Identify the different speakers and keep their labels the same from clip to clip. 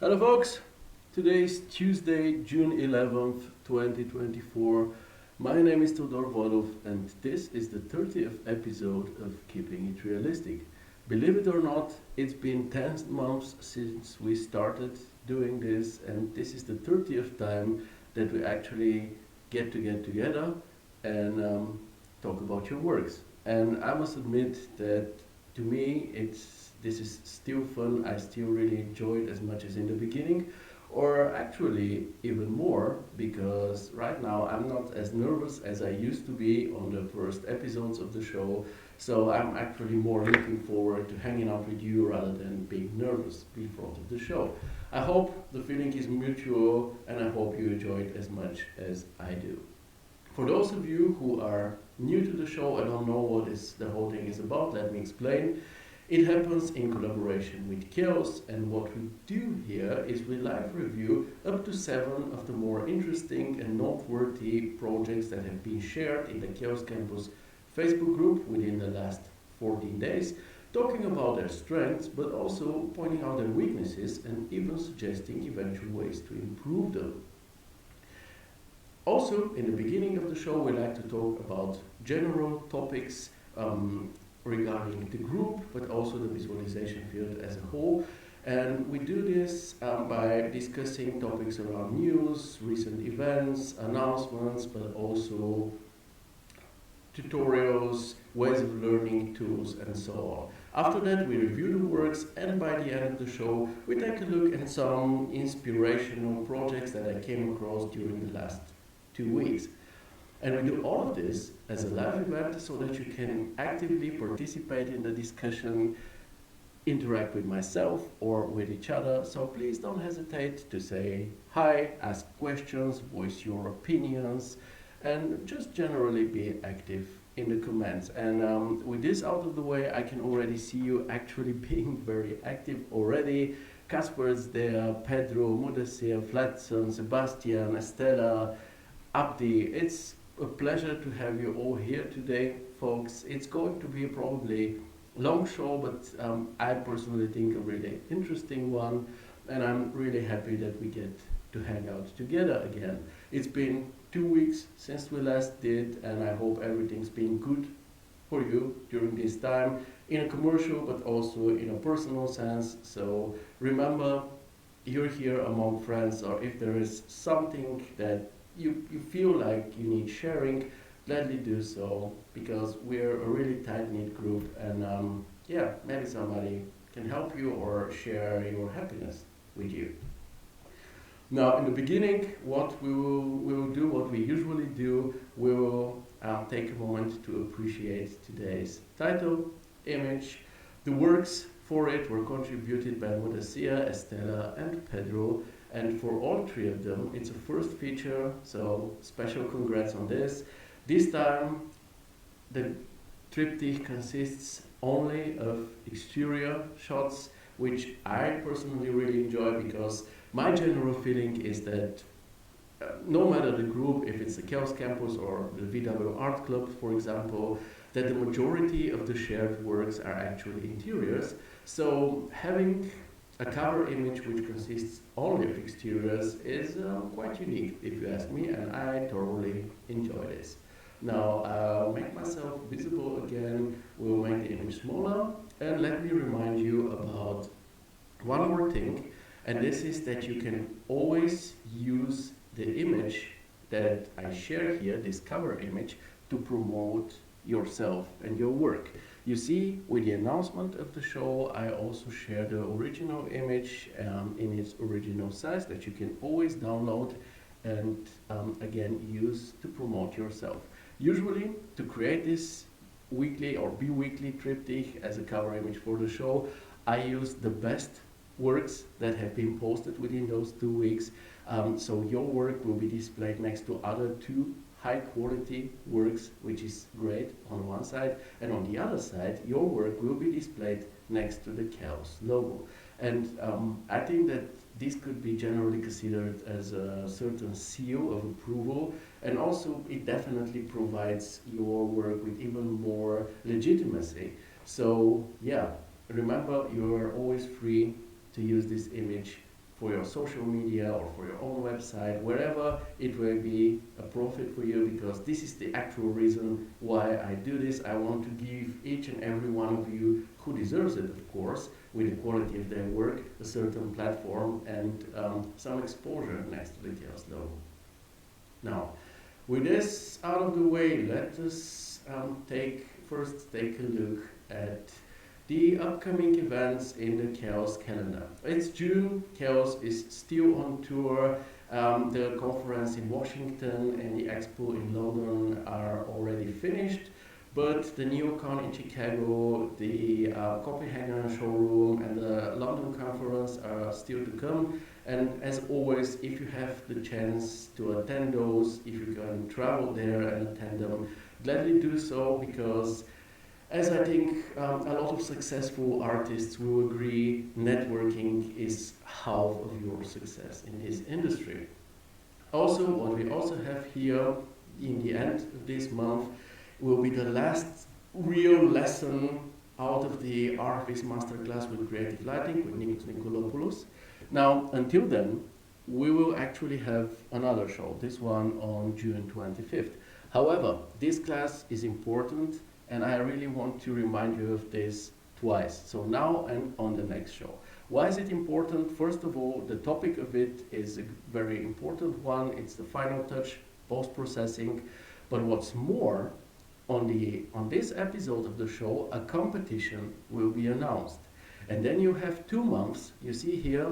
Speaker 1: Hello folks, today is Tuesday, June 11th, 2024. My name is Todor Volov and this is the 30th episode of Keeping It Realistic. Believe it or not, it's been 10 months since we started doing this, and this is the 30th time that we actually get together and talk about your works. And I must admit that to me this is still fun. I still really enjoy it as much as in the beginning, or actually even more, because right now I'm not as nervous as I used to be on the first episodes of the show. So I'm actually more looking forward to hanging out with you rather than being nervous in front of the show. I hope the feeling is mutual and I hope you enjoy it as much as I do. For those of you who are new to the show and don't know what the whole thing is about, let me explain. It happens in collaboration with Chaos, and what we do here is we live review up to 7 of the more interesting and noteworthy projects that have been shared in the Chaos Campus Facebook group within the last 14 days, talking about their strengths, but also pointing out their weaknesses and even suggesting eventual ways to improve them. Also, in the beginning of the show, we like to talk about general topics regarding the group, but also the visualization field as a whole. And we do this by discussing topics around news, recent events, announcements, but also tutorials, ways of learning, tools, and so on. After that, we review the works, and by the end of the show, we take a look at some inspirational projects that I came across during the last 2 weeks. And we do all of this as a live event so that you can actively participate in the discussion, interact with myself or with each other. So please don't hesitate to say hi, ask questions, voice your opinions, and just generally be active in the comments. And with this out of the way, I can already see you actually being very active already. Casper's there, Pedro, Mudassir, Flatson, Sebastian, Estela, Abdi. It's a pleasure to have you all here today, folks. It's going to be probably a long show, but I personally think a really interesting one, and I'm really happy that we get to hang out together again. It's been 2 weeks since we last did, and I hope everything's been good for you during this time, in a commercial but also in a personal sense. So remember, you're here among friends, or if there is something that you feel like you need sharing, gladly do so, because we're a really tight-knit group, and maybe somebody can help you or share your happiness with you. Now, in the beginning, what we will do, what we usually do, we will take a moment to appreciate today's title, image. The works for it were contributed by Mudassir, Estela, and Pedro. And for all 3 of them, it's a first feature, so special congrats on this. This time, the triptych consists only of exterior shots, which I personally really enjoy, because my general feeling is that no matter the group, if it's the Chaos Campus or the VW Art Club, for example, that the majority of the shared works are actually interiors. So having a cover image which consists only of exteriors is quite unique, if you ask me, and I thoroughly enjoy this. Now, I'll make myself visible again. We'll make the image smaller, and let me remind you about one more thing, and this is that you can always use the image that I share here, this cover image, to promote yourself and your work. You see, with the announcement of the show, I also share the original image in its original size that you can always download and again use to promote yourself. Usually, to create this weekly or bi-weekly triptych as a cover image for the show, I use the best works that have been posted within those 2 weeks. So your work will be displayed next to other 2 high quality works, which is great on one side, and on the other side, your work will be displayed next to the Chaos logo. And I think that this could be generally considered as a certain seal of approval, and also it definitely provides your work with even more legitimacy. So yeah, remember, you are always free to use this image for your social media or for your own website, wherever it will be a profit for you, because this is the actual reason why I do this. I want to give each and every one of you who deserves it, of course, with the quality of their work, a certain platform and some exposure next to the Chaos logo. Now, with this out of the way, let us first take a look at the upcoming events in the Chaos calendar. It's June, Chaos is still on tour. The conference in Washington and the expo in London are already finished, but the NeoCon in Chicago, the Copenhagen showroom and the London conference are still to come. And as always, if you have the chance to attend those, if you can travel there and attend them, gladly do so, because as I think a lot of successful artists will agree, networking is half of your success in this industry. Also, what we also have here in the end of this month will be the last real lesson out of the RFIS Masterclass with Creative Lighting with Nikos Nikolopoulos. Now, until then, we will actually have another show, this one on June 25th. However, this class is important, and I really want to remind you of this twice. So now and on the next show. Why is it important? First of all, the topic of it is a very important one. It's the final touch, post-processing. But what's more, on this episode of the show, a competition will be announced. And then you have 2 months. You see here,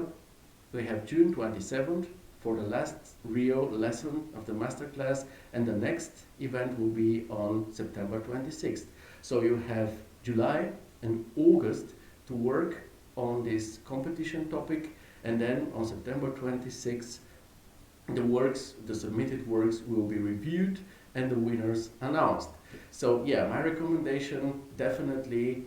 Speaker 1: we have June 27th for the last real lesson of the masterclass, and the next event will be on September 26th. So you have July and August to work on this competition topic, and then on September 26th, the submitted works will be reviewed and the winners announced. So yeah, my recommendation, definitely,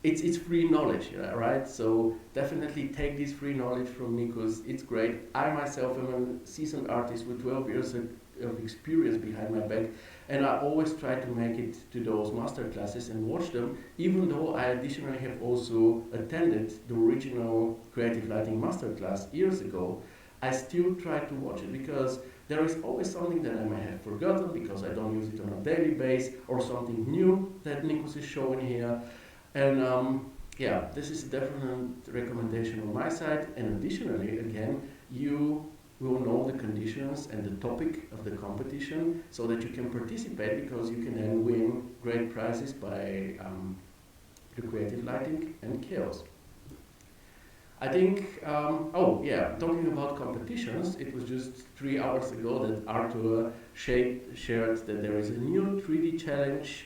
Speaker 1: it's free knowledge, right? So definitely take this free knowledge from Nikos. It's great. I myself am a seasoned artist with 12 years of experience behind my back, and I always try to make it to those master classes and watch them, even though I additionally have also attended the original Creative Lighting Masterclass years ago. I still try to watch it, because there is always something that I may have forgotten because I don't use it on a daily basis, or something new that Nikos is showing here. And yeah, this is a definite recommendation on my side. And additionally, again, you will know the conditions and the topic of the competition so that you can participate, because you can then win great prizes by the Creative Lighting and Chaos. I think, oh yeah, talking about competitions, it was just 3 hours ago that Arthur shared that there is a new 3D challenge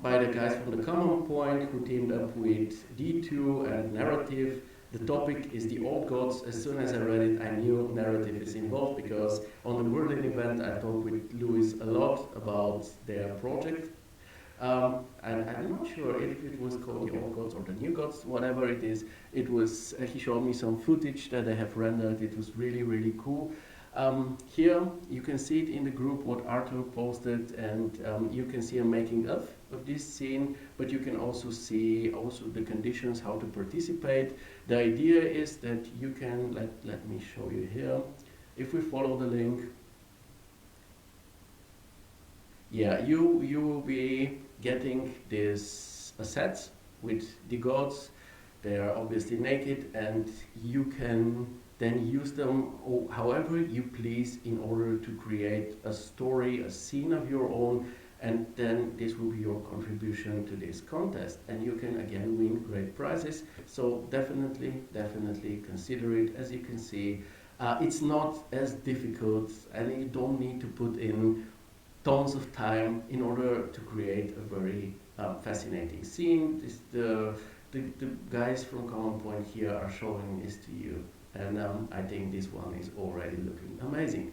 Speaker 1: by the guys from the Common Point, who teamed up with D2 and Narrative. The topic is the old gods. As soon as I read it, I knew Narrative is involved, because on the Berlin event I talked with Louis a lot about their project. And I'm not sure if it was called the old gods or the new gods, whatever it is. It was, he showed me some footage that they have rendered. It was really, really cool. Here you can see it in the group what Arthur posted, and you can see a making of this scene, but you can also see the conditions how to participate. The idea is that you can, let me show you here, if we follow the link, yeah, you will be getting this set with the gods. They are obviously naked, and you can then use them however you please in order to create a story, a scene of your own, and then this will be your contribution to this contest, and you can again win great prizes. So definitely consider it. As you can see, it's not as difficult, and you don't need to put in tons of time in order to create a very fascinating scene. The guys from Common Point here are showing this to you, and I think this one is already looking amazing.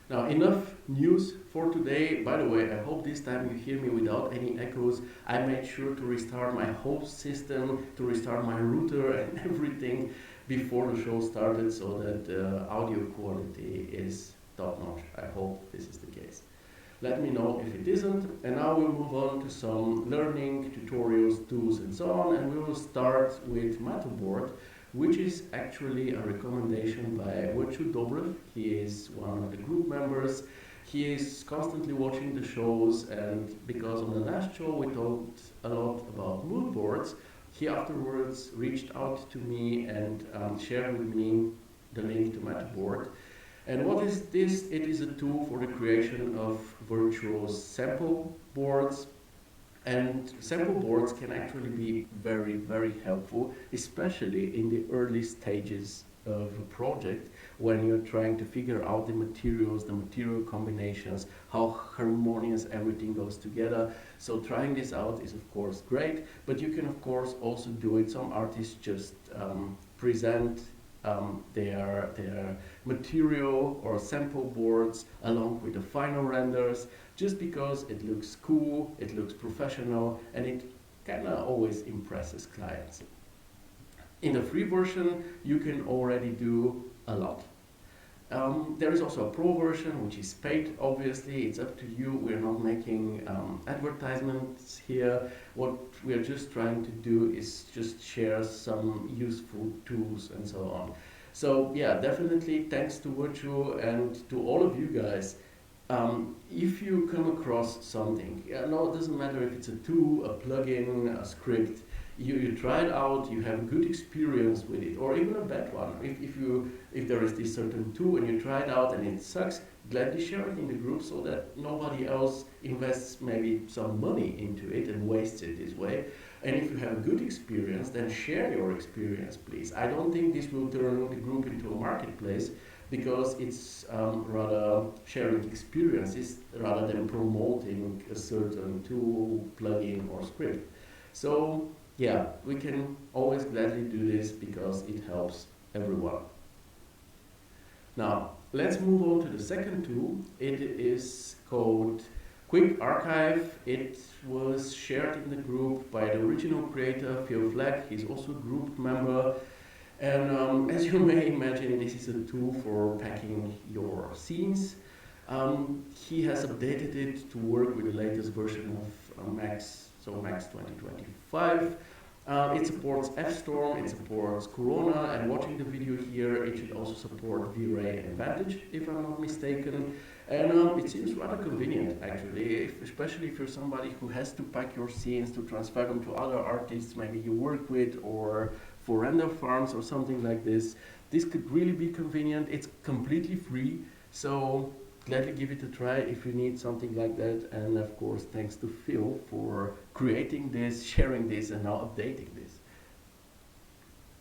Speaker 1: Now, enough news for today. By the way, I hope this time you hear me without any echoes. I made sure to restart my host system, to restart my router and everything before the show started, so that the audio quality is top-notch. I hope this is the case. Let me know if it isn't, and now we'll move on to some learning, tutorials, tools, and so on, and we will start with Matterboard, which is actually a recommendation by Virtue Dobrev. He is one of the group members. He is constantly watching the shows, and because on the last show we talked a lot about mood boards, he afterwards reached out to me and shared with me the link to Matterboard. And what is this? It is a tool for the creation of virtual sample boards. And sample boards can actually be very, very helpful, especially in the early stages of a project when you're trying to figure out the materials, the material combinations, how harmonious everything goes together. So trying this out is of course great, but you can of course also do it. Some artists just present their material or sample boards along with the final renders, just because it looks cool, it looks professional, and it kind of always impresses clients. In the free version, you can already do a lot. There is also a pro version, which is paid, obviously. It's up to you. We're not making advertisements here. What we're just trying to do is just share some useful tools and so on. So yeah, definitely thanks to Virtue and to all of you guys. If you come across something, no, it doesn't matter if it's a tool, a plugin, a script, you try it out, you have a good experience with it, or even a bad one. If there is this certain tool and you try it out and it sucks, gladly share it in the group so that nobody else invests maybe some money into it and wastes it this way. And if you have a good experience, then share your experience, please. I don't think this will turn the group into a marketplace, because it's rather sharing experiences rather than promoting a certain tool, plugin, or script. So yeah, we can always gladly do this because it helps everyone. Now, let's move on to the second tool. It is called Quick Archive. It was shared in the group by the original creator, Phil Fleck. He's also a group member. And as you may imagine, this is a tool for packing your scenes. He has updated it to work with the latest version of Max, so Max 2025. It supports F-Storm, it supports Corona, and watching the video here, it should also support V-Ray and Vantage, if I'm not mistaken. And it seems rather convenient, actually, especially if you're somebody who has to pack your scenes to transfer them to other artists maybe you work with, or for render farms or something like this. This could really be convenient. It's completely free, so gladly give it a try if you need something like that. And of course, thanks to Phil for creating this, sharing this, and now updating this.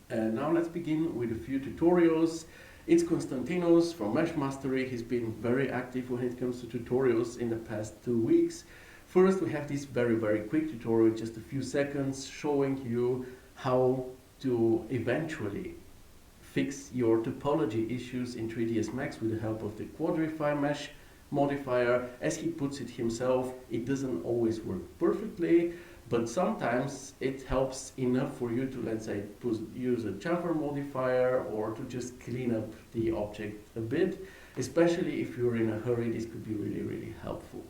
Speaker 1: And now let's begin with a few tutorials. It's Konstantinos from Mesh Mastery. He's been very active when it comes to tutorials in the past 2 weeks. First, we have this very, very quick tutorial, just a few seconds, showing you how to eventually fix your topology issues in 3ds Max with the help of the Quadrify Mesh modifier. As he puts it himself, it doesn't always work perfectly, but sometimes it helps enough for you to, let's say, use a chamfer modifier or to just clean up the object a bit. Especially if you're in a hurry, this could be really, really helpful.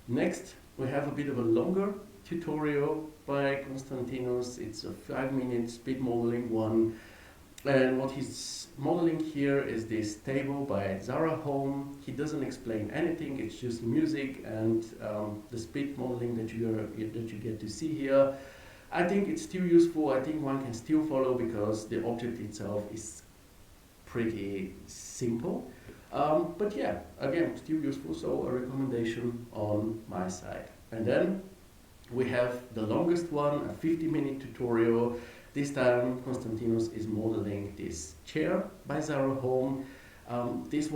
Speaker 1: Next, we have a bit of a longer tutorial by Konstantinos. It's a 5-minute speed modeling one. And what he's modeling here is this table by Zara Home. He doesn't explain anything, it's just music and the speed modeling that you get to see here. I think it's still useful. I think one can still follow because the object itself is pretty simple. But yeah, again, still useful, so a recommendation on my side. And then we have the longest one, a 50-minute tutorial. This time, Konstantinos is modeling this chair by Zara Home. This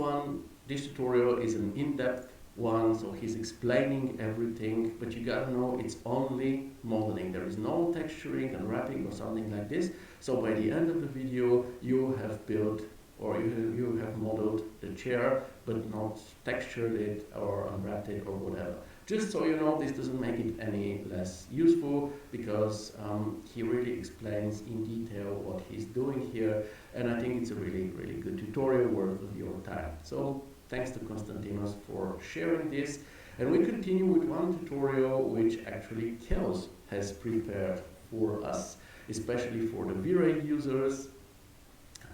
Speaker 1: tutorial is an in-depth one, so he's explaining everything, but you gotta know it's only modeling. There is no texturing and wrapping or something like this. So by the end of the video, you have built or you have modeled the chair, but not textured it or unwrapped it or whatever. Just so you know, this doesn't make it any less useful, because he really explains in detail what he's doing here, and I think it's a really, really good tutorial worth of your time. So thanks to Konstantinos for sharing this, and we continue with one tutorial which actually Kels has prepared for us, especially for the V-Ray users.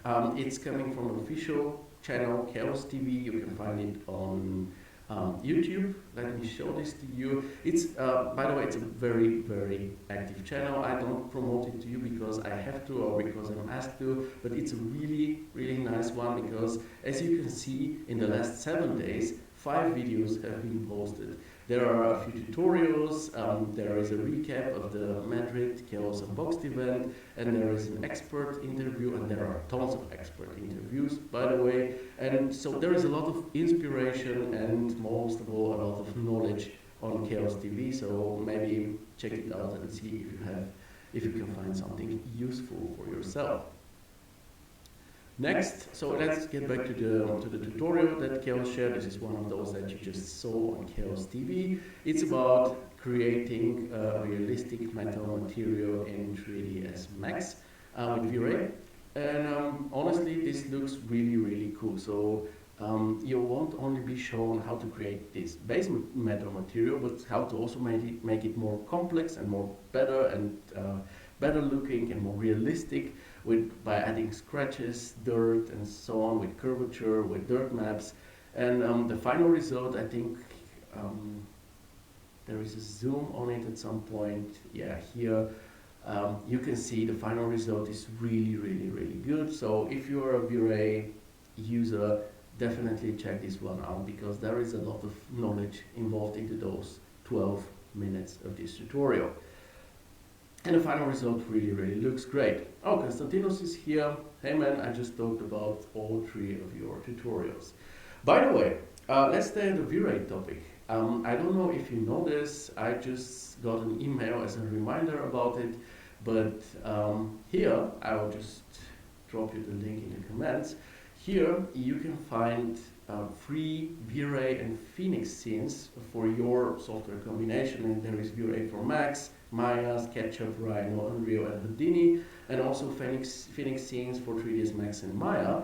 Speaker 1: It's coming from an official channel, Chaos TV. You can find it on YouTube. Let me show this to you. It's, by the way, it's a very, very active channel. I don't promote it to you because I have to or because I'm asked to, but it's a really, really nice one because, as you can see, in the last 7 days, 5 videos have been posted. There are a few tutorials, there is a recap of the Madrid Chaos Unboxed event, and there is an expert interview, and there are tons of expert interviews, by the way. And so there is a lot of inspiration and most of all a lot of knowledge on Chaos TV. So maybe check it out and see if you can find something useful for yourself. Next, so let's get back to the tutorial that Chaos shared. This is one of those that you just saw on Chaos TV. It's about creating a realistic metal material in 3ds Max with V-Ray. And honestly, this looks really, really cool. So you won't only be shown how to create this base metal material, but how to also make it more complex and more better looking and more realistic by adding scratches, dirt, and so on, with curvature, with dirt maps. And the final result, I think there is a zoom on it at some point. Yeah, here you can see the final result is really, really, really good. So if you're a V-Ray user, definitely check this one out because there is a lot of knowledge involved into those 12 minutes of this tutorial. And the final result really, really looks great. Oh, Konstantinos is here. Hey man, I just talked about all 3 of your tutorials. By the way, let's stay on the V-Ray topic. I don't know if you know this, I just got an email as a reminder about it, but here, I will just drop you the link in the comments. Here you can find free V-Ray and Phoenix scenes for your software combination, and there is V-Ray for Max, Maya, SketchUp, Rhino, Unreal, and Houdini, and also Phoenix scenes for 3ds Max and Maya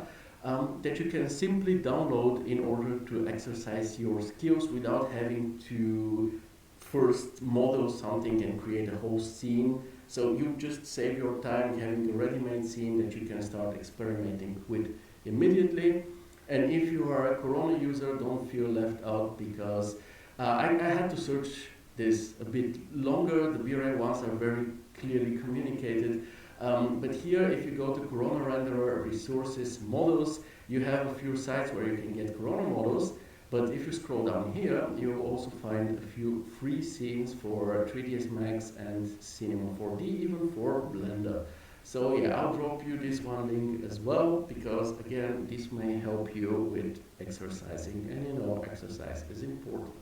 Speaker 1: that you can simply download in order to exercise your skills without having to first model something and create a whole scene. So you just save your time having a ready-made scene that you can start experimenting with immediately. And if you are a Corona user, don't feel left out because I had to search this a bit longer. The V-Ray ones are very clearly communicated. But here, if you go to Corona Renderer, Resources, Models, you have a few sites where you can get Corona models. But if you scroll down here, you'll also find a few free scenes for 3ds Max and Cinema 4D, even for Blender. So yeah, I'll drop you this one link as well, because again, this may help you with exercising, and you know, exercise is important.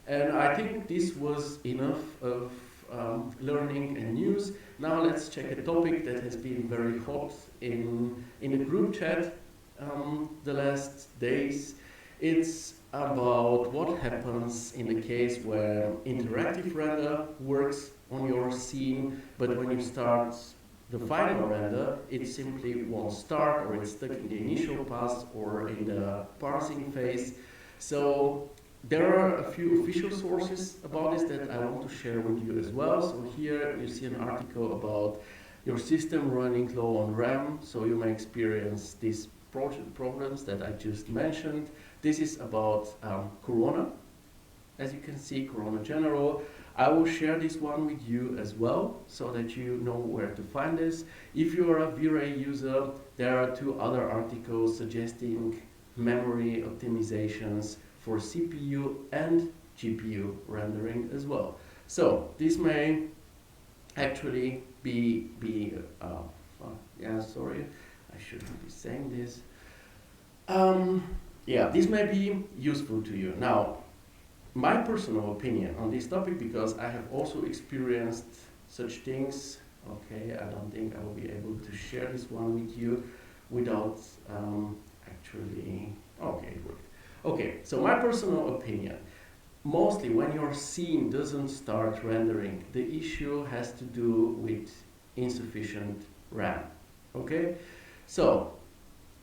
Speaker 1: And I think this was enough of learning and news. Now let's check a topic that has been very hot in the group chat the last days. It's about what happens in the case where interactive render works on your scene, but when you start the final render, it simply won't start, or it's stuck in the initial pass or in the parsing phase. So there are a few official sources about this that I want to share with you as well. So here you see an article about your system running low on RAM, so you may experience these problems that I just mentioned. This is about Corona. As you can see, Corona General. I will share this one with you as well, so that you know where to find this. If you are a V-Ray user, there are 2 other articles suggesting memory optimizations for CPU and GPU rendering as well. So this may actually be yeah, sorry, I shouldn't be saying this. Yeah, this may be useful to you. Now, my personal opinion on this topic, because I have also experienced such things. Okay, I don't think I will be able to share this one with you without actually, okay, it worked. Okay, so my personal opinion, mostly when your scene doesn't start rendering, the issue has to do with insufficient RAM. Okay, so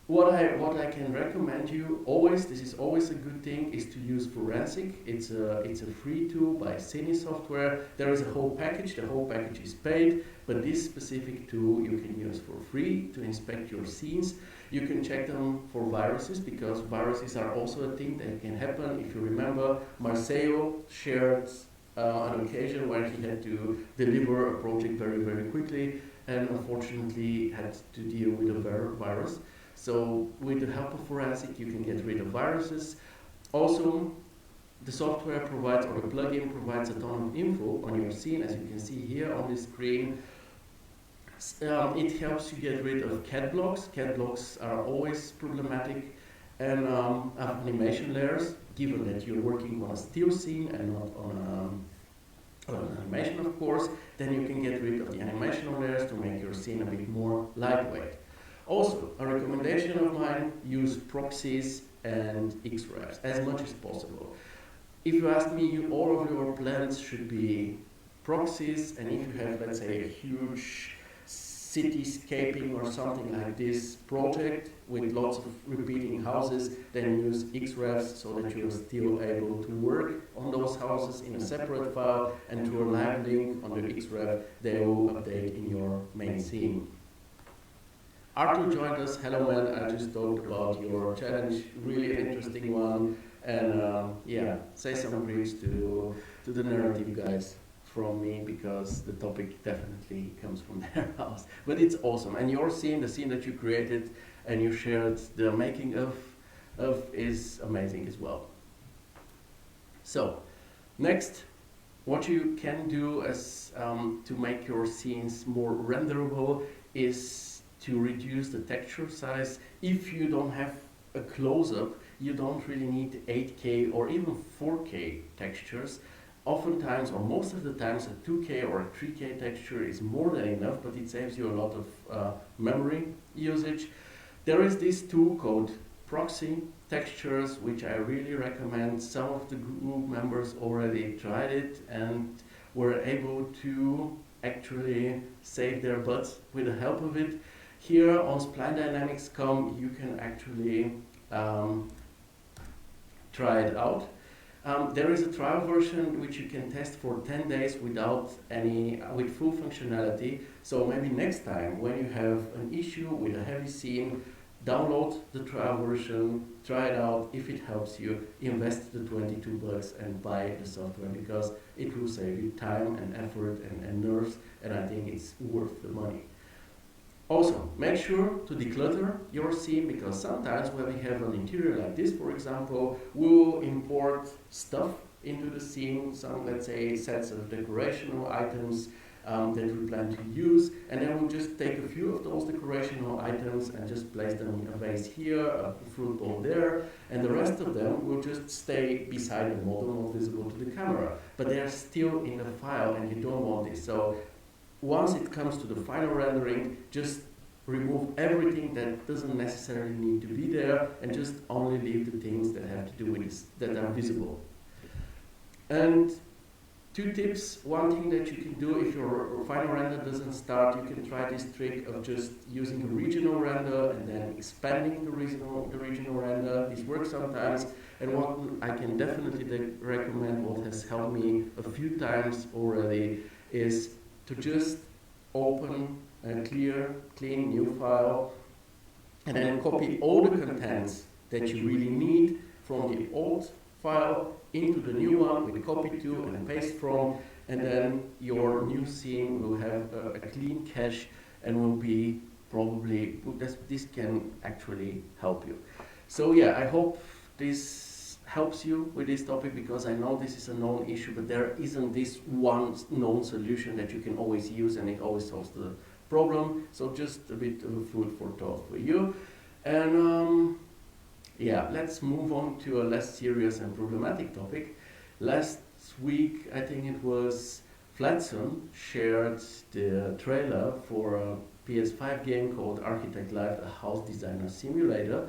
Speaker 1: what I can recommend you always, this is always a good thing, is to use Forensic. It's a free tool by Cine Software. There is a whole package. The whole package is paid, but this specific tool you can use for free to inspect your scenes. You can check them for viruses, because viruses are also a thing that can happen. If you remember, Marcelo shared an occasion where he had to deliver a project very, very quickly, and unfortunately had to deal with a virus. So with the help of Forensic, you can get rid of viruses. Also, the software provides, or the plugin provides, a ton of info on your scene, as you can see here on the screen. It helps you get rid of cat blocks. Cat blocks are always problematic, and animation layers, given that you're working on a still scene and not on an animation, of course, then you can get rid of the animation layers to make your scene a bit more lightweight. Also, a recommendation of mine, use proxies and Xrefs as much as possible. If you ask me, all of your plans should be proxies, and if you have, let's say, a huge cityscaping or something like this project with lots of repeating houses, then use Xrefs so that you're still able to work on those houses in a separate file, and through a live link on the Xref, they will update in your main scene. Arthur joined us. Hello, man. I just talked about your challenge, really an interesting one. And yeah, say some greets to the narrative guys from me, because the topic definitely comes from their house. But it's awesome. And your scene, the scene that you created and you shared the making of is amazing as well. So, next, what you can do as to make your scenes more renderable is to reduce the texture size. If you don't have a close-up, you don't really need 8K or even 4K textures. Oftentimes, or most of the times, a 2K or a 3K texture is more than enough, but it saves you a lot of memory usage. There is this tool called Proxy Textures, which I really recommend. Some of the group members already tried it and were able to actually save their butts with the help of it. Here on SplineDynamics.com, you can actually try it out. There is a trial version which you can test for 10 days with full functionality. So maybe next time when you have an issue with a heavy scene, download the trial version, try it out. If it helps you, invest the $22 and buy the software, because it will save you time and effort and nerves, and I think it's worth the money. Also, make sure to declutter your scene, because sometimes when we have an interior like this, for example, we'll import stuff into the scene, some, let's say, sets of decorational items that we plan to use, and then we'll just take a few of those decorational items and just place them in a vase here, a fruit bowl there, and the rest of them will just stay beside the model, not visible to the camera. But they are still in the file, and you don't want this. So once it comes to the final rendering, just remove everything that doesn't necessarily need to be there, and just only leave the things that have to do with this, that are visible. And 2 tips. One thing that you can do if your final render doesn't start, you can try this trick of just using a regional render and then expanding the regional render. This works sometimes, and what I can definitely recommend, what has helped me a few times already, is to just open a clean new file, and then copy all the contents that you really need from the old file into the new one with copy to and paste from, and then your new scene will have a clean cache and will be probably, this can actually help you. So yeah, I hope this helps you with this topic, because I know this is a known issue, but there isn't this one known solution that you can always use and it always solves the problem. So just a bit of food for thought for you. And yeah, let's move on to a less serious and problematic topic. Last week, I think it was, Flatson shared the trailer for a PS5 game called Architect Life, a house designer simulator,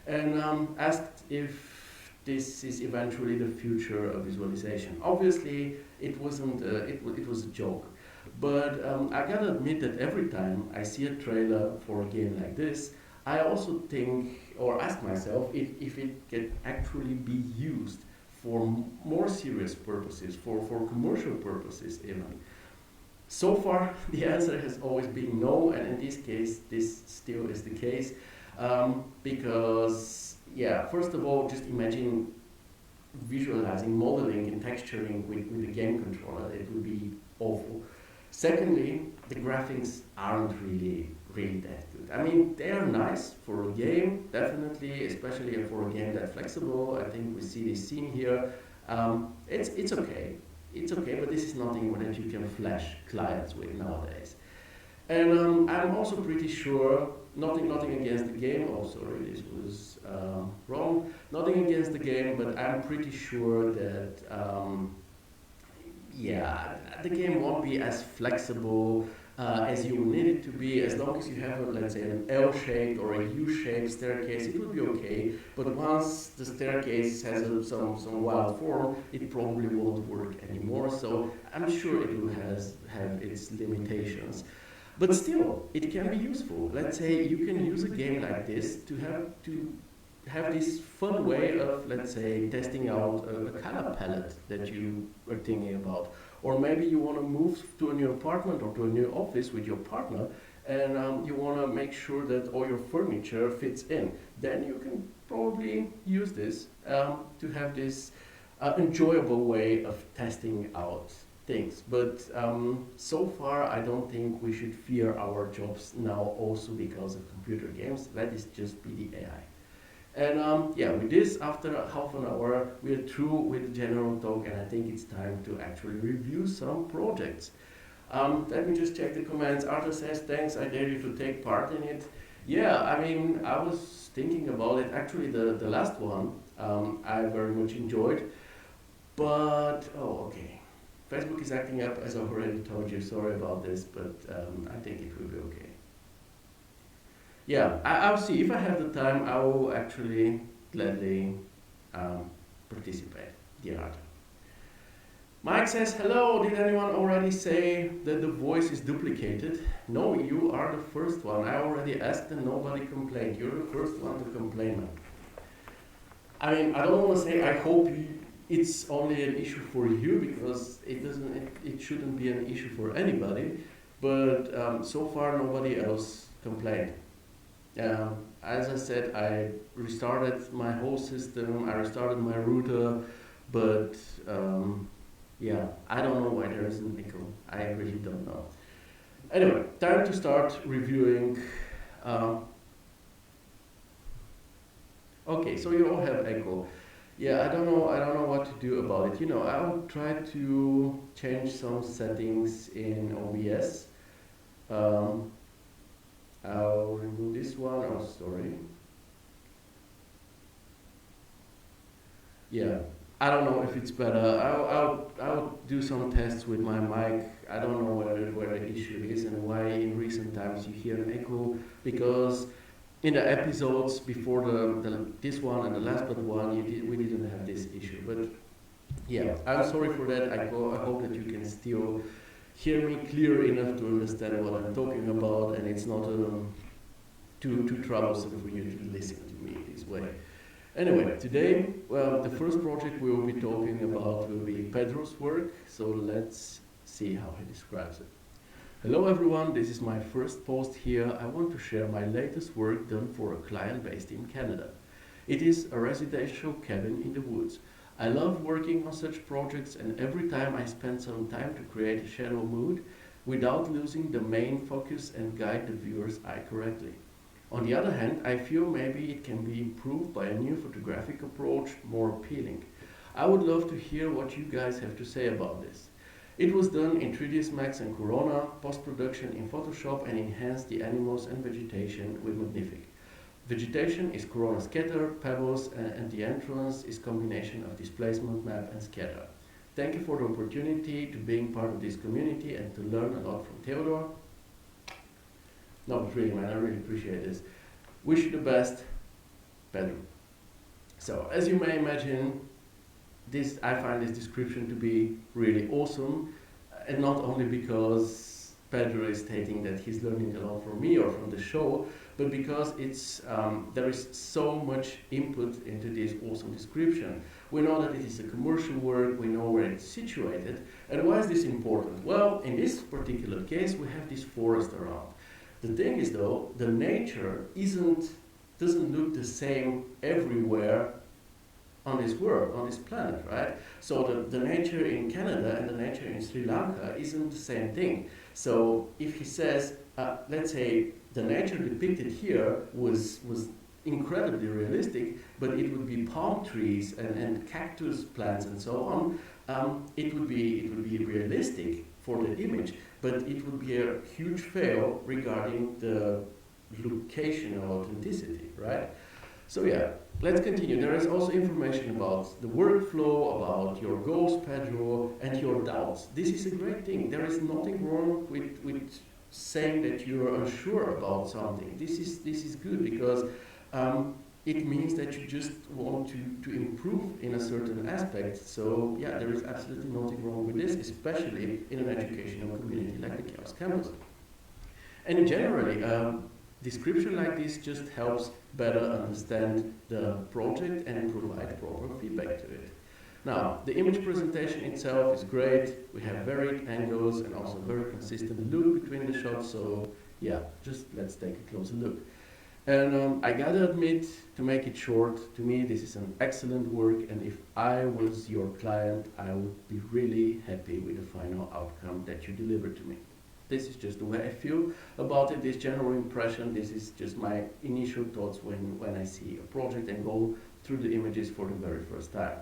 Speaker 1: and asked if this is eventually the future of visualization. Obviously, it wasn't. It was a joke, but I gotta admit that every time I see a trailer for a game like this, I also think or ask myself if it can actually be used for more serious purposes, for commercial purposes even. So far, the answer has always been no, and in this case, this still is the case, because, yeah, first of all, just imagine visualizing, modeling, and texturing with a game controller. It would be awful. Secondly, the graphics aren't really that good. I mean, they are nice for a game, definitely, especially for a game that's flexible. I think we see this scene here. It's okay. It's okay, but this is nothing that you can flash clients with nowadays. And I'm also pretty sure, nothing against the game, oh sorry, this was wrong, nothing against the game, but I'm pretty sure that, yeah, the game won't be as flexible as you need it to be. As long as you have, let's say, an L-shaped or a U-shaped staircase, it will be okay. But once the staircase has some wild form, it probably won't work anymore. So I'm sure it will have its limitations. But still, it can be useful. Let's say you can use a game like this to have this fun way of, let's say, testing out a color palette that you are thinking about. Or maybe you want to move to a new apartment or to a new office with your partner, and you want to make sure that all your furniture fits in. Then you can probably use this to have this enjoyable way of testing out things. But so far, I don't think we should fear our jobs now also because of computer games. That is just be the AI. And yeah, with this, after half an hour, we're through with the general talk, and I think it's time to actually review some projects. Let me just check the comments. Arthur says, thanks, I dare you to take part in it. Yeah, I mean, I was thinking about it. Actually, the last one I very much enjoyed. But, oh, okay. Facebook is acting up, as I already told you. Sorry about this, but I think it will be okay. Yeah, I'll see. If I have the time, I will actually gladly participate. Dear Arthur. Mike says, hello, did anyone already say that the voice is duplicated? No, you are the first one. I already asked and nobody complained. You're the first one to complain, man. I mean, I don't want to say I hope it's only an issue for you, because it shouldn't be an issue for anybody, but so far nobody else complained. As I said, I restarted my whole system, I restarted my router, but yeah, I don't know why there is an echo. I really don't know. Anyway, time to start reviewing. Okay, so you all have echo. Yeah, I don't know what to do about it. You know, I'll try to change some settings in OBS. I'll remove this one. Oh, sorry. Yeah, I don't know if it's better. I'll do some tests with my mic. I don't know where the issue is and why in recent times you hear an echo, because in the episodes before this one and the last but one, we didn't have this issue. But yeah, I'm sorry for that. I hope that you can still hear me clear enough to understand what I'm talking about, and it's not too troublesome for you to listen to me this way. Anyway, today, well, the first project we will be talking about will be Pedro's work, so let's see how he describes it. Hello everyone, this is my first post here. I want to share my latest work done for a client based in Canada. It is a residential cabin in the woods. I love working on such projects, and every time I spend some time to create a shadow mood without losing the main focus and guide the viewer's eye correctly. On the other hand, I feel maybe it can be improved by a new photographic approach, more appealing. I would love to hear what you guys have to say about this. It was done in 3ds Max and Corona, post-production in Photoshop, and enhanced the animals and vegetation with Magnific. Vegetation is Corona scatter, pebbles, and the entrance is combination of displacement map and scatter. Thank you for the opportunity to being part of this community and to learn a lot from Theodore. No, but really, man, I really appreciate this. Wish you the best, Pedro. So, as you may imagine, I find this description to be really awesome, and not only because Pedro is stating that he's learning a lot from me or from the show, but because it's there is so much input into this awesome description. We know that it is a commercial work, we know where it's situated, and why is this important? Well, in this particular case, we have this forest around. The thing is though, the nature doesn't look the same everywhere on this world, on this planet, right? So the nature in Canada and the nature in Sri Lanka isn't the same thing. So if he says, let's say the nature depicted here was incredibly realistic, but it would be palm trees and cactus plants and so on, it would be realistic for the image, but it would be a huge fail regarding the location or authenticity, right? So yeah, let's continue. There is also information about the workflow, about your goals, Pedro, and your doubts. This is a great thing. There is nothing wrong with saying that you're unsure about something. This is good because it means that you just want to improve in a certain aspect. So yeah, there is absolutely nothing wrong with this, especially in an educational community like the Chaos Campus. And generally, description like this just helps better understand the project and provide proper feedback to it. Now, the image presentation itself is great. We have varied angles and also very consistent look between the shots. So yeah, just let's take a closer look. And I gotta admit, to make it short, to me this is an excellent work, and if I was your client, I would be really happy with the final outcome that you delivered to me. This is just the way I feel about it, this general impression. This is just my initial thoughts when I see a project and go through the images for the very first time.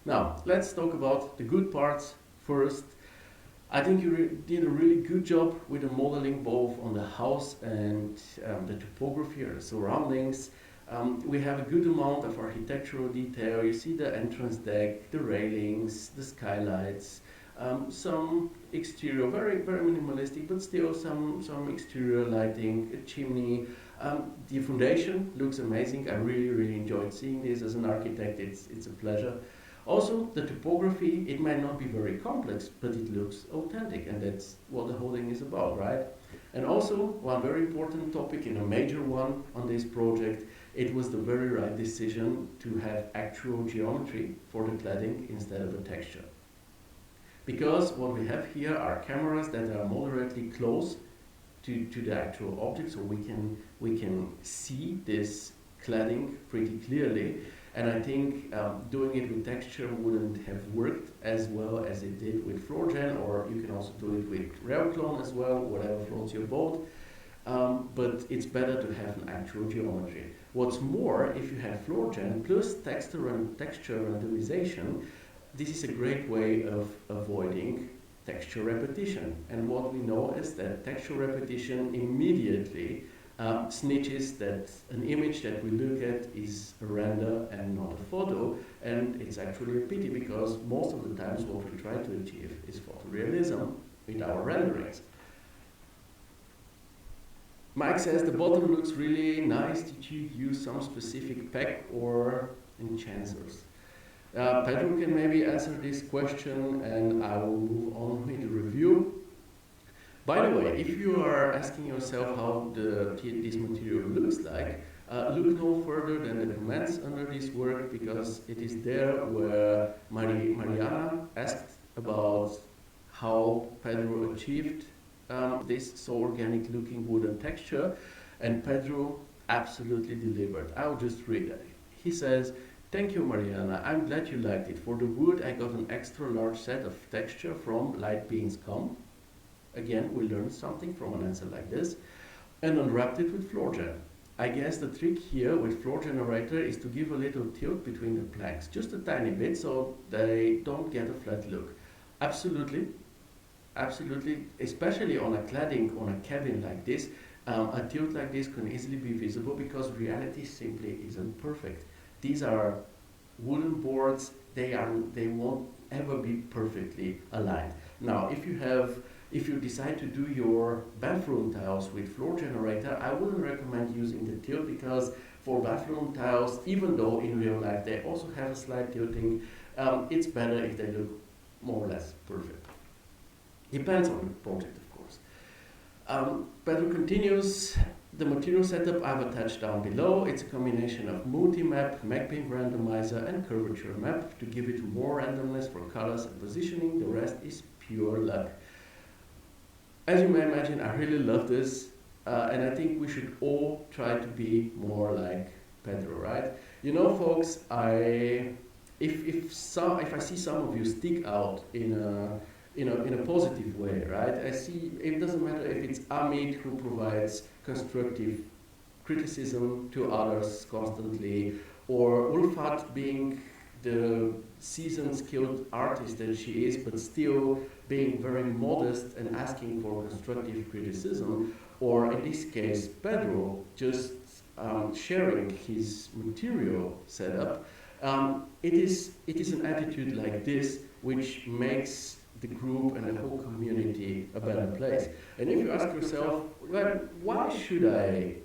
Speaker 1: Now, let's talk about the good parts first. I think you did a really good job with the modeling both on the house and the topography or the surroundings. We have a good amount of architectural detail. You see the entrance deck, the railings, the skylights, some exterior, very, very minimalistic, but still some exterior lighting, a chimney. The foundation looks amazing. I really, really enjoyed seeing this as an architect. It's a pleasure. Also, the topography, it might not be very complex, but it looks authentic, and that's what the whole thing is about, right? And also, one very important topic and a major one on this project, it was the very right decision to have actual geometry for the cladding instead of a texture. Because what we have here are cameras that are moderately close to the actual object, so we can see this cladding pretty clearly. And I think doing it with texture wouldn't have worked as well as it did with FloorGen, or you can also do it with real.istic as well, whatever floats your boat. But it's better to have an actual geometry. What's more, if you have FloorGen plus texture randomization, this is a great way of avoiding texture repetition. And what we know is that texture repetition immediately snitches that an image that we look at is a render and not a photo, and it's actually a pity because most of the times what we try to achieve is photorealism with our renderings. Mike says the bottom looks really nice. Did you use some specific pack or enhancers? Pedro can maybe answer this question, and I will move on with the review. By the way, if you are asking yourself how this material looks like, look no further than the comments under this work, because it is there where Mariana asked about how Pedro achieved this so organic looking wooden texture, and Pedro absolutely delivered. I'll just read it. He says, "Thank you, Mariana. I'm glad you liked it. For the wood, I got an extra large set of texture from Light Beans Com." Again, we learned something from an answer like this, and unwrapped it with FloorGen. I guess the trick here with Floor Generator is to give a little tilt between the planks, just a tiny bit, so they don't get a flat look. Absolutely, absolutely, especially on a cladding, on a cabin like this, a tilt like this can easily be visible because reality simply isn't perfect. These are wooden boards, they won't ever be perfectly aligned. Now, if you decide to do your bathroom tiles with Floor Generator, I wouldn't recommend using the tilt, because for bathroom tiles, even though in real life they also have a slight tilting, it's better if they look more or less perfect. Depends on the project, of course. Pedro continues, the material setup I've attached down below. It's a combination of multi-map, mapping randomizer, and curvature map to give it more randomness for colors and positioning. The rest is pure luck. As you may imagine, I really love this, and I think we should all try to be more like Pedro, right? You know, folks, if I see some of you stick out in a positive way, right? I see it doesn't matter if it's Amit who provides constructive criticism to others constantly, or Ulfat being the seasoned, skilled artist that she is, but still being very modest and asking for constructive criticism, or in this case, Pedro just sharing his material setup. It is an attitude like this which makes the group and the whole community a better place. And if you ask yourself, well, why should I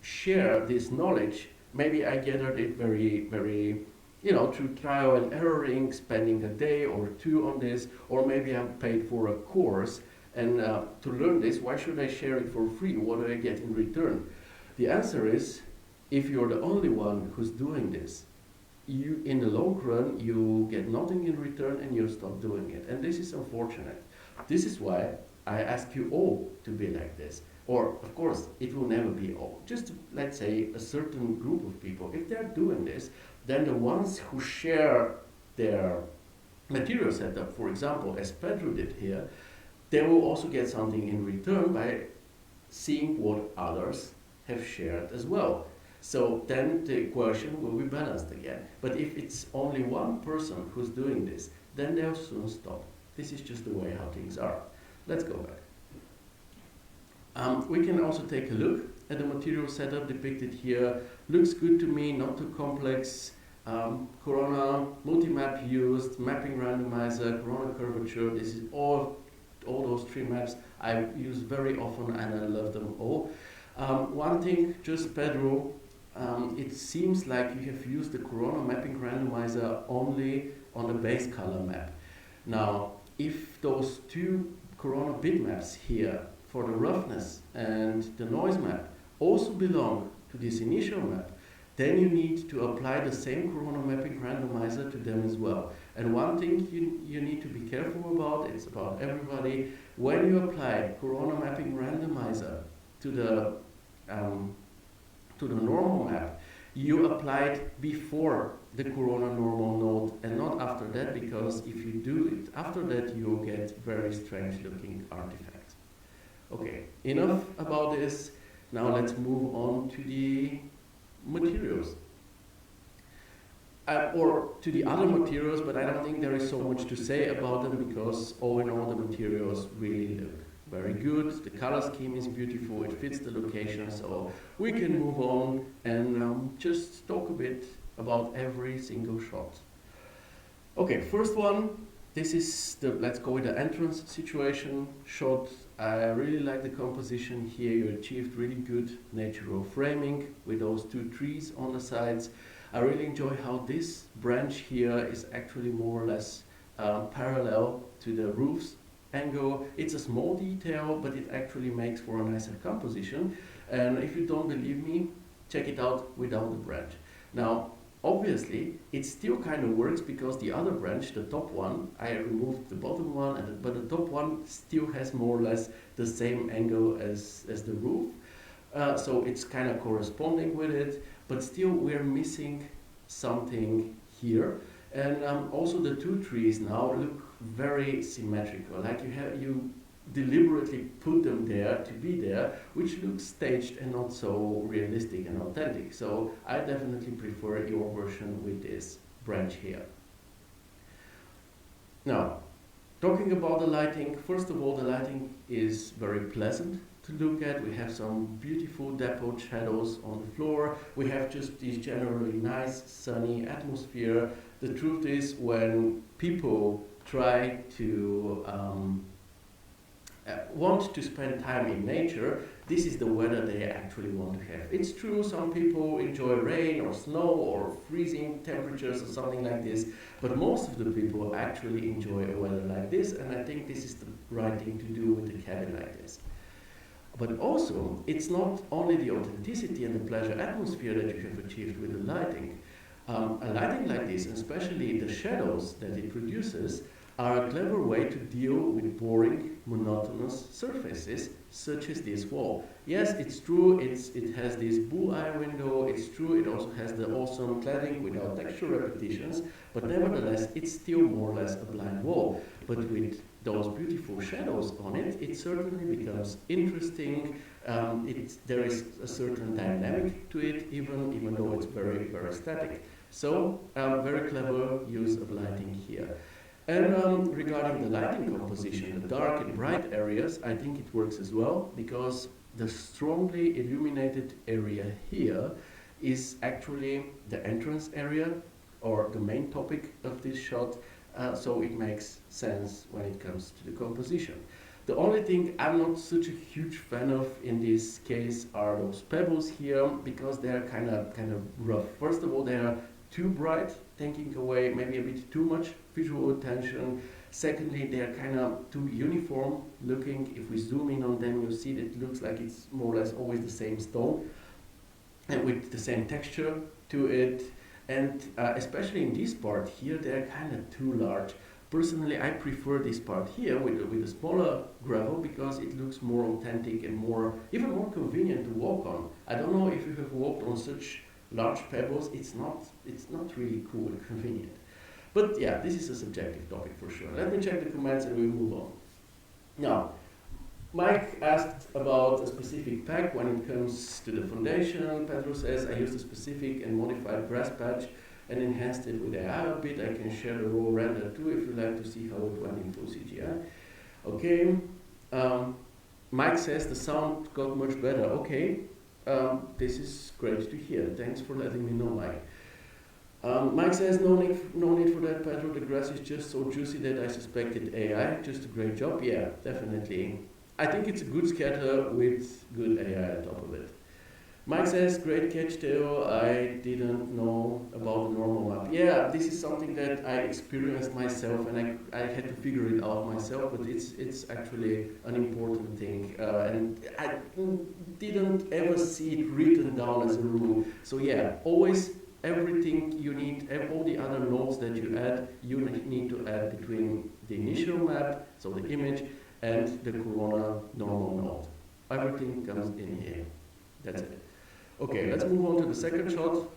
Speaker 1: share this knowledge? Maybe I gathered it very, through trial and erroring, spending a day or two on this, or maybe I'm paid for a course, and to learn this, why should I share it for free? What do I get in return? The answer is, if you're the only one who's doing this, you, in the long run, you get nothing in return and you stop doing it. And this is unfortunate. This is why I ask you all to be like this. Or, of course, it will never be all. Just, let's say, a certain group of people. If they're doing this, then the ones who share their material setup, for example, as Pedro did here, they will also get something in return by seeing what others have shared as well. So then the equation will be balanced again. But if it's only one person who's doing this, then they'll soon stop. This is just the way how things are. Let's go back. We can also take a look at the material setup depicted here. Looks good to me, not too complex. Corona, multi-map used, mapping randomizer, corona curvature. This is all those three maps I use very often and I love them all. One thing, just Pedro, it seems like you have used the corona mapping randomizer only on the base color map. Now, if those two corona bitmaps here for the roughness and the noise map also belong to this initial map, then you need to apply the same corona mapping randomizer to them as well. And one thing you need to be careful about, it's about everybody, when you apply corona mapping randomizer to the normal map, you apply it before the corona normal node and not after that, because if you do it after that, you'll get very strange looking artifacts. Okay, enough about this. Now let's move on to the materials. Or to the other materials, but I don't think there is so much to say about them because all in all the materials really look very good. The color scheme is beautiful, it fits the location, so we can move on and just talk a bit about every single shot. Okay, first one, this is the, let's go with the entrance situation shot. I really like the composition here. You achieved really good natural framing with those two trees on the sides. I really enjoy how this branch here is actually more or less parallel to the roof's angle. It's a small detail, but it actually makes for a nicer composition. And if you don't believe me, check it out without the branch. Now, obviously, it still kind of works because the other branch, the top one, I removed the bottom one, but the top one still has more or less the same angle as the roof. So it's kind of corresponding with it, but still we're missing something here. And also the two trees now look very symmetrical, like you deliberately put them there to be there, which looks staged and not so realistic and authentic. So I definitely prefer your version with this branch here. Now, talking about the lighting, first of all, the lighting is very pleasant to look at. We have some beautiful depot shadows on the floor. We have just this generally nice sunny atmosphere. The truth is, when people try to want to spend time in nature, this is the weather they actually want to have. It's true, some people enjoy rain or snow or freezing temperatures or something like this, but most of the people actually enjoy a weather like this, and I think this is the right thing to do with a cabin like this. But also, it's not only the authenticity and the pleasure atmosphere that you have achieved with the lighting. A lighting like this, and especially the shadows that it produces, are a clever way to deal with boring, monotonous surfaces, such as this wall. Yes, it's true, it has this bull-eye window, it's true, it also has the awesome cladding without texture repetitions, but nevertheless, it's still more or less a blind wall. But with those beautiful shadows on it, it certainly becomes interesting. There is a certain dynamic to it, even though it's very, very static. So, very clever use of lighting here. And regarding the lighting composition, the dark and bright areas, I think it works as well, because the strongly illuminated area here is actually the entrance area, or the main topic of this shot, so it makes sense when it comes to the composition. The only thing I'm not such a huge fan of in this case are those pebbles here, because they're kind of rough. First of all, they are too bright, taking away maybe a bit too much visual attention. Secondly, they are kind of too uniform looking. If we zoom in on them, you see that it looks like it's more or less always the same stone, and with the same texture to it. And especially in this part here, they're kind of too large. Personally, I prefer this part here with a smaller gravel, because it looks more authentic and even more convenient to walk on. I don't know if you have walked on such large pebbles. It's not really cool and convenient. But yeah, this is a subjective topic for sure. Let me check the comments and we'll move on. Now, Mike asked about a specific pack when it comes to the foundation. Pedro says, I used a specific and modified grass patch and enhanced it with AI a bit. I can share the raw render too if you'd like to see how it went in full CGI. Okay. Mike says the sound got much better. Okay. This is great to hear. Thanks for letting me know, Mike. Mike says, no need for that, Pedro. The grass is just so juicy that I suspected AI. Just a great job. Yeah, definitely. I think it's a good scatter with good AI on top of it. Mike says, great catch, Theo. I didn't know about the normal map. Yeah, this is something that I experienced myself, and I had to figure it out myself, but it's actually an important thing. And I didn't ever see it written down as a rule. So yeah, always everything you need, all the other nodes that you add, you need to add between the initial map, so the image, and the Corona normal node. Everything comes in here. That's it. Okay, let's move on to the second shot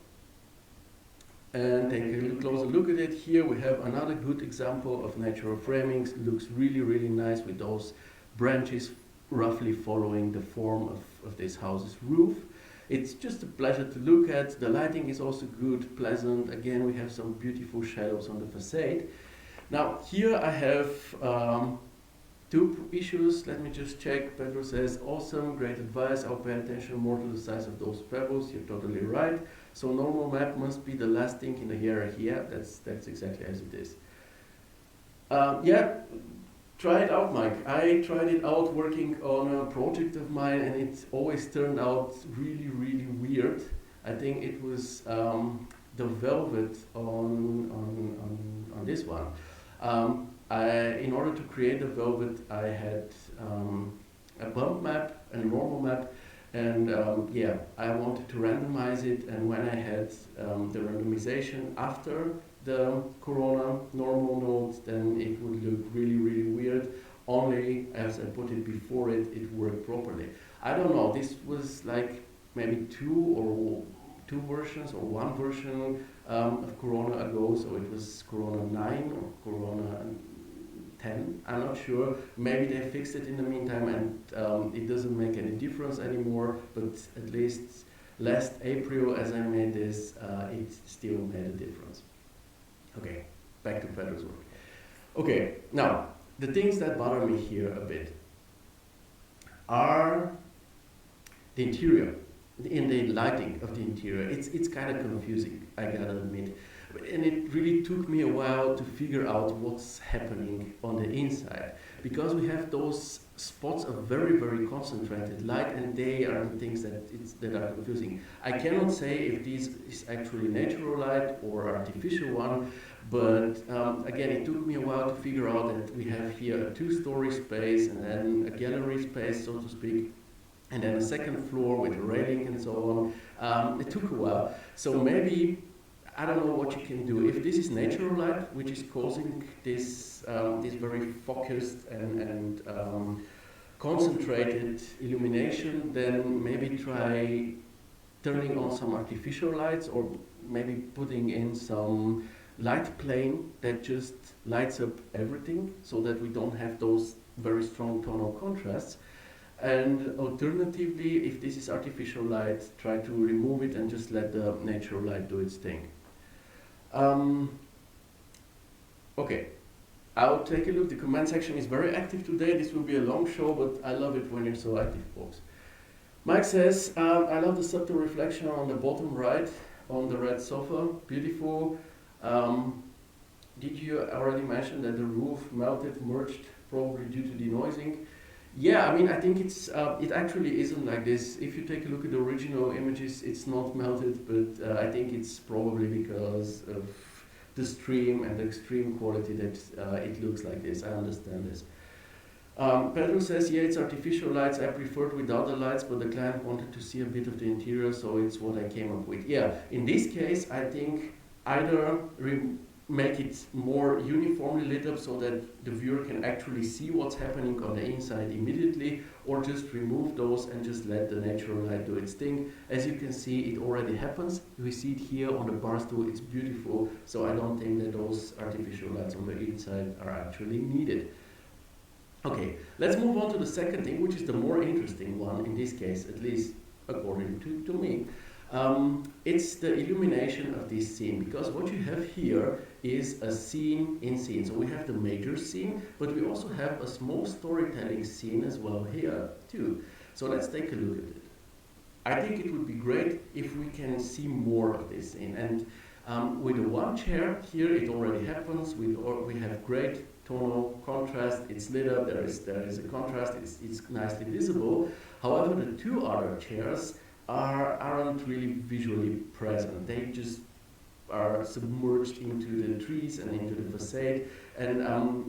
Speaker 1: and take a closer look at it. Here we have another good example of natural framings. It looks really, really nice with those branches roughly following the form of this house's roof. It's just a pleasure to look at. The lighting is also good, pleasant. Again, we have some beautiful shadows on the facade. Now, here I have two issues. Let me just check. Pedro says, awesome, great advice. I'll pay attention more to the size of those pebbles. You're totally right. So normal map must be the last thing in the hierarchy. Yeah, that's exactly as it is. Yeah, try it out, Mike. I tried it out working on a project of mine, and it always turned out really, really weird. I think it was the velvet on this one. In order to create the velvet, I had a bump map and a normal map, and yeah, I wanted to randomize it, and when I had the randomization after the Corona normal nodes, then it would look really, really weird. Only as I put it before it worked properly. I don't know, this was like maybe two versions or one version of Corona ago, so it was Corona 9 or Corona 10, I'm not sure. Maybe they fixed it in the meantime, and it doesn't make any difference anymore, but at least last April, as I made this, it still made a difference. Okay, back to Pedro's work. Okay, now, the things that bother me here a bit are the interior, in the lighting of the interior. It's kind of confusing, I gotta admit. And it really took me a while to figure out what's happening on the inside, because we have those spots of very, very concentrated light, and they are the things that are confusing. I cannot say if this is actually natural light or artificial one, but again, it took me a while to figure out that we have here a two-story space and then a gallery space, so to speak, and then a second floor with a railing and so on. It took a while. So maybe, I don't know what you can do. If this is natural light, which is causing this, this very focused and concentrated illumination, then maybe try turning on some artificial lights, or maybe putting in some light plane that just lights up everything so that we don't have those very strong tonal contrasts. And alternatively, if this is artificial light, try to remove it and just let the natural light do its thing. Okay, I'll take a look. The comment section is very active today. This will be a long show, but I love it when you're so active, folks. Mike says, I love the subtle reflection on the bottom right on the red sofa. Beautiful. Did you already mention that the roof melted, merged, probably due to denoising? Yeah, I mean, I think it's it actually isn't like this. If you take a look at the original images, it's not melted, but I think it's probably because of the stream and the extreme quality that it looks like this. I understand this. Pedro says, yeah, it's artificial lights. I preferred without the lights, but the client wanted to see a bit of the interior, so it's what I came up with. Yeah, in this case, I think either make it more uniformly lit up so that the viewer can actually see what's happening on the inside immediately, or just remove those and just let the natural light do its thing. As you can see, it already happens. We see it here on the bar stool. It's beautiful, so I don't think that those artificial lights on the inside are actually needed. Okay, let's move on to the second thing, which is the more interesting one in this case, at least according to me. It's the illumination of this scene, because what you have here is a scene in scene. So we have the major scene, but we also have a small storytelling scene as well here too. So let's take a look at it. I think it would be great if we can see more of this scene. And with the one chair here, it already happens. We have great tonal contrast. It's lit up. There is a contrast. It's nicely visible. However, the two other chairs aren't really visually present. They just are submerged into the trees and into the facade, and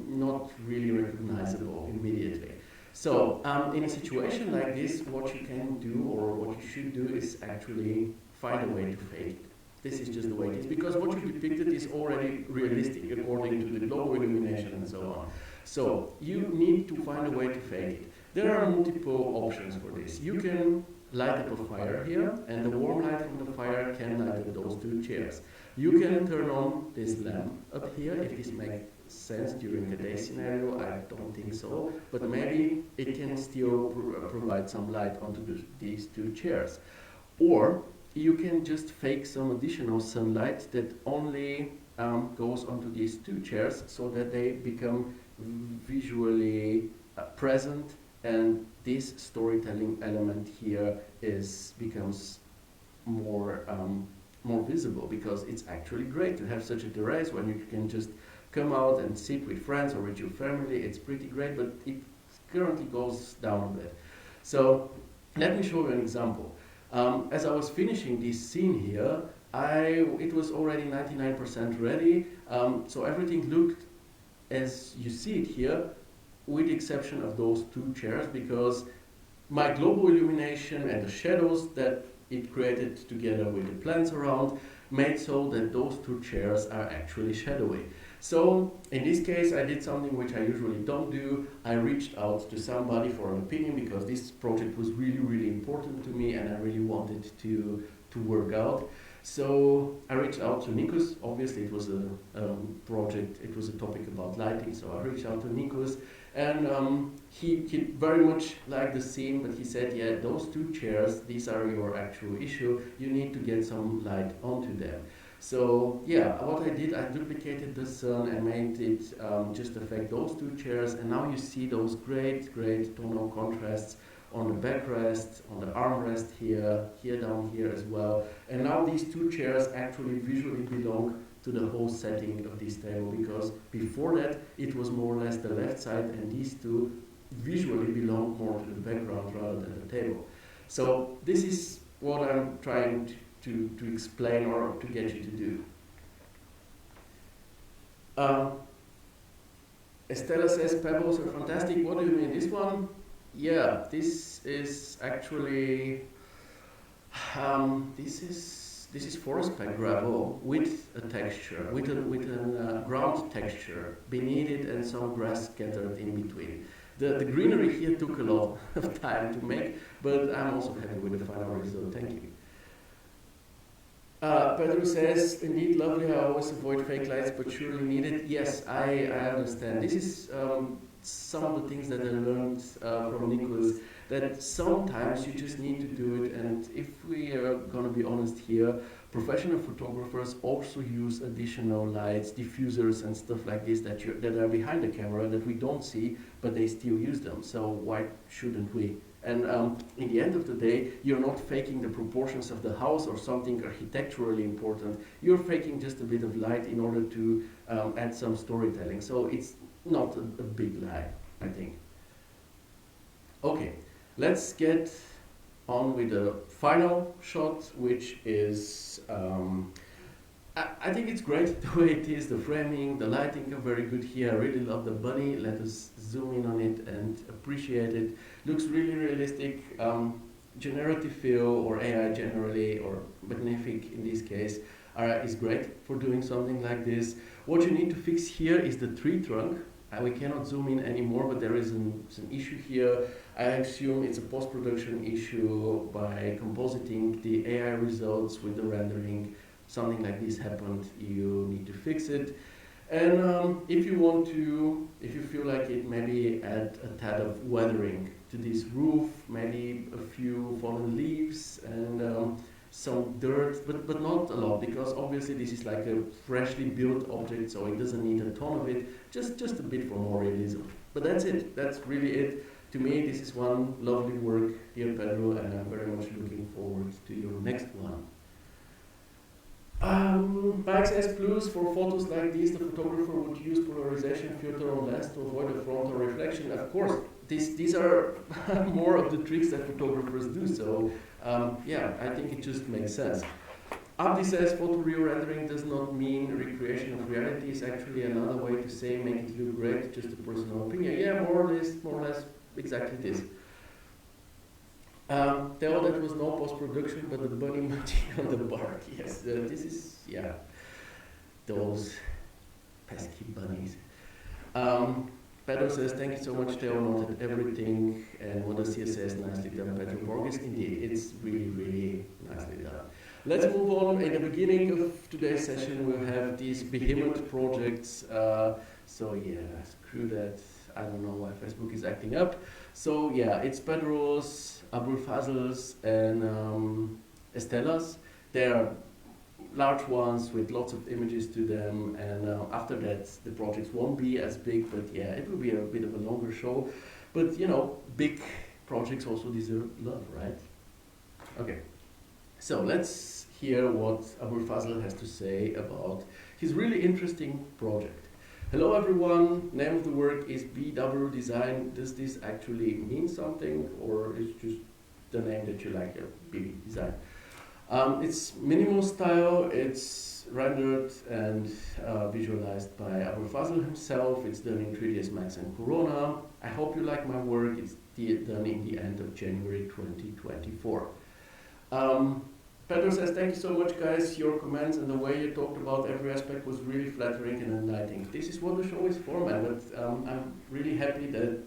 Speaker 1: not really recognizable immediately. So in a situation like this, what you can do, or what you should do, is actually find a way to fake it. This is just the way it is, because what you depicted is already realistic according to the global illumination and so on. So you need to find a way to fake it. There are multiple options for this. You can light up a fire here, and the warm light from the fire can light up those two chairs. You can turn on this lamp up here, if this makes sense during the day scenario. I don't think so, but maybe it can still provide some light onto these two chairs. Or you can just fake some additional sunlight that only goes onto these two chairs, so that they become visually present, and this storytelling element here becomes more visible, because it's actually great to have such a terrace when you can just come out and sit with friends or with your family. It's pretty great, but it currently goes down a bit. So let me show you an example. As I was finishing this scene here, it was already 99% ready, so everything looked as you see it here, with the exception of those two chairs, because my global illumination and the shadows that it created together with the plants around made so that those two chairs are actually shadowy. So in this case, I did something which I usually don't do. I reached out to somebody for an opinion, because this project was really, really important to me, and I really wanted to work out. So I reached out to Nikos. Obviously, it was a project, it was a topic about lighting, so I reached out to Nikos, and he very much liked the scene, but he said, yeah, those two chairs, these are your actual issue. You need to get some light onto them. So yeah, what I did, I duplicated the sun and made it just affect those two chairs, and now you see those great tonal contrasts on the backrest, on the armrest here down here as well. And now these two chairs actually visually belong to the whole setting of this table, because before that it was more or less the left side, and these two visually belong more to the background rather than the table. So this is what I'm trying to explain, or to get you to do. Estela says, pebbles are fantastic. What do you mean? This one? yeah, this is actually this is forest pack gravel with a texture, with a ground texture beneath it and some grass scattered in between. The greenery here took a lot of time to make, but I'm also happy with the final result. Thank you. Pedro says, indeed lovely, I always avoid fake lights, but surely needed. Yes, I understand. This is some of the things that I learned from Nicholas, that sometimes you just need to do it, and if we are going to be honest here, professional photographers also use additional lights, diffusers and stuff like this that are behind the camera that we don't see, but they still use them, so why shouldn't we? And in the end of the day, you're not faking the proportions of the house or something architecturally important. You're faking just a bit of light in order to add some storytelling. So it's not a big lie, I think. Okay, let's get on with the final shot, which is I think it's great the way it is, the framing, the lighting are very good here. I really love the bunny. Let us zoom in on it and appreciate it. Looks really realistic. Generative fill or AI generally, or Magnific in this case, is great for doing something like this. What you need to fix here is the tree trunk. We cannot zoom in anymore, but there is an issue here. I assume it's a post-production issue by compositing the AI results with the rendering. Something like this happened, you need to fix it. And if you want to, if you feel like it, maybe add a tad of weathering to this roof, maybe a few fallen leaves and some dirt, but not a lot, because obviously this is like a freshly built object, so it doesn't need a ton of it, just a bit for more realism. But that's it, that's really it. To me, this is one lovely work, dear Pedro, and I'm very much looking forward to your next one. By XS Plus, for photos like this, the photographer would use polarization filter on lens to avoid a frontal reflection. Of course, these are more of the tricks that photographers do, so yeah, I think it just makes sense. Abdi says photoreal rendering does not mean recreation of reality. It's actually another way to say make it look great, just a personal opinion. Yeah, more or less exactly this. Tell that was no post-production, but the bunny munching on the bark. Yes, this is, yeah, those pesky bunnies. Pedro says, thank you so much, Theo, noted everything. And Mudassir says, nicely done, Pedro. Borges, indeed, it's really, really nicely done. Let's move on. In the beginning of today's session, we'll have these behemoth projects. So yeah, screw that. I don't know why Facebook is acting up. So yeah, it's Pedro's, Abul Fazl's, and Estela's. They are large ones with lots of images to them, and after that the projects won't be as big, but yeah, it will be a bit of a longer show. But you know, big projects also deserve love, right? Okay, so let's hear what Abul Fazl has to say about his really interesting project. Hello everyone, name of the work is BW Design. Does this actually mean something, or is it just the name that you like, BB Design? It's minimal style, it's rendered and visualized by Abul Fazl himself. It's done in 3ds Max and Corona. I hope you like my work. It's done in the end of January 2024. Pedro says, thank you so much guys, your comments and the way you talked about every aspect was really flattering and enlightening. This is what the show is for, man, but I'm really happy that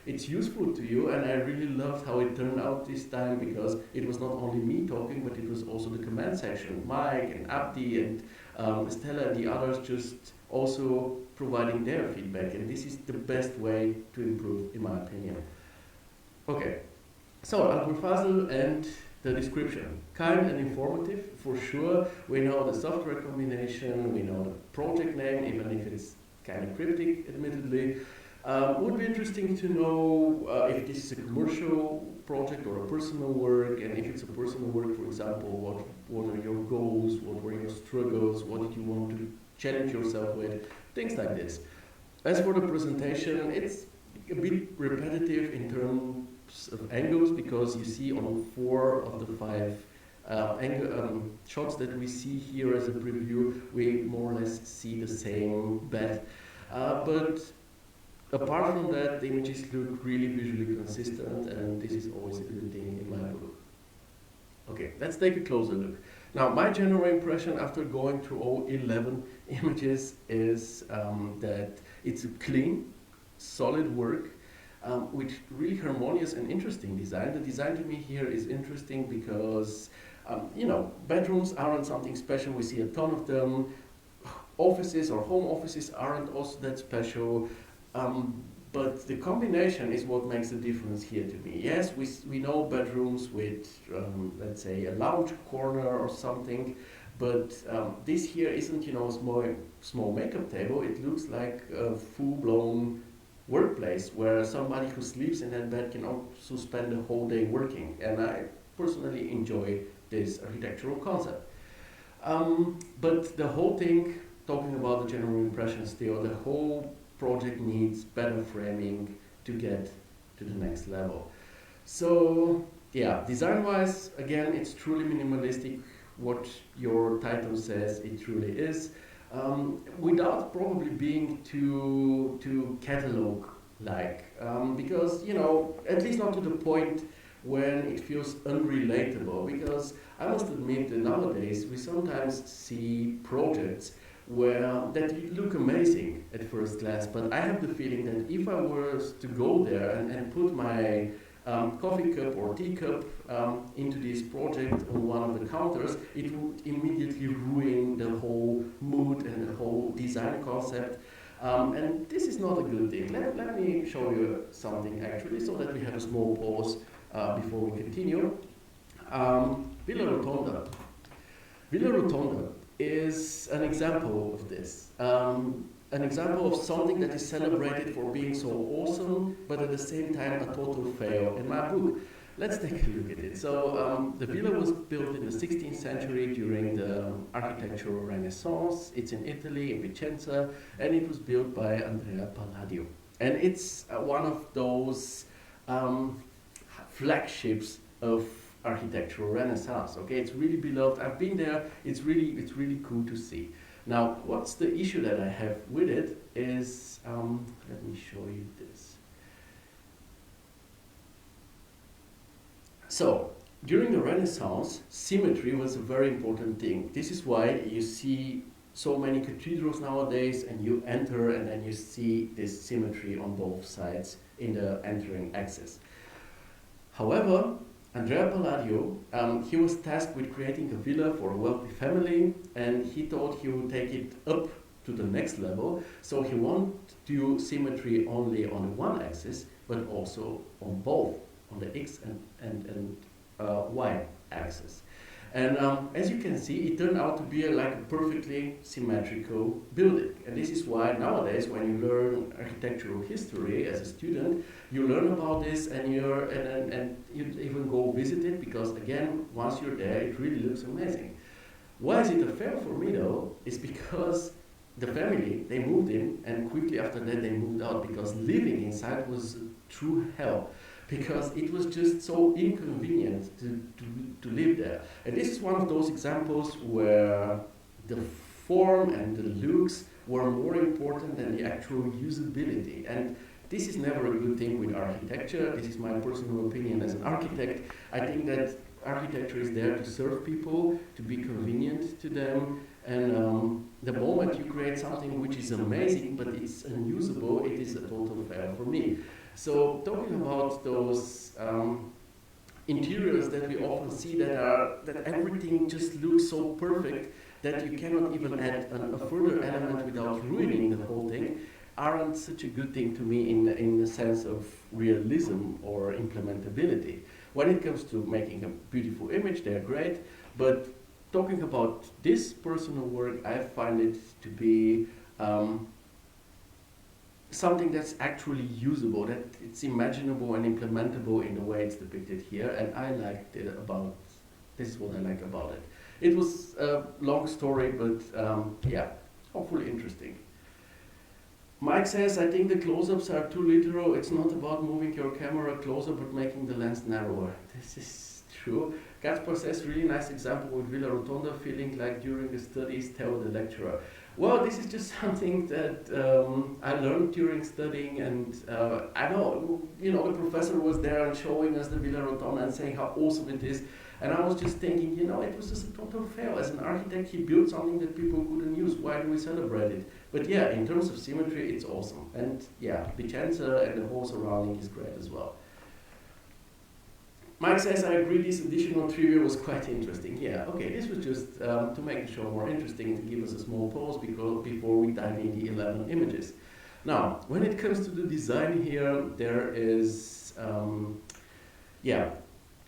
Speaker 1: it's useful to you, and I really loved how it turned out this time, because it was not only me talking, but it was also the comment section, Mike and Abdi and Estela and the others just also providing their feedback, and this is the best way to improve, in my opinion. Okay, so Abul Fazl and the description, kind and informative for sure. We know the software combination, we know the project name, even if it's kind of cryptic, admittedly. Would be interesting to know if this is a commercial project or a personal work, and if it's a personal work, for example, what are your goals, what were your struggles, what did you want to challenge yourself with, things like this. As for the presentation, it's a bit repetitive in terms of angles, because you see on 4 of the 5 shots that we see here as a preview, we more or less see the same bed. But apart from that, the images look really visually consistent, and this is always a good thing in my book. Okay, let's take a closer look. Now, my general impression after going through all 11 images is that it's a clean, solid work with really harmonious and interesting design. The design to me here is interesting because, you know, bedrooms aren't something special. We see a ton of them. Offices or home offices aren't also that special. But the combination is what makes the difference here to me. Yes, we know bedrooms with, let's say, a lounge corner or something, but this here isn't, you know, a small makeup table. It looks like a full-blown workplace where somebody who sleeps in that bed can also spend the whole day working. And I personally enjoy this architectural concept. But the whole thing, talking about the general impression still, the whole project needs better framing to get to the next level. So yeah, design-wise, again, it's truly minimalistic. What your title says, it truly is, without probably being too catalog-like, because, you know, at least not to the point when it feels unrelatable. Because I must admit that nowadays we sometimes see projects that look amazing at first glance, but I have the feeling that if I were to go there and put my coffee cup or teacup into this project on one of the counters, it would immediately ruin the whole mood and the whole design concept. And this is not a good thing. Let me show you something actually, so that we have a small pause before we continue. Villa Rotonda. Villa Rotonda is an example of this. An example of something that is celebrated for being so awesome, but at the same time a total fail in my book. Let's take a look at it. So the villa was built in the 16th century during the architectural Renaissance. It's in Italy, in Vicenza, and it was built by Andrea Palladio. And it's one of those flagships of architectural Renaissance. Okay, it's really beloved. I've been there. It's really cool to see. Now, what's the issue that I have with it is, let me show you this. So, during the Renaissance, symmetry was a very important thing. This is why you see so many cathedrals nowadays, and you enter and then you see this symmetry on both sides in the entering access. However, Andrea Palladio, he was tasked with creating a villa for a wealthy family, and he thought he would take it up to the next level. So he wanted to do symmetry only on one axis, but also on both, on the X and Y axis. And as you can see, it turned out to be like a perfectly symmetrical building. And this is why nowadays, when you learn architectural history as a student, you learn about this and you even go visit it, because again, once you're there, it really looks amazing. Why is it a fail for me though? Is because the family, they moved in, and quickly after that they moved out, because living inside was true hell. Because it was just so inconvenient to live there. And this is one of those examples where the form and the looks were more important than the actual usability. And this is never a good thing with architecture. This is my personal opinion as an architect. I think that architecture is there to serve people, to be convenient to them. And the moment you create something which is amazing, but it's unusable, it is a total fail for me. So talking about those interiors that we often see that everything just looks so perfect that you cannot even add a further element without ruining the whole thing, aren't such a good thing to me in the sense of realism or implementability. When it comes to making a beautiful image, they're great, but talking about this personal work, I find it to be something that's actually usable, that it's imaginable and implementable in the way it's depicted here, and I liked it about, this is what I like about it. It was a long story, but yeah, hopefully interesting. Mike says, I think the close-ups are too literal. It's not about moving your camera closer, but making the lens narrower. This is true. Gaspar says, really nice example with Villa Rotonda, feeling like during the studies, tell the lecturer. Well, this is just something that I learned during studying, and I know, the professor was there and showing us the Villa Rotonda and saying how awesome it is, and I was just thinking, it was just a total fail. As an architect, he built something that people couldn't use. Why do we celebrate it? But yeah, in terms of symmetry, it's awesome, and yeah, Vicenza and the whole surrounding is great as well. Mike says, I agree, this additional trivia was quite interesting. Yeah, okay, this was just to make the show more interesting, to give us a small pause before we dive in the 11 images. Now, when it comes to the design here, there is,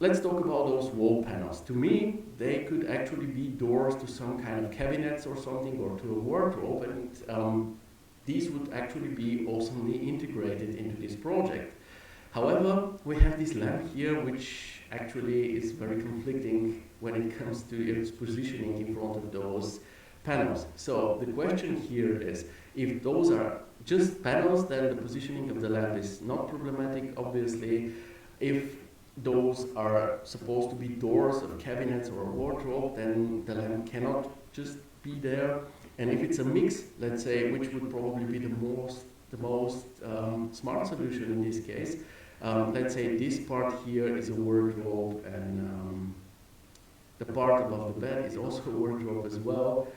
Speaker 1: let's talk about those wall panels. To me, they could actually be doors to some kind of cabinets or something, or to a wardrobe, and these would actually be awesomely integrated into this project. However, we have this lamp here, which actually is very conflicting when it comes to its positioning in front of those panels. So the question here is, if those are just panels, then the positioning of the lamp is not problematic, obviously. If those are supposed to be doors of cabinets or a wardrobe, then the lamp cannot just be there. And if it's a mix, let's say, which would probably be the most smart solution in this case, let's say this part here is a wardrobe, and the part above the bed is also a wardrobe as well.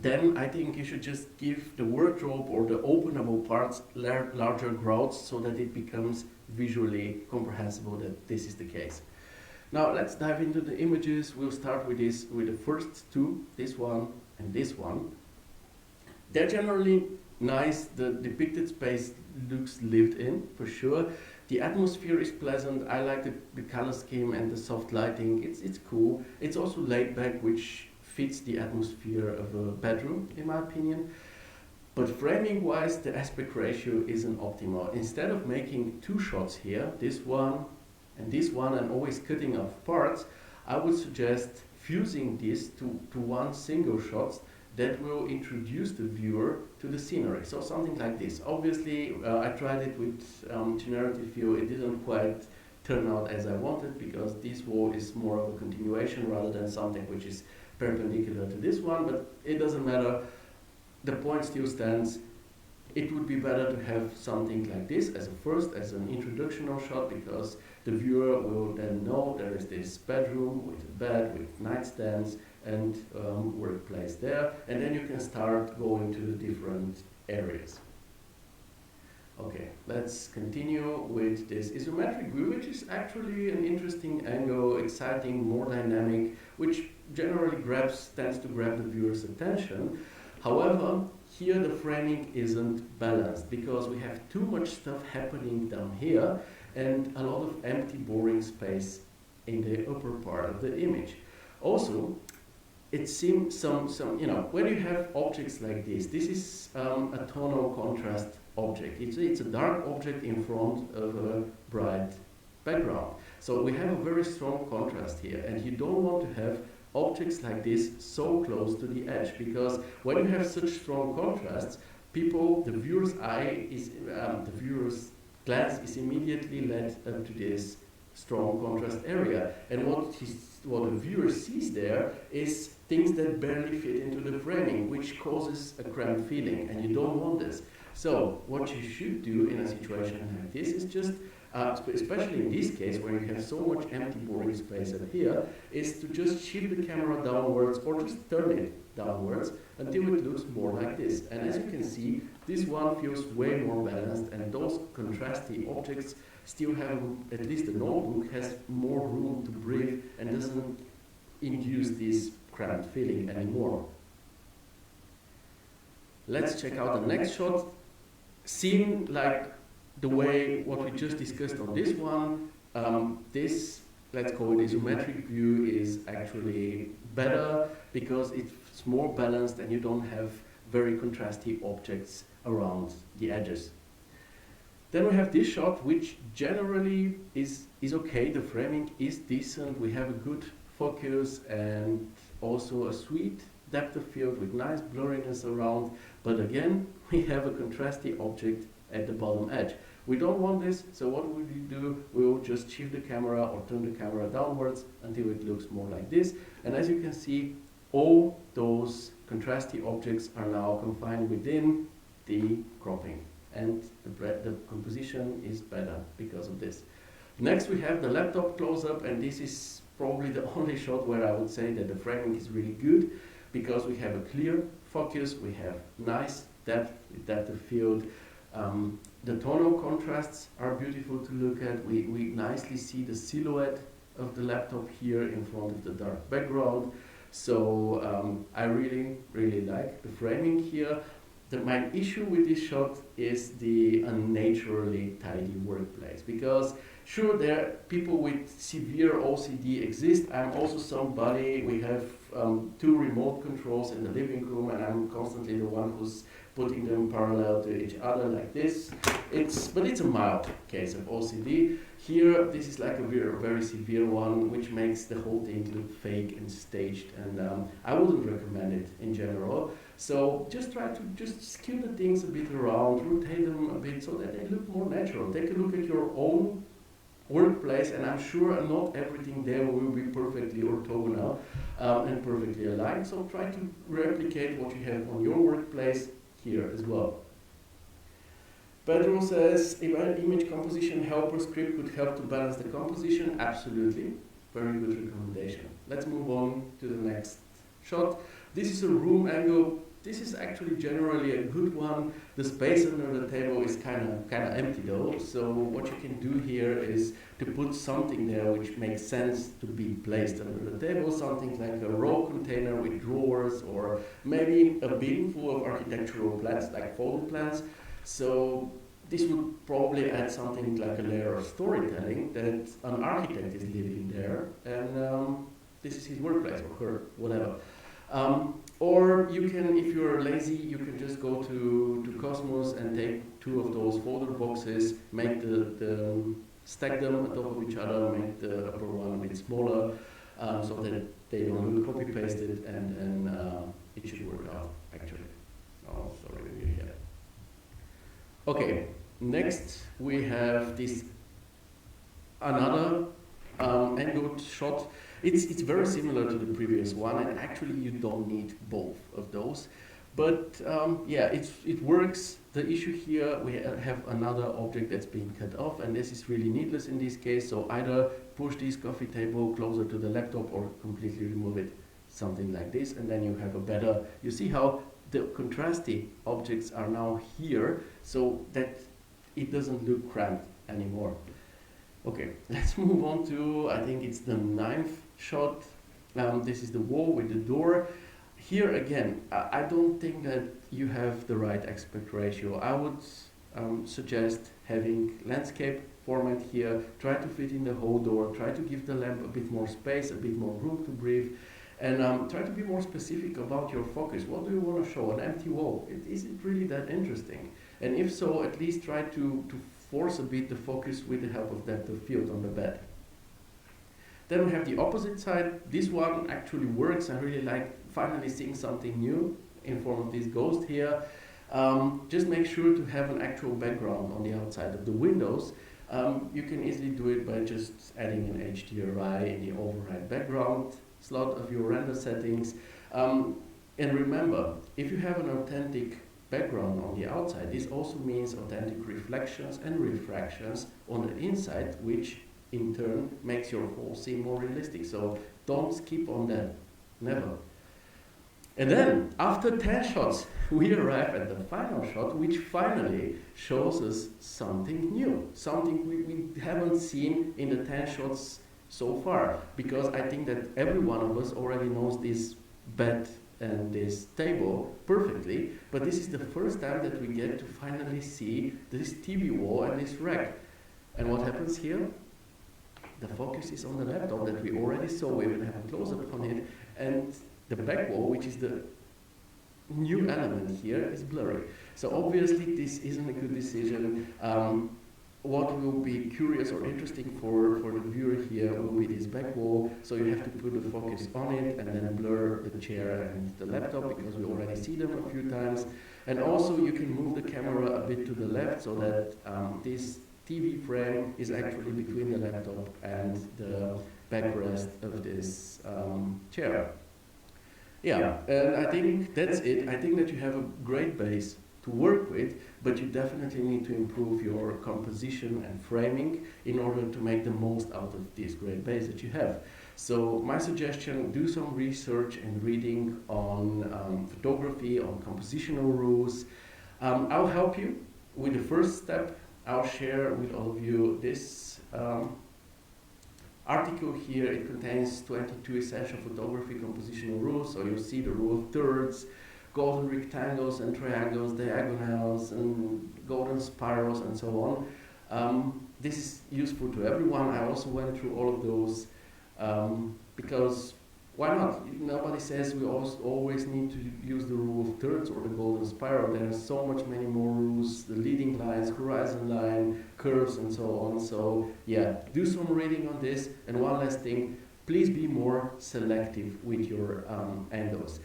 Speaker 1: Then I think you should just give the wardrobe or the openable parts larger grouts so that it becomes visually comprehensible that this is the case. Now let's dive into the images. We'll start with the first two, this one and this one. They're generally nice. The depicted space looks lived in, for sure. The atmosphere is pleasant. I like the color scheme and the soft lighting. It's cool. It's also laid back, which fits the atmosphere of a bedroom, in my opinion. But framing-wise, the aspect ratio isn't optimal. Instead of making two shots here, this one, and always cutting off parts, I would suggest fusing this to one single shot that will introduce the viewer to the scenery. So something like this. Obviously, I tried it with generative view. It didn't quite turn out as I wanted, because this wall is more of a continuation rather than something which is perpendicular to this one, but it doesn't matter. The point still stands. It would be better to have something like this as an introductional shot, because the viewer will then know there is this bedroom with a bed, with nightstands, and workplace there, and then you can start going to the different areas. Okay, let's continue with this isometric view, which is actually an interesting angle, exciting, more dynamic, which generally tends to grab the viewer's attention. However, here the framing isn't balanced, because we have too much stuff happening down here and a lot of empty, boring space in the upper part of the image. Also, it seems when you have objects like this is a tonal contrast object. It's a dark object in front of a bright background. So we have a very strong contrast here, and you don't want to have objects like this so close to the edge, because when you have such strong contrasts, the viewer's glance is immediately led up to this strong contrast area, and what the viewer sees there is things that barely fit into the framing, which causes a cramped feeling, and you don't want this. So what you should do in a situation like this is just, especially in this case where you have so much empty boring space up here, is to just shift the camera downwards or just turn it downwards until it looks more like this. And as you can see, this one feels way more balanced, and those contrasty objects still have, at least the notebook has more room to breathe and doesn't induce this cramped feeling anymore. Let's check out the next shot. Seen like the way what we just discussed on this one, this, let's call it isometric view, is actually better because it's more balanced and you don't have very contrasty objects around the edges. Then we have this shot, which generally is okay. The framing is decent. We have a good focus and also a sweet depth of field with nice blurriness around. But again, we have a contrasty object at the bottom edge. We don't want this, so what will we do? We will just shift the camera or turn the camera downwards until it looks more like this. And as you can see, all those contrasty objects are now confined within the cropping, and the composition is better because of this. Next we have the laptop close-up, and this is probably the only shot where I would say that the framing is really good, because we have a clear focus, we have nice depth of field. The tonal contrasts are beautiful to look at. We nicely see the silhouette of the laptop here in front of the dark background. So I really like the framing here. My issue with this shot is the unnaturally tidy workplace, because sure, there are people with severe OCD exist. I'm also somebody, we have 2 remote controls in the living room, and I'm constantly the one who's putting them parallel to each other like this. But it's a mild case of OCD. Here, this is like a very severe one, which makes the whole thing look fake and staged, and I wouldn't recommend it in general. So just try to skew the things a bit around, rotate them a bit so that they look more natural. Take a look at your own workplace, and I'm sure not everything there will be perfectly orthogonal and perfectly aligned. So try to replicate what you have on your workplace here as well. Pedro says, if an image composition helper script could help to balance the composition, absolutely. Very good recommendation. Let's move on to the next shot. This is a room angle. This is actually generally a good one. The space under the table is kind of empty though. So what you can do here is to put something there which makes sense to be placed under the table. Something like a row container with drawers, or maybe a bin full of architectural plans, like folded plans. So this would probably add something like a layer of storytelling that an architect is living there, and this is his workplace, or her, whatever. Or you can, if you're lazy, you can just go to Cosmos and take 2 of those folder boxes, make stack them on top of each other, make the upper one a bit smaller, so that they don't look copy-pasted, and it should work out, actually. Oh, sorry, we're here. Okay, next we have this another angled shot. It's very similar to the previous one, and actually you don't need both of those. But yeah, it works. The issue here, we have another object that's being cut off, and this is really needless in this case. So either push this coffee table closer to the laptop or completely remove it, something like this, and then you have a better, you see how the contrasty objects are now here, so that it doesn't look cramped anymore. Okay, let's move on to, I think it's the 9th shot. This is the wall with the door. Here again, I don't think that you have the right aspect ratio. I would suggest having landscape format here. Try to fit in the whole door. Try to give the lamp a bit more space, a bit more room to breathe. And try to be more specific about your focus. What do you want to show? An empty wall? Is it really that interesting? And if so, at least try to force a bit the focus with the help of depth of field on the bed. Then we have the opposite side. This one actually works. I really like finally seeing something new in form of this ghost here. Just make sure to have an actual background on the outside of the windows. You can easily do it by just adding an HDRI in the override background slot of your render settings. And remember, if you have an authentic background on the outside, this also means authentic reflections and refractions on the inside, which in turn makes your whole scene more realistic. So don't skip on that, never. And then, after 10 shots, we arrive at the final shot, which finally shows us something new, something we haven't seen in the 10 shots so far, because I think that every one of us already knows this bed and this table perfectly, but this is the first time that we get to finally see this TV wall and this rack. And what happens here? The focus is on the laptop that we already saw. We even have a close-up on it, and the back wall, which is the new element here, is blurry. So obviously this isn't a good decision. What will be curious or interesting for the viewer here will be this back wall. So you have to put the focus on it and then blur the chair and the laptop, because we already see them a few times. And also you can move the camera a bit to the left so that this TV frame is actually between the laptop and the backrest of this chair. Yeah, and I think that's it. I think that you have a great base to work with, but you definitely need to improve your composition and framing in order to make the most out of this great base that you have. So my suggestion, do some research and reading on photography, on compositional rules. I'll help you with the first step. I'll share with all of you this article here. It contains 22 essential photography compositional rules. So you'll see the rule of thirds, golden rectangles and triangles, diagonals and golden spirals and so on. This is useful to everyone. I also went through all of those because why not? Nobody says we always need to use the rule of thirds or the golden spiral. There are so much many more rules, the leading lines, horizon line, curves and so on. So yeah, do some reading on this. And one last thing, please be more selective with your angles.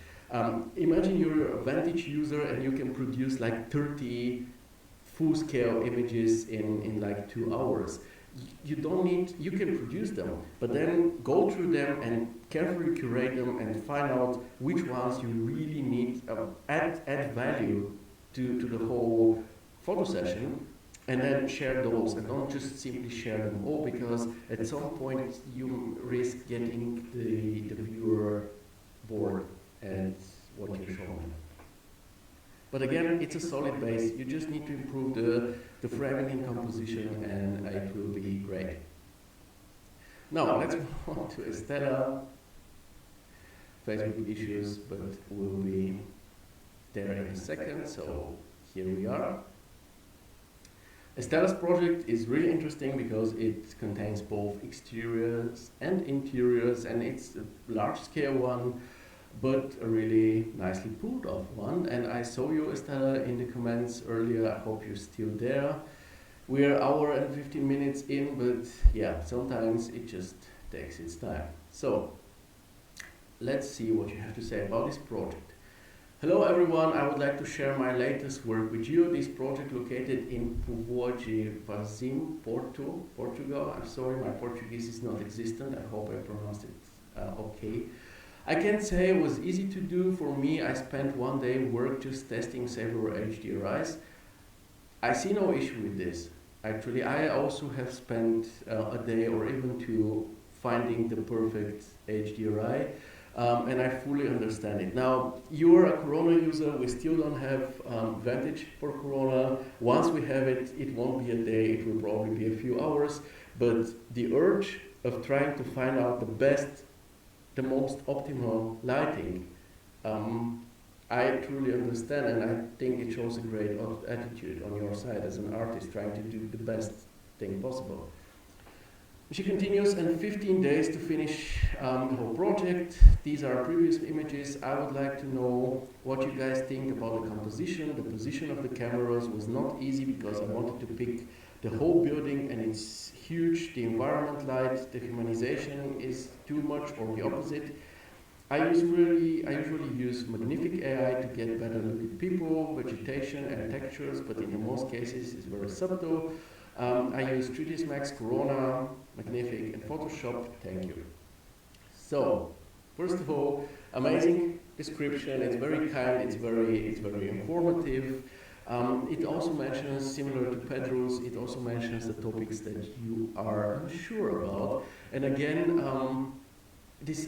Speaker 1: Imagine you're a Vantage user and you can produce like 30 full-scale images in like 2 hours. You don't need, you can produce them, but then go through them and carefully curate them and find out which ones you really need, add value to the whole photo session, and then share those, and don't just simply share them all, because at some point you risk getting the viewer bored at what you're showing. But again, it's a solid base. You just need to improve the framing and composition, and it will be great. Now, let's move on to Estela. Facebook issues, but we'll be there in a second, so here we are. Estela's project is really interesting because it contains both exteriors and interiors, and it's a large-scale one, but a really nicely pulled off one. And I saw you, Estela, in the comments earlier. I hope you're still there. We're an hour and 15 minutes in, but yeah, sometimes it just takes its time. So let's see what you have to say about this project. Hello everyone, I would like to share my latest work with you. This project located in Varzim, Portugal. I'm sorry, my Portuguese is not existent. I hope I pronounced it okay. I can say it was easy to do for me. I spent one day work just testing several HDRIs. I see no issue with this. Actually, I also have spent a day or even two finding the perfect HDRI, and I fully understand it. Now, you're a Corona user. We still don't have Vantage for Corona. Once we have it, it won't be a day. It will probably be a few hours. But the urge of trying to find out the most optimal lighting, I truly understand, and I think it shows a great attitude on your side as an artist trying to do the best thing possible. She continues, and 15 days to finish the whole project. These are previous images. I would like to know what you guys think about the composition. The position of the cameras was not easy because I wanted to pick the whole building, and it's huge. The environment light, the humanization is too much or the opposite. I usually use magnific AI to get better look at people, vegetation and textures, but in most cases it's very subtle. I use 3ds Max, Corona, Magnific and Photoshop. Thank you. So, first of all, amazing description. It's very kind, it's very informative. It also mentions, similar to Pedro's, it also mentions the topics that you are unsure about. And again,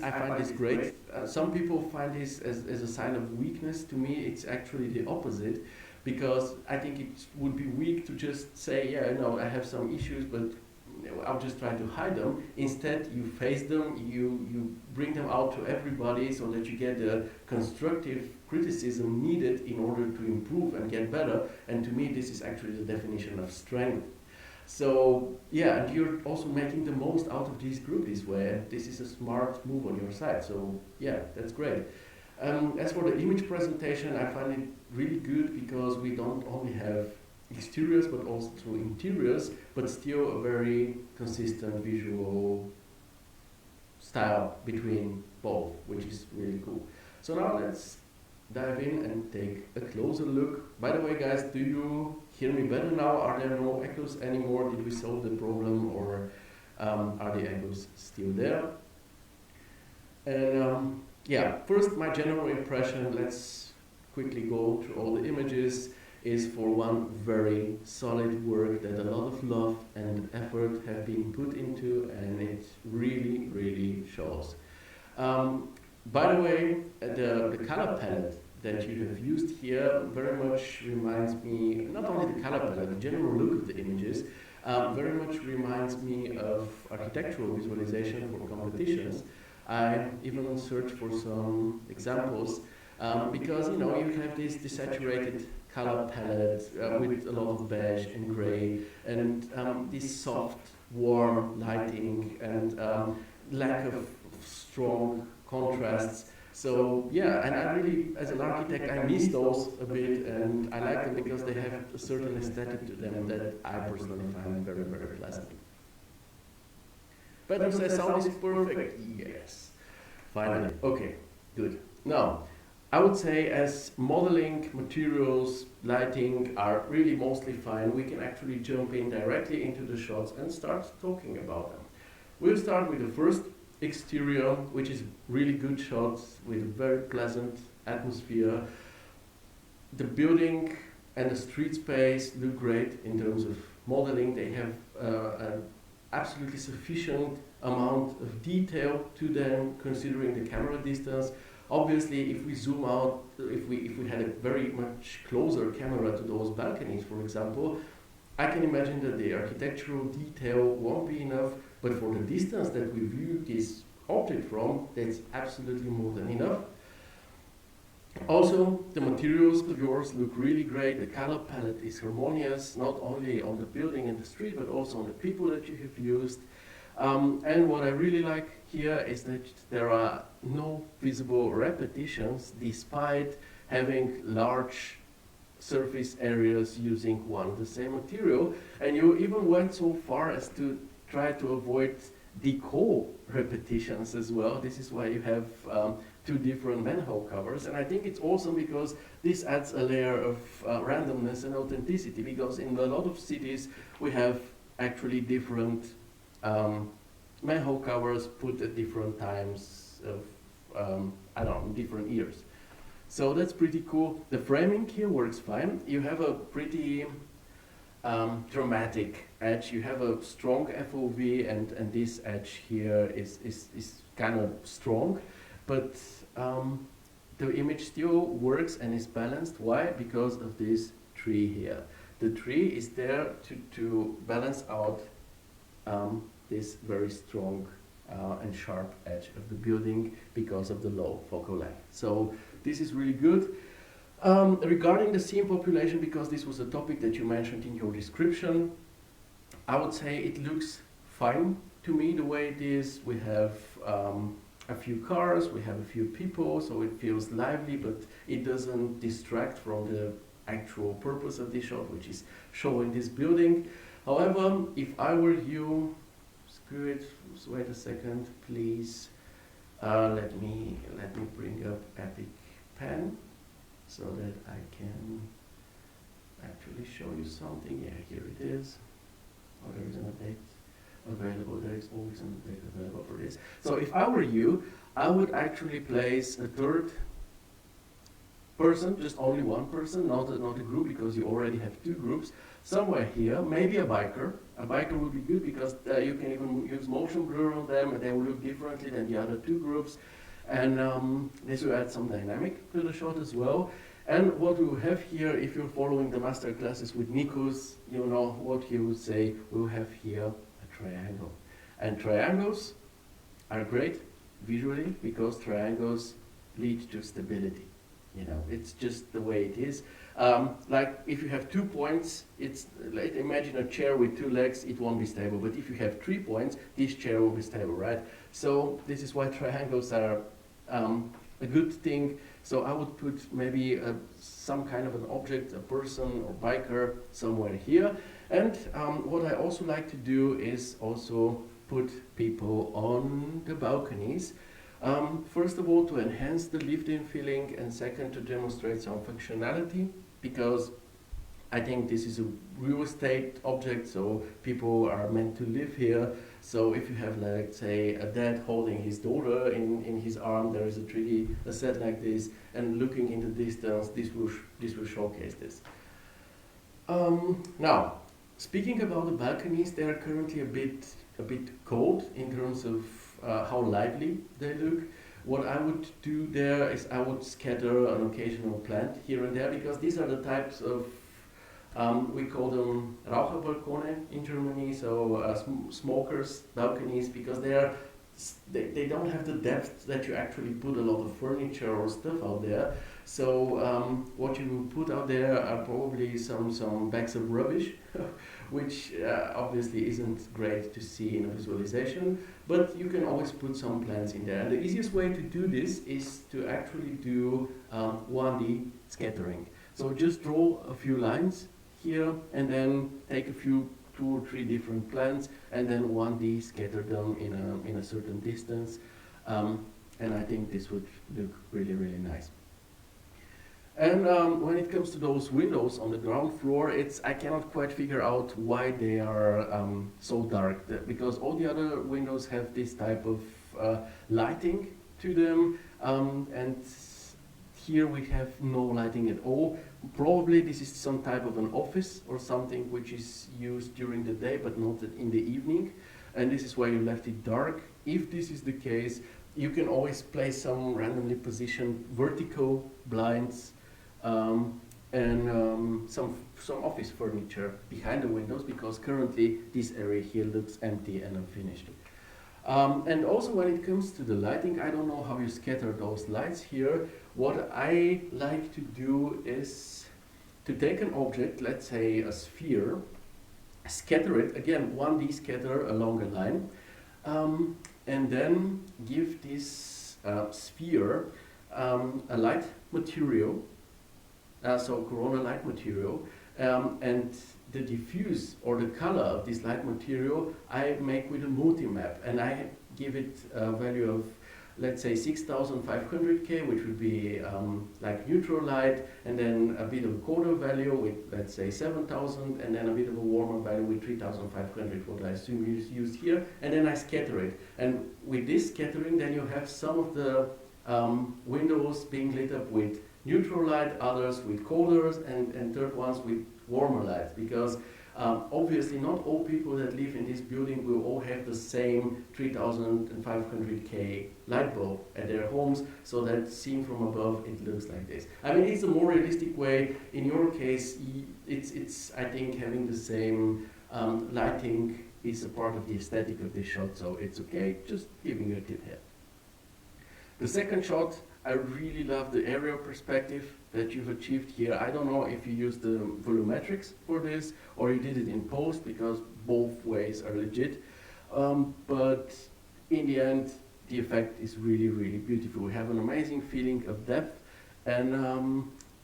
Speaker 1: I find this great. Some people find this as a sign of weakness. To me, it's actually the opposite, because I think it would be weak to just say, yeah, no, I have some issues, but I'm just trying to hide them. Instead, you face them, you bring them out to everybody so that you get the constructive criticism needed in order to improve and get better. And to me, this is actually the definition of strength. So yeah, and you're also making the most out of this group this way, and this is a smart move on your side. So yeah, that's great. As for the image presentation, I find it really good because we don't only have exteriors but also interiors, but still a very consistent visual style between both, which is really cool. So now let's dive in and take a closer look. By the way, guys, do you hear me better now? Are there no echoes anymore? Did we solve the problem, or are the echoes still there? And yeah, first my general impression, let's quickly go through all the images, is for one very solid work that a lot of love and effort have been put into, and it really, really shows. Um, by the way, the color palette that you have used here very much reminds me, not only the color palette, the general look of the images, very much reminds me of architectural visualization for competitions. I even searched for some examples because you know you have this desaturated color palette with a lot of beige and gray and this soft, warm lighting and lack of strong contrasts. So yeah, and I really, as an architect, I miss those a bit, and I like them because they have a certain aesthetic to them that I personally find very, very pleasant. Pedro says sound is perfect. Yes, finally. Okay, good. Now, I would say as modeling, materials, lighting are really mostly fine, we can actually jump in directly into the shots and start talking about them. We'll start with the first exterior, which is really good shots with a very pleasant atmosphere. The building and the street space look great in terms of modeling. They have an absolutely sufficient amount of detail to them considering the camera distance. Obviously, if we zoom out, if we had a very much closer camera to those balconies, for example, I can imagine that the architectural detail won't be enough, but for the distance that we view this object from, that's absolutely more than enough. Also, the materials of yours look really great. The color palette is harmonious, not only on the building and the street, but also on the people that you have used. And what I really like here is that there are no visible repetitions, despite having large surface areas using one the same material. And you even went so far as to try to avoid decor repetitions as well. This is why you have two different manhole covers, and I think it's awesome because this adds a layer of randomness and authenticity, because in a lot of cities we have actually different manhole covers put at different times of I don't know, different years. So that's pretty cool. The framing here works fine. You have a pretty dramatic edge. You have a strong FOV, and this edge here is kind of strong, but the image still works and is balanced. Why? Because of this tree here. The tree is there to balance out this very strong and sharp edge of the building because of the low focal length. So this is really good. Regarding the scene population, because this was a topic that you mentioned in your description, I would say it looks fine to me the way it is. We have a few cars, we have a few people, so it feels lively, but it doesn't distract from the actual purpose of this shot, which is showing this building. However, if I were you, screw it, wait a second, please. Let me bring up Epic Pen so that I can actually show you something. Yeah, here it is. Oh, there is an update available. There is always an update available for this. So if I were you, I would actually place a third person, just only one person, not a group, because you already have two groups, somewhere here, maybe a biker. A biker would be good because you can even use motion blur on them, and they will look differently than the other two groups. And this will add some dynamic to the shot as well. And what we will have here, if you're following the master classes with Nikos, you know what he would say. We'll have here a triangle. And triangles are great visually because triangles lead to stability. You know, it's just the way it is. Like if you have 2 points, it's like imagine a chair with 2 legs, it won't be stable. But if you have 3 points, this chair will be stable, right? So this is why triangles are a good thing. So I would put maybe some kind of an object, a person or biker somewhere here. And what I also like to do is also put people on the balconies. First of all, to enhance the lived-in feeling, and second, to demonstrate some functionality, because I think this is a real estate object, so people are meant to live here, So if you have, like, say, a dad holding his daughter in his arm, there is a set like this, and looking into distance, this will showcase this. Now, speaking about the balconies, they are currently a bit cold in terms of how lively they look. What I would do there is I would scatter an occasional plant here and there, because these are the types of, we call them Raucherbalkone in Germany, so smokers' balconies, because they don't have the depth that you actually put a lot of furniture or stuff out there. So what you put out there are probably some bags of rubbish, which obviously isn't great to see in a visualization, but you can always put some plants in there. And the easiest way to do this is to actually do 1D scattering. So just draw a few lines here, and then take a few, 2 or 3 different plants, and then 1D scatter them in a certain distance. And I think this would look really, really nice. And when it comes to those windows on the ground floor, I cannot quite figure out why they are so dark, because all the other windows have this type of lighting to them, and here we have no lighting at all. Probably this is some type of an office or something which is used during the day but not in the evening, and this is why you left it dark. If this is the case, you can always place some randomly positioned vertical blinds and some office furniture behind the windows, because currently this area here looks empty and unfinished. And also when it comes to the lighting, I don't know how you scatter those lights here. What I like to do is to take an object, let's say a sphere, scatter it, again 1D scatter along a line, and then give this sphere a light material, so corona light material, and the diffuse or the color of this light material I make with a multi-map, and I give it a value of, let's say, 6500K, which would be like neutral light, and then a bit of a colder value with, let's say, 7000, and then a bit of a warmer value with 3500, what I assume is used here, and then I scatter it. And with this scattering, then you have some of the windows being lit up with neutral light, others with colder, and third ones with warmer light, because obviously not all people that live in this building will all have the same 3500K light bulb at their homes, so that seen from above it looks like this. I mean, it's a more realistic way. In your case, it's I think having the same lighting is a part of the aesthetic of this shot, so it's okay, just giving you a tip here. The second shot, I really love the aerial perspective that you've achieved here. I don't know if you used the volumetrics for this or you did it in post, because both ways are legit. But in the end, the effect is really, really beautiful. We have an amazing feeling of depth and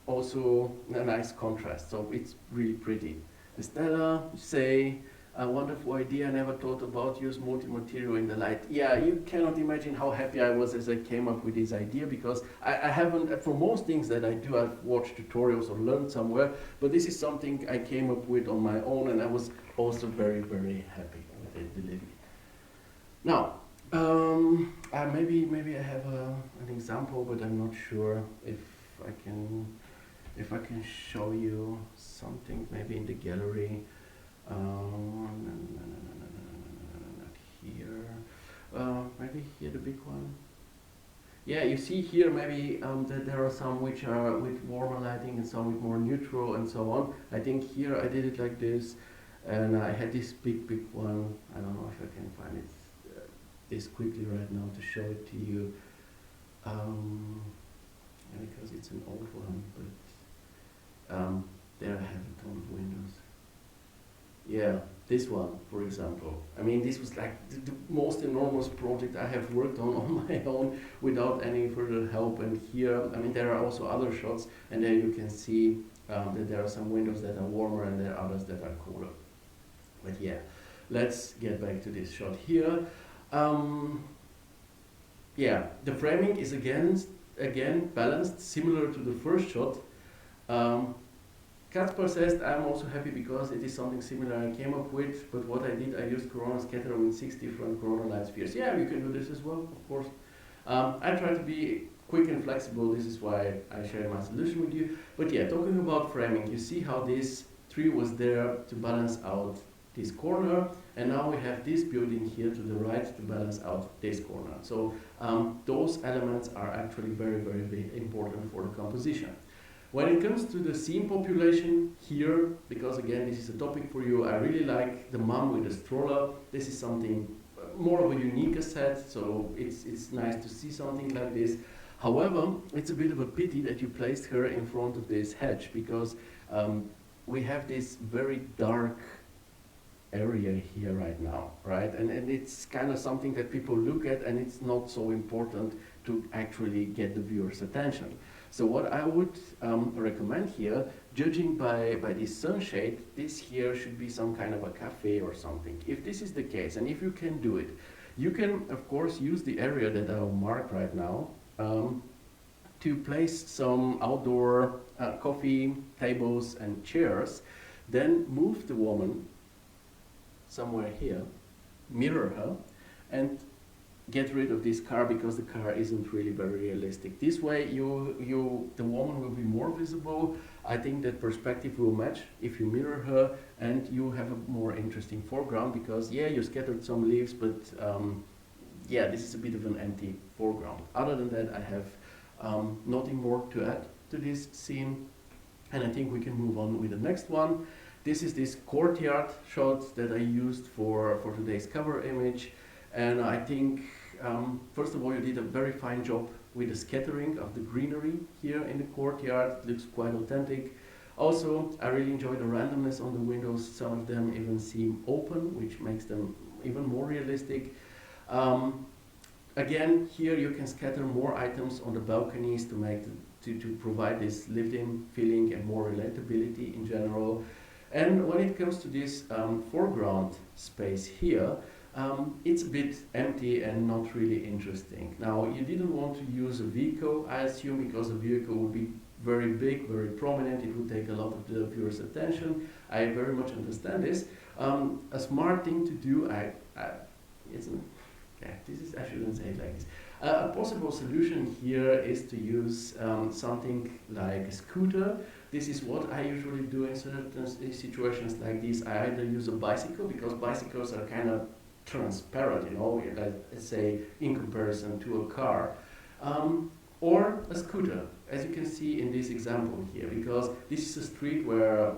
Speaker 1: also a nice contrast, so it's really pretty. Estela, say, a wonderful idea, I never thought about use multi-material in the light. Yeah, you cannot imagine how happy I was as I came up with this idea, because I haven't, for most things that I do, I've watched tutorials or learned somewhere, but this is something I came up with on my own, and I was also very, very happy with it, believe me. Now, maybe I have an example, but I'm not sure if I can show you something, maybe in the gallery. Not here. Maybe here the big one. Yeah, you see here maybe that there are some which are with warmer lighting and some with more neutral and so on. I think here I did it like this, and I had this big one. I don't know if I can find it this quickly right now to show it to you, because it's an old one, but there I have a ton of windows. Yeah, this one, for example. I mean, this was like the most enormous project I have worked on my own without any further help. And here, I mean, there are also other shots, and there you can see that there are some windows that are warmer and there are others that are cooler. But yeah, let's get back to this shot here. Yeah, the framing is again balanced, similar to the first shot. Kaspar says, I'm also happy because it is something similar I came up with, but what I did, I used Corona scatter with 6 different Corona light spheres. Yeah, you can do this as well, of course. I try to be quick and flexible, this is why I share my solution with you. But yeah, talking about framing, you see how this tree was there to balance out this corner, and now we have this building here to the right to balance out this corner. So those elements are actually very, very important for the composition. When it comes to the scene population here, because again this is a topic for you, I really like the mom with the stroller. This is something more of a unique asset, so it's nice to see something like this. However, it's a bit of a pity that you placed her in front of this hedge, because we have this very dark area here right now, right? And it's kind of something that people look at, and it's not so important to actually get the viewer's attention. So what I would recommend here, judging by this sunshade, this here should be some kind of a cafe or something. If this is the case, and if you can do it, you can of course use the area that I'll mark right now to place some outdoor coffee tables and chairs, then move the woman somewhere here, mirror her, and get rid of this car, because the car isn't really very realistic. This way the woman will be more visible. I think that perspective will match if you mirror her, and you have a more interesting foreground, because yeah, you scattered some leaves, but yeah, this is a bit of an empty foreground. Other than that, I have nothing more to add to this scene, and I think we can move on with the next one. This is this courtyard shot that I used for today's cover image. And I think, first of all, you did a very fine job with the scattering of the greenery here in the courtyard. It looks quite authentic. Also, I really enjoy the randomness on the windows. Some of them even seem open, which makes them even more realistic. Again, here you can scatter more items on the balconies to make to provide this lived-in feeling and more relatability in general. And when it comes to this foreground space here, it's a bit empty and not really interesting. Now, you didn't want to use a vehicle, I assume, because a vehicle would be very big, very prominent, it would take a lot of the viewer's attention. I very much understand this. A smart thing to do, I shouldn't say it like this. A possible solution here is to use something like a scooter. This is what I usually do in certain situations like this. I either use a bicycle, because bicycles are kind of transparent, you know, let's say in comparison to a car, or a scooter, as you can see in this example here, because this is a street where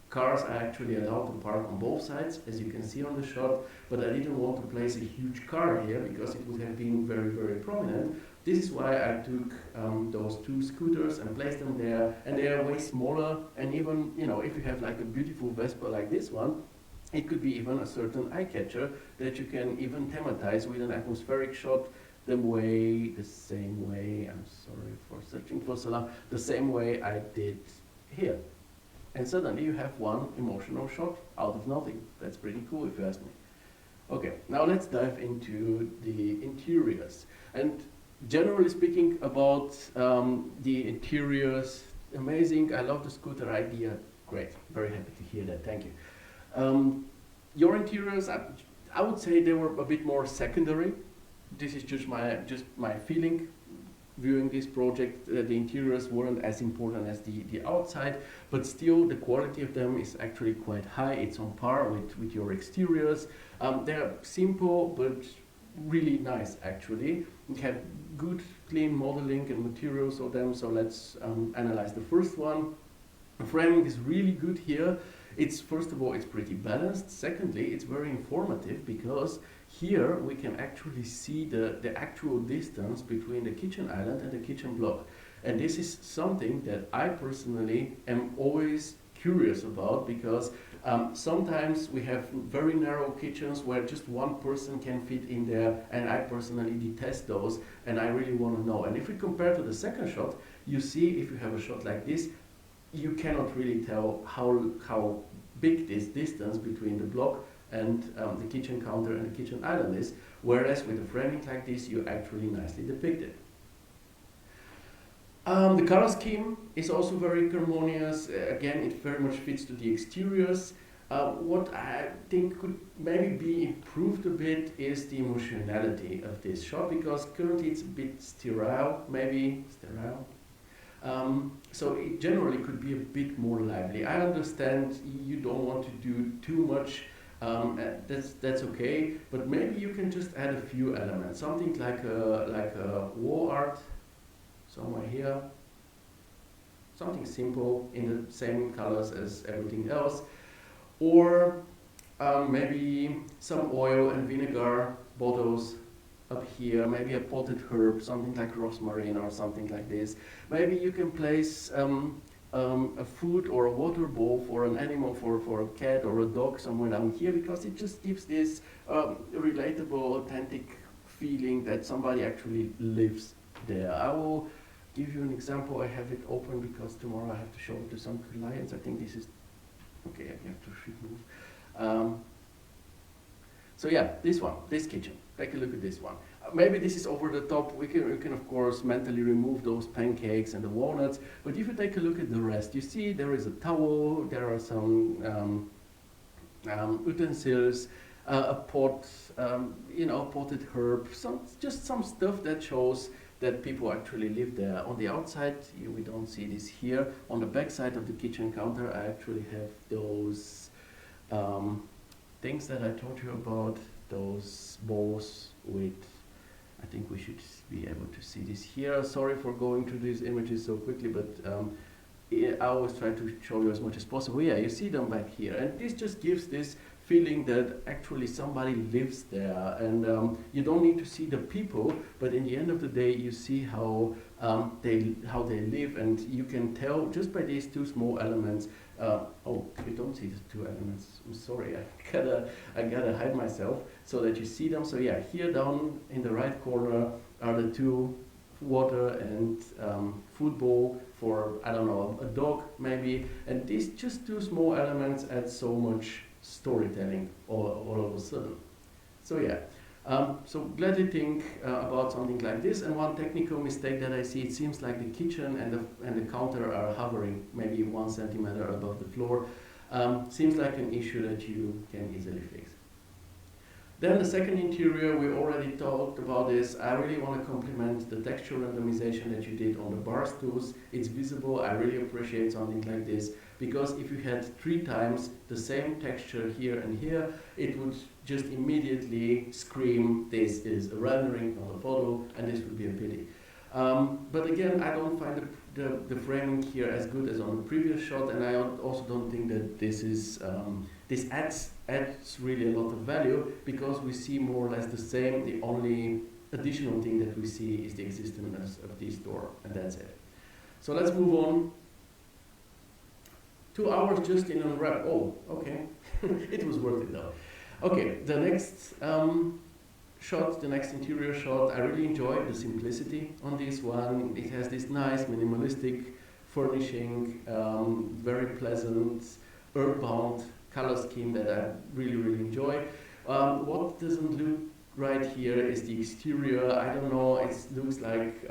Speaker 1: cars are actually allowed to park on both sides, as you can see on the shot, but I didn't want to place a huge car here because it would have been very prominent. This is why I took those two scooters and placed them there, and they are way smaller, and even, you know, if you have like a beautiful Vespa like this one, it could be even a certain eye catcher that you can even thematize with an atmospheric shot the same way, I'm sorry for searching for Salah, the same way I did here. And suddenly you have one emotional shot out of nothing. That's pretty cool if you ask me. Okay, now let's dive into the interiors. And generally speaking about the interiors, amazing, I love the scooter idea, great, very happy to hear that, thank you. Your interiors, I would say they were a bit more secondary. This is just my feeling viewing this project. The interiors weren't as important as the outside, but still the quality of them is actually quite high. It's on par with your exteriors. They're simple but really nice actually. We have good clean modeling and materials of them, so let's analyze the first one. The framing is really good here. It's, first of all, it's pretty balanced. Secondly, it's very informative, because here we can actually see the actual distance between the kitchen island and the kitchen block. And this is something that I personally am always curious about, because sometimes we have very narrow kitchens where just one person can fit in there, and I personally detest those, and I really want to know. And if we compare to the second shot, you see, if you have a shot like this, you cannot really tell how big this distance between the block and the kitchen counter and the kitchen island is, whereas with a framing like this, you actually nicely depict it. The color scheme is also very harmonious. Again, it very much fits to the exteriors. What I think could maybe be improved a bit is the emotionality of this shot, because currently it's a bit sterile, maybe sterile. So it generally could be a bit more lively. I understand you don't want to do too much. That's okay, but maybe you can just add a few elements, something like a wall art somewhere here, something simple in the same colors as everything else, or maybe some oil and vinegar bottles up here, maybe a potted herb, something like rosmarine or something like this. Maybe you can place a food or a water bowl for an animal, for a cat or a dog somewhere down here, because it just gives this relatable, authentic feeling that somebody actually lives there. I will give you an example. I have it open because tomorrow I have to show it to some clients. I think this is, okay, I have to remove. So yeah, this kitchen. Take a look at this one. Maybe this is over the top. We can of course mentally remove those pancakes and the walnuts, but if you take a look at the rest, you see there is a towel, there are some utensils, a pot, potted herb, just some stuff that shows that people actually live there. On the outside, we don't see this here. On the back side of the kitchen counter, I actually have those things that I told you about, those bowls with, I think we should be able to see this here. Sorry for going through these images so quickly, but I always try to show you as much as possible. Yeah, you see them back here, and this just gives this feeling that actually somebody lives there, and you don't need to see the people, but in the end of the day, you see how they live, and you can tell just by these two small elements. Oh, you don't see the two elements. I'm sorry, I gotta hide myself so that you see them. So yeah, here down in the right corner are the two water and food bowl for, I don't know, a dog maybe, and these just two small elements add so much storytelling all of a sudden. So yeah, so gladly think about something like this. And one technical mistake that I see, it seems like the kitchen and the counter are hovering maybe 1 centimeter above the floor. Seems like an issue that you can easily fix. Then the second interior, we already talked about this. I really want to compliment the texture randomization that you did on the bar stools. It's visible. I really appreciate something like this, because if you had 3 times the same texture here and here, it would just immediately scream, this is a rendering, not a photo, and this would be a pity. But again, I don't find the framing here as good as on the previous shot, and I also don't think that this is this adds really a lot of value, because we see more or less the same. The only additional thing that we see is the existence of this door, and that's it. So let's move on. 2 hours just in unwrap. Oh, okay. It was worth it though. Okay, the next shot, the next interior shot, I really enjoyed the simplicity on this one. It has this nice minimalistic furnishing, very pleasant, earthbound color scheme that I really, really enjoy. What doesn't look right here is the exterior. I don't know, it looks like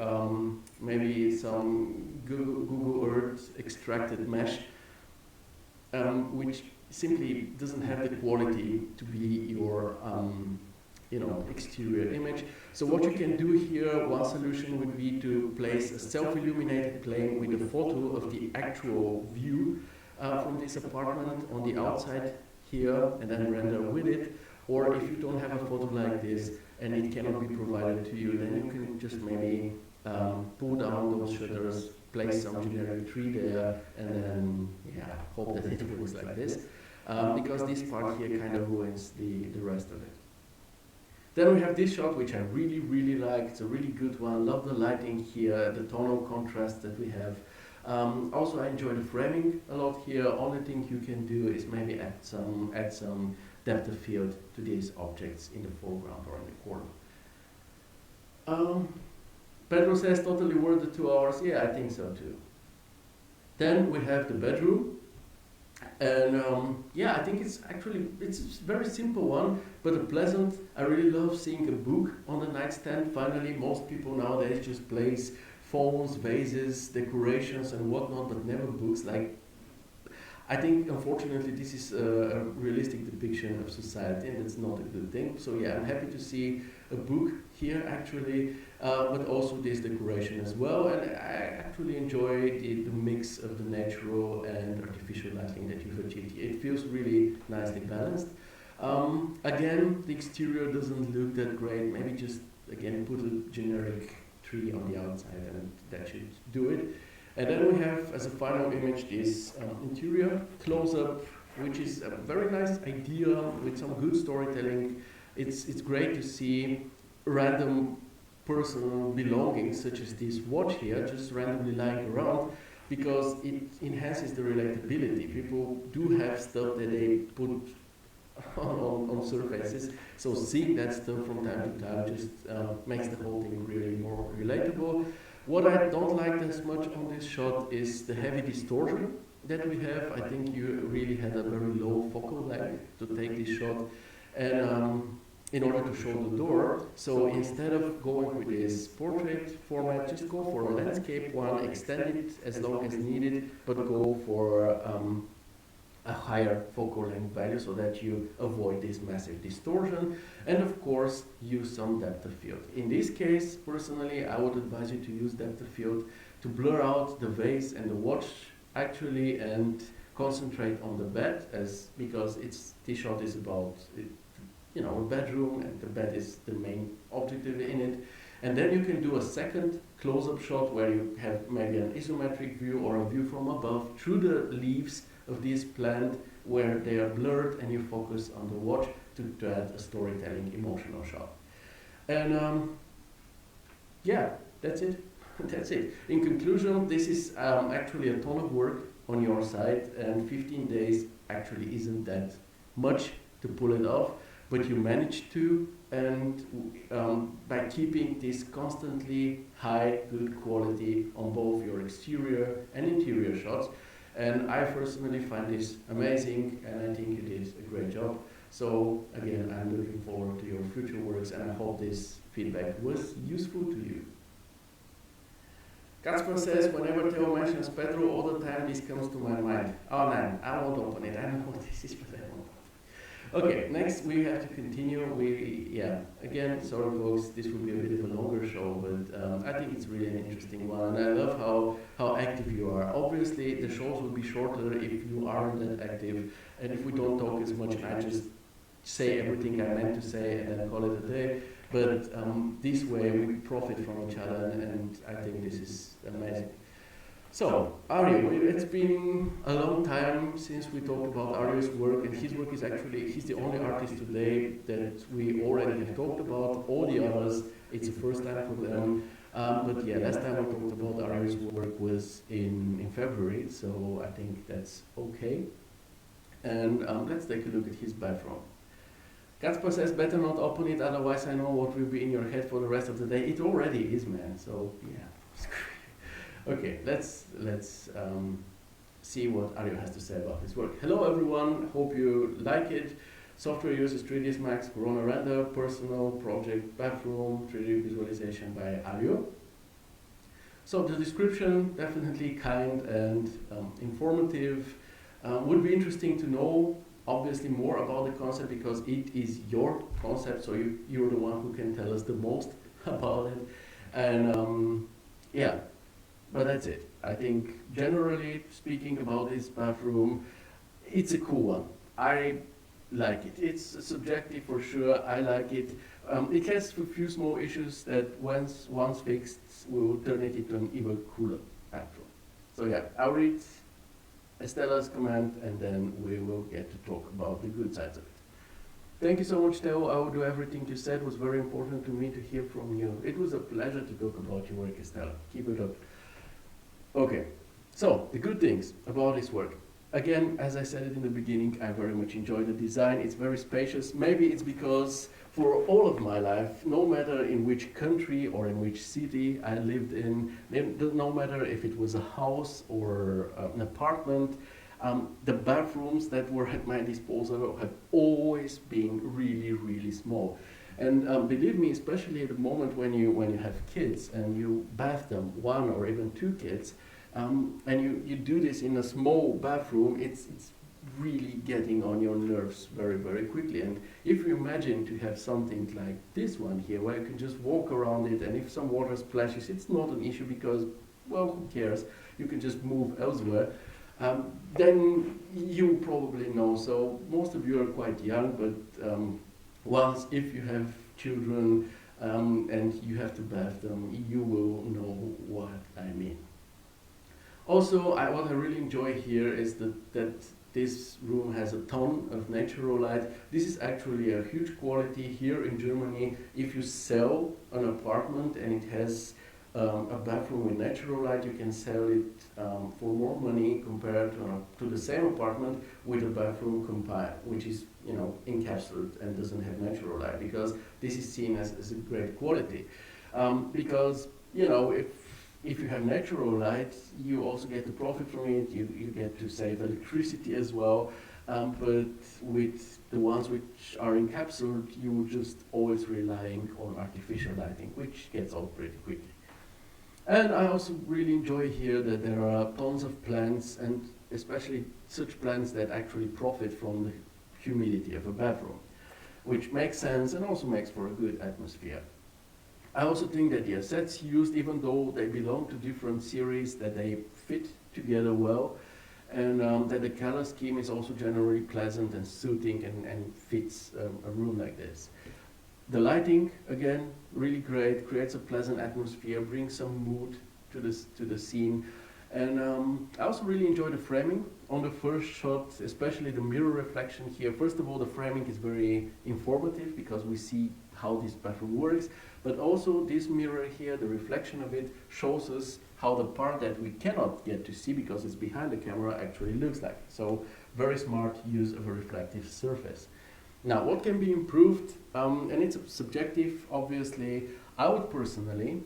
Speaker 1: maybe some Google Earth extracted mesh, which simply doesn't have the quality to be your exterior image. So what you can do here, one solution would be to place a self-illuminated plane with a photo of the actual view from this apartment on the outside here, and then render with it. Or if you don't have a photo like this and it cannot be provided to you, then you can just maybe pull down those shutters, place some generic tree there, and then hope that it works like this. Because this part here kind of ruins the rest of it. Then we have this shot, which I really, really like. It's a really good one. Love the lighting here, the tonal contrast that we have. Also, I enjoy the framing a lot here. Only thing you can do is maybe add some depth of field to these objects in the foreground or in the corner. Pedro says totally worth the 2 hours. Yeah, I think so too. Then we have the bedroom. And I think it's a very simple one, but a pleasant. I really love seeing a book on the nightstand. Finally, most people nowadays just place phones, vases, decorations and whatnot, but never books. Like, I think unfortunately this is a realistic depiction of society, and that's not a good thing. So yeah, I'm happy to see a book here actually, but also this decoration as well. And I actually enjoy the mix of the natural and artificial lighting that you've achieved. It feels really nicely balanced. Again, the exterior doesn't look that great. Maybe just again put a generic tree on the outside, and that should do it. And then we have, as a final image, this interior close-up, which is a very nice idea with some good storytelling. It's great to see random personal belongings, such as this watch here, just randomly lying around, because it enhances the relatability. People do have stuff that they put on surfaces, so seeing that stuff from time to time just makes the whole thing really more relatable. What I don't like as much on this shot is the heavy distortion that we have. I think you really had a very low focal length to take this shot, and in order to show the door. So instead of going with this portrait format, just go for a landscape one, extend it as long as needed, but go for a higher focal length value so that you avoid this massive distortion, and of course use some depth of field. In this case, personally, I would advise you to use depth of field to blur out the vase and the watch actually, and concentrate on the bed, because this shot is about a bedroom, and the bed is the main objective in it. And then you can do a second close-up shot where you have maybe an isometric view or a view from above through the leaves of this plant where they are blurred, and you focus on the watch to add a storytelling emotional shot. And yeah, that's it. That's it. In conclusion, this is actually a ton of work on your side, and 15 days actually isn't that much to pull it off, but you managed to, and by keeping this constantly high, good quality on both your exterior and interior shots. And I personally find this amazing, and I think you did a great job. So again, I'm looking forward to your future works, and I hope this feedback was useful to you. Kasper says, whenever Theo mentions Pedro all the time, this comes to my mind. Oh man, I won't open it. I don't know what this is, but I won't. Okay, next we have to continue. Again, sorry folks, this will be a bit of a longer show, but I think it's really an interesting one. And I love how active you are. Obviously, the shows will be shorter if you aren't that active, and if we don't talk as much, I just say everything I meant to say and then call it a day. But this way we profit from each other, and I think this is amazing. So, Arjo, it's been a long time since we talked about Arjo's work, and his work is actually, he's the only artist today that we already have talked about. All the others, it's the first time for them. But yeah, last time we talked about Arjo's work was in February, so I think that's okay. And let's take a look at his bathroom. Kasper says, better not open it, otherwise I know what will be in your head for the rest of the day. It already is, man, so yeah. Okay, let's see what Arjo has to say about his work. Hello everyone, hope you like it. Software uses 3ds Max, Corona Render, personal project, bathroom, 3D visualization by Arjo. So the description, definitely kind and informative. Would be interesting to know obviously more about the concept, because it is your concept, so you're the one who can tell us the most about it. And yeah, but that's it. I think generally speaking about this bathroom, it's a cool one. I like it. It's subjective for sure. I like it. It has a few small issues that once fixed, will turn it into an even cooler bathroom. So yeah, I'll read Estela's comment, and then we will get to talk about the good sides of it. Thank you so much, Theo. I will do everything you said. It was very important to me to hear from you. It was a pleasure to talk about your work, Estela. Keep it up. Okay, so the good things about this work. Again, as I said it in the beginning, I very much enjoy the design. It's very spacious. Maybe it's because for all of my life, no matter in which country or in which city I lived in, no matter if it was a house or an apartment, the bathrooms that were at my disposal have always been really, really small. And believe me, especially at the moment when you have kids and you bath them, one or even two kids, and you do this in a small bathroom, it's really getting on your nerves very, very quickly. And if you imagine to have something like this one here, where you can just walk around it, and if some water splashes, it's not an issue because, well, who cares? You can just move elsewhere. Then you probably know. So most of you are quite young, but once if you have children and you have to bath them, you will know what I mean. Also, what I really enjoy here is that this room has a ton of natural light. This is actually a huge quality here in Germany. If you sell an apartment and it has a bathroom with natural light, you can sell it for more money compared to the same apartment with a bathroom combined, which is encapsulated and doesn't have natural light, because this is seen as a great quality. Because if you have natural light, you also get the profit from it. You get to save electricity as well. But with the ones which are encapsulated, you're just always relying on artificial lighting, which gets old pretty quickly. And I also really enjoy here that there are tons of plants, and especially such plants that actually profit from the humidity of a bathroom, which makes sense and also makes for a good atmosphere. I also think that the assets used, even though they belong to different series, that they fit together well, and that the color scheme is also generally pleasant and soothing and fits a room like this. The lighting, again, really great, creates a pleasant atmosphere, brings some mood to the scene. And I also really enjoy the framing on the first shot, especially the mirror reflection here. First of all, the framing is very informative because we see how this bathroom works, but also this mirror here, the reflection of it, shows us how the part that we cannot get to see because it's behind the camera actually looks like. So very smart use of a reflective surface. Now, what can be improved, and it's subjective, obviously. I would personally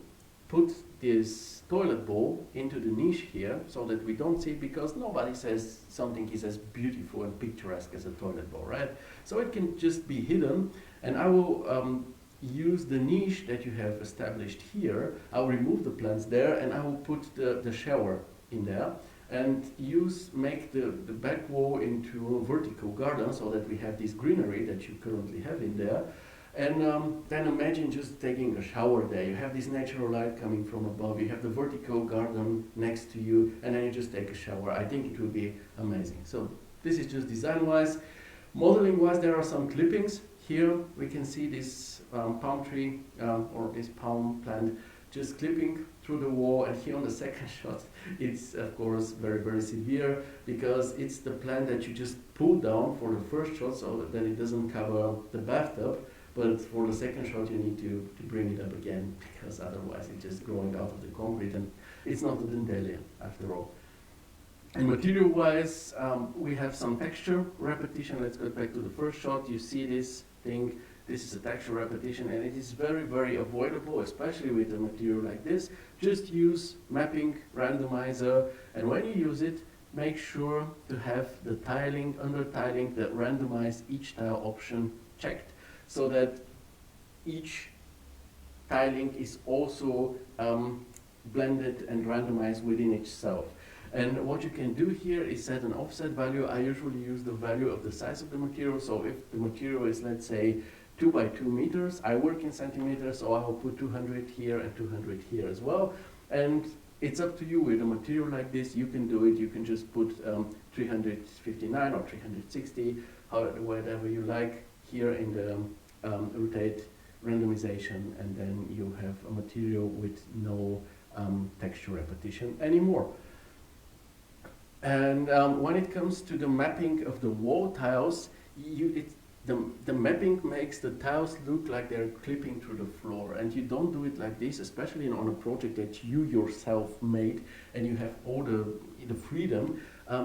Speaker 1: put this toilet bowl into the niche here so that we don't see, because nobody says something is as beautiful and picturesque as a toilet bowl, right? So it can just be hidden, and I will use the niche that you have established here. I'll remove the plants there, and I will put the shower in there, and make the back wall into a vertical garden so that we have this greenery that you currently have in there. And then imagine just taking a shower there. You have this natural light coming from above, you have the vertical garden next to you, and then you just take a shower. I think it will be amazing. So this is just design-wise. Modeling-wise, there are some clippings. Here we can see this palm tree or this palm plant just clipping through the wall, and here on the second shot it's of course very, very severe because it's the plant that you just pull down for the first shot so that it doesn't cover the bathtub, but for the second shot you need to bring it up again because otherwise it's just growing out of the concrete and it's not a dandelion after all. And material wise, we have some texture repetition. Let's go back to the first shot. You see this thing. This is a texture repetition, and it is very, very avoidable, especially with a material like this. Just use mapping randomizer, and when you use it, make sure to have the tiling, under tiling, the randomize each tile option checked, so that each tiling is also blended and randomized within itself. And what you can do here is set an offset value. I usually use the value of the size of the material. So if the material is, let's say, 2 by 2 meters, I work in centimeters, so I will put 200 here and 200 here as well. And it's up to you. With a material like this, you can do it. You can just put 359 or 360, whatever you like, here in the rotate randomization, and then you have a material with no texture repetition anymore. And when it comes to the mapping of the wall tiles, the mapping makes the tiles look like they're clipping through the floor, and you don't do it like this, especially on a project that you yourself made and you have all the freedom.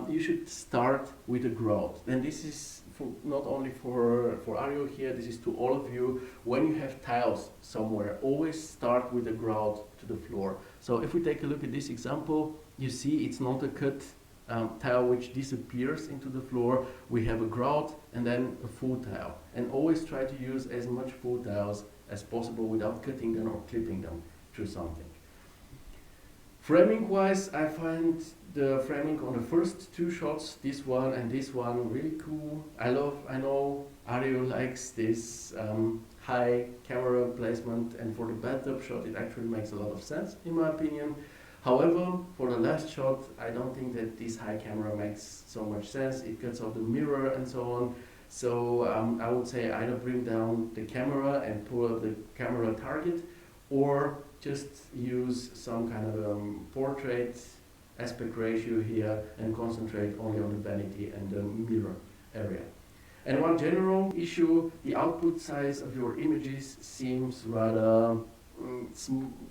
Speaker 1: You should start with a grout. And this is not only for Ario here, this is to all of you. When you have tiles somewhere, always start with a grout to the floor. So if we take a look at this example, you see it's not a cut tile which disappears into the floor, we have a grout, and then a full tile. And always try to use as much full tiles as possible without cutting them or clipping them through something. Framing wise, I find the framing on the first two shots, this one and this one, really cool. I know Ario likes this high camera placement, and for the bathtub shot it actually makes a lot of sense in my opinion. However, for the last shot, I don't think that this high camera makes so much sense. It cuts off the mirror and so on. So I would say either bring down the camera and pull up the camera target, or just use some kind of portrait aspect ratio here and concentrate only on the vanity and the mirror area. And one general issue, the output size of your images seems rather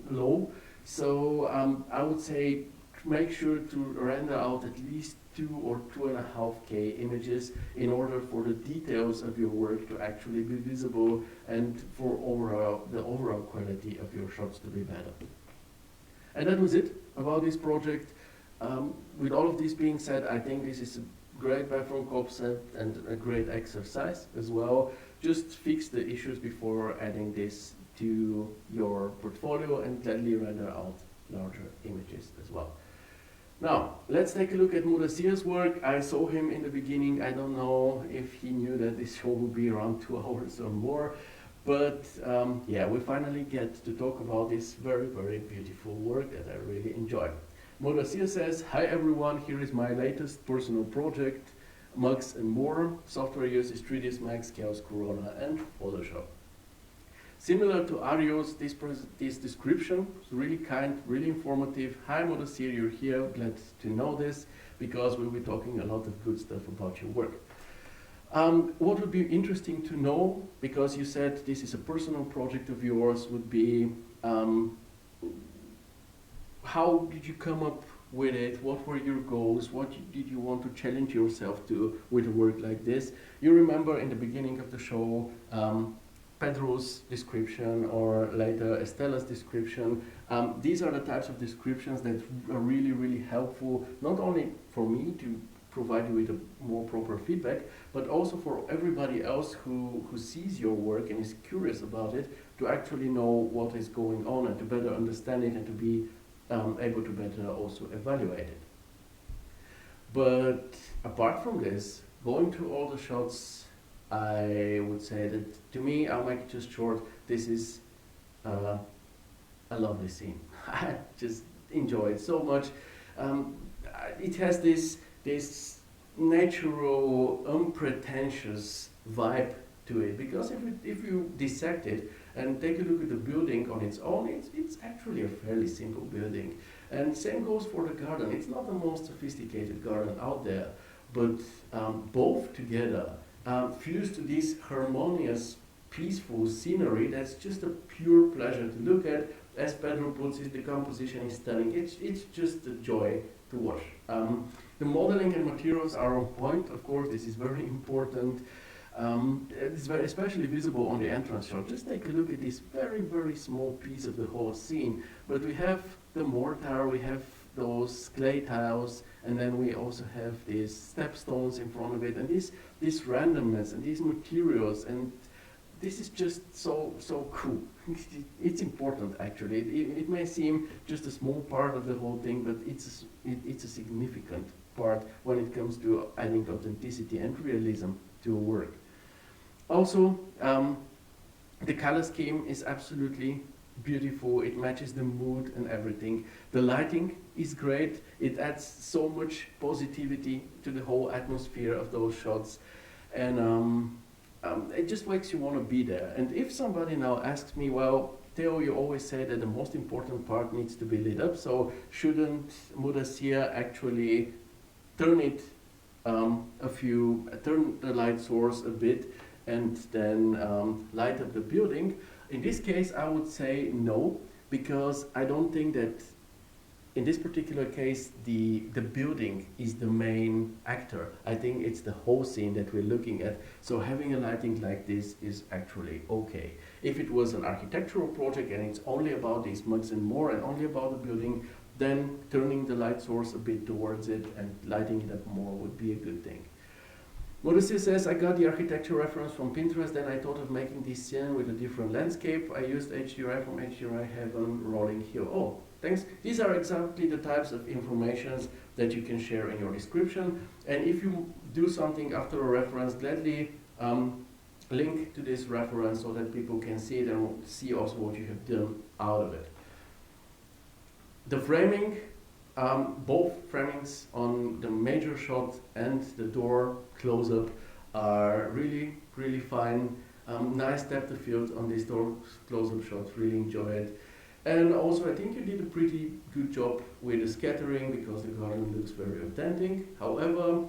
Speaker 1: low. So I would say make sure to render out at least 2 or 2.5K images in order for the details of your work to actually be visible and for the overall quality of your shots to be better. And that was it about this project. With all of this being said, I think this is a great bathroom concept and a great exercise as well. Just fix the issues before adding this to your portfolio and gladly render out larger images as well. Now, let's take a look at Mudassir's work. I saw him in the beginning. I don't know if he knew that this show would be around 2 hours or more, but yeah, we finally get to talk about this very, very beautiful work that I really enjoy. Mudassir says, "Hi everyone, here is my latest personal project, Mugs and More. Software uses 3ds Max, Chaos Corona and Photoshop." Similar to Ario's, this description is really kind, really informative. Hi Mudassir, you're here, glad to know this, because we'll be talking a lot of good stuff about your work. What would be interesting to know, because you said this is a personal project of yours, would be how did you come up with it? What were your goals? What did you want to challenge yourself to with a work like this? You remember in the beginning of the show, Pedro's description, or later Estela's description. These are the types of descriptions that are really, really helpful, not only for me to provide you with a more proper feedback, but also for everybody else who sees your work and is curious about it, to actually know what is going on and to better understand it and to be able to better also evaluate it. But apart from this, going through all the shots, I would say that to me, I'll make it just short, this is a lovely scene. I just enjoy it so much. It has this natural, unpretentious vibe to it, because if you dissect it and take a look at the building on its own, it's actually a fairly simple building. And same goes for the garden. It's not the most sophisticated garden out there, but both together fused to this harmonious, peaceful scenery that's just a pure pleasure to look at. As Pedro puts it, the composition is stunning. It's just a joy to watch. The modeling and materials are on point, of course, this is very important. It's especially visible on the entrance shot. Just take a look at this very, very small piece of the whole scene. But we have the mortar, we have those clay tiles, and then we also have these stepstones in front of it, and this randomness and these materials, and this is just so cool. It's important actually. It may seem just a small part of the whole thing, but it's a significant part when it comes to adding authenticity and realism to a work. Also, the color scheme is absolutely beautiful. It matches the mood and everything. The lighting is great. It adds so much positivity to the whole atmosphere of those shots, and it just makes you want to be there. And if somebody now asks me, well, Theo, you always say that the most important part needs to be lit up, so shouldn't Mudassir actually turn the light source a bit and then light up the building? In this case, I would say no, because I don't think that in this particular case the building is the main actor. I think it's the whole scene that we're looking at. So having a lighting like this is actually okay. If it was an architectural project and it's only about these mugs and more and only about the building, then turning the light source a bit towards it and lighting it up more would be a good thing. Mudassir says, I got the architecture reference from Pinterest, then I thought of making this scene with a different landscape. I used HDRI from HDRI Heaven Rolling Hill. Oh, thanks. These are exactly the types of informations that you can share in your description. And if you do something after a reference, gladly link to this reference so that people can see it and see also what you have done out of it. The framing, both framings on the major shot and the door close-up are really, really fine. Nice depth of field on this door close-up shot, really enjoy it. And also I think you did a pretty good job with the scattering because the garden looks very authentic. However,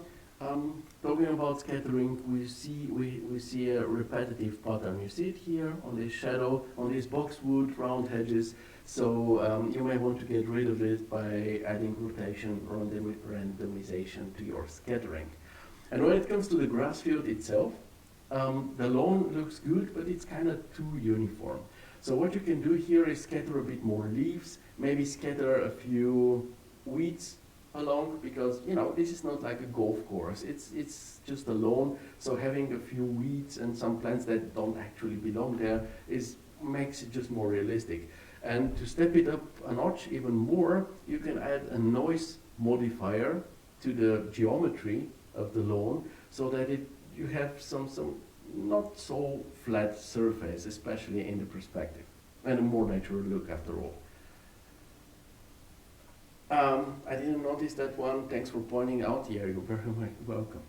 Speaker 1: talking about scattering, we see a repetitive pattern. You see it here on this shadow, on these boxwood round hedges. So you may want to get rid of it by adding rotation or randomization to your scattering. And when it comes to the grass field itself, the lawn looks good, but it's kind of too uniform. So what you can do here is scatter a bit more leaves, maybe scatter a few weeds along, because you know this is not like a golf course, it's just a lawn, so having a few weeds and some plants that don't actually belong there makes it just more realistic. And to step it up a notch even more, you can add a noise modifier to the geometry of the lawn so that you have some not so flat surface, especially in the perspective, and a more natural look after all. I didn't notice that one. Thanks for pointing out here. You're very welcome.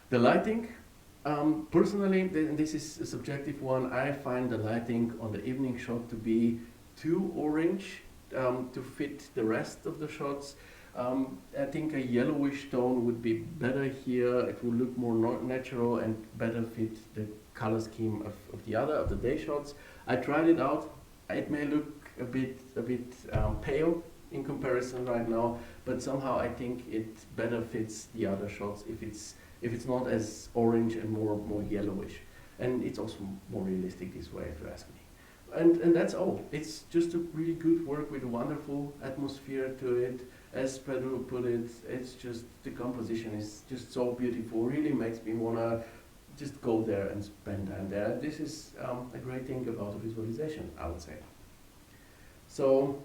Speaker 1: The lighting, personally, and this is a subjective one, I find the lighting on the evening shot to be too orange to fit the rest of the shots. I think a yellowish tone would be better here. It would look more natural and better fit the color scheme of the day shots. I tried it out. It may look a bit pale in comparison right now, but somehow I think it better fits the other shots if it's not as orange and more yellowish. And it's also more realistic this way, if you ask me. And that's all. It's just a really good work with a wonderful atmosphere to it. As Pedro put it, it's just, the composition is just so beautiful, really makes me wanna just go there and spend time there. This is a great thing about the visualization, I would say. So,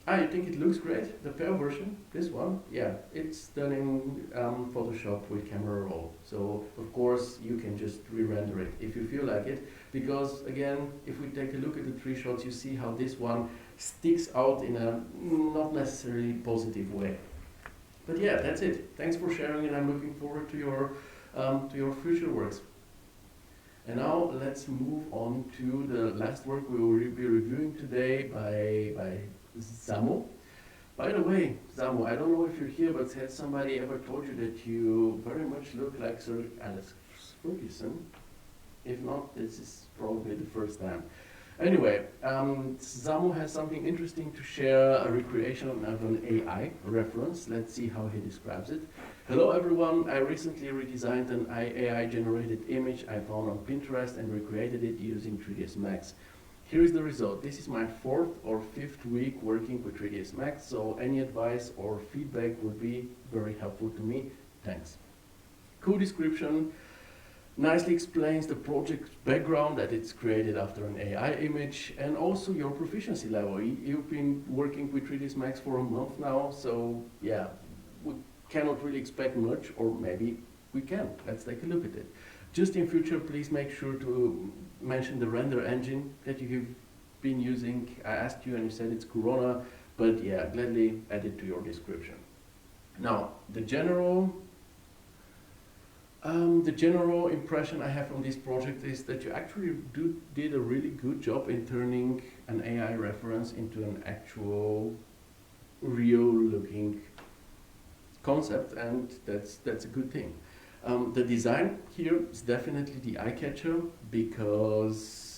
Speaker 1: I think it looks great. The fair version, this one, yeah, it's done in Photoshop with camera roll. So, of course, you can just re-render it if you feel like it. Because, again, if we take a look at the three shots, you see how this one sticks out in a not necessarily positive way. But yeah, that's it. Thanks for sharing, and I'm looking forward to your future works. And now let's move on to the last work we will be reviewing today by Samo. By the way, Samo, I don't know if you're here, but has somebody ever told you that you very much look like Sir Alex Ferguson? If not, this is probably the first time. Anyway, Samo has something interesting to share, a recreation of an AI reference. Let's see how he describes it. Hello everyone, I recently redesigned an AI-generated image I found on Pinterest and recreated it using 3ds Max. Here is the result. This is my 4th or 5th week working with 3ds Max, so any advice or feedback would be very helpful to me. Thanks. Cool description. Nicely explains the project's background, that it's created after an AI image, and also your proficiency level. You've been working with 3ds Max for a month now, so yeah, we cannot really expect much, or maybe we can. Let's take a look at it. Just in future, please make sure to mention the render engine that you've been using. I asked you and you said it's Corona, but yeah, gladly add it to your description. Now, the general impression I have from this project is that you actually did a really good job in turning an AI reference into an actual, real-looking concept, and that's a good thing. The design here is definitely the eye-catcher,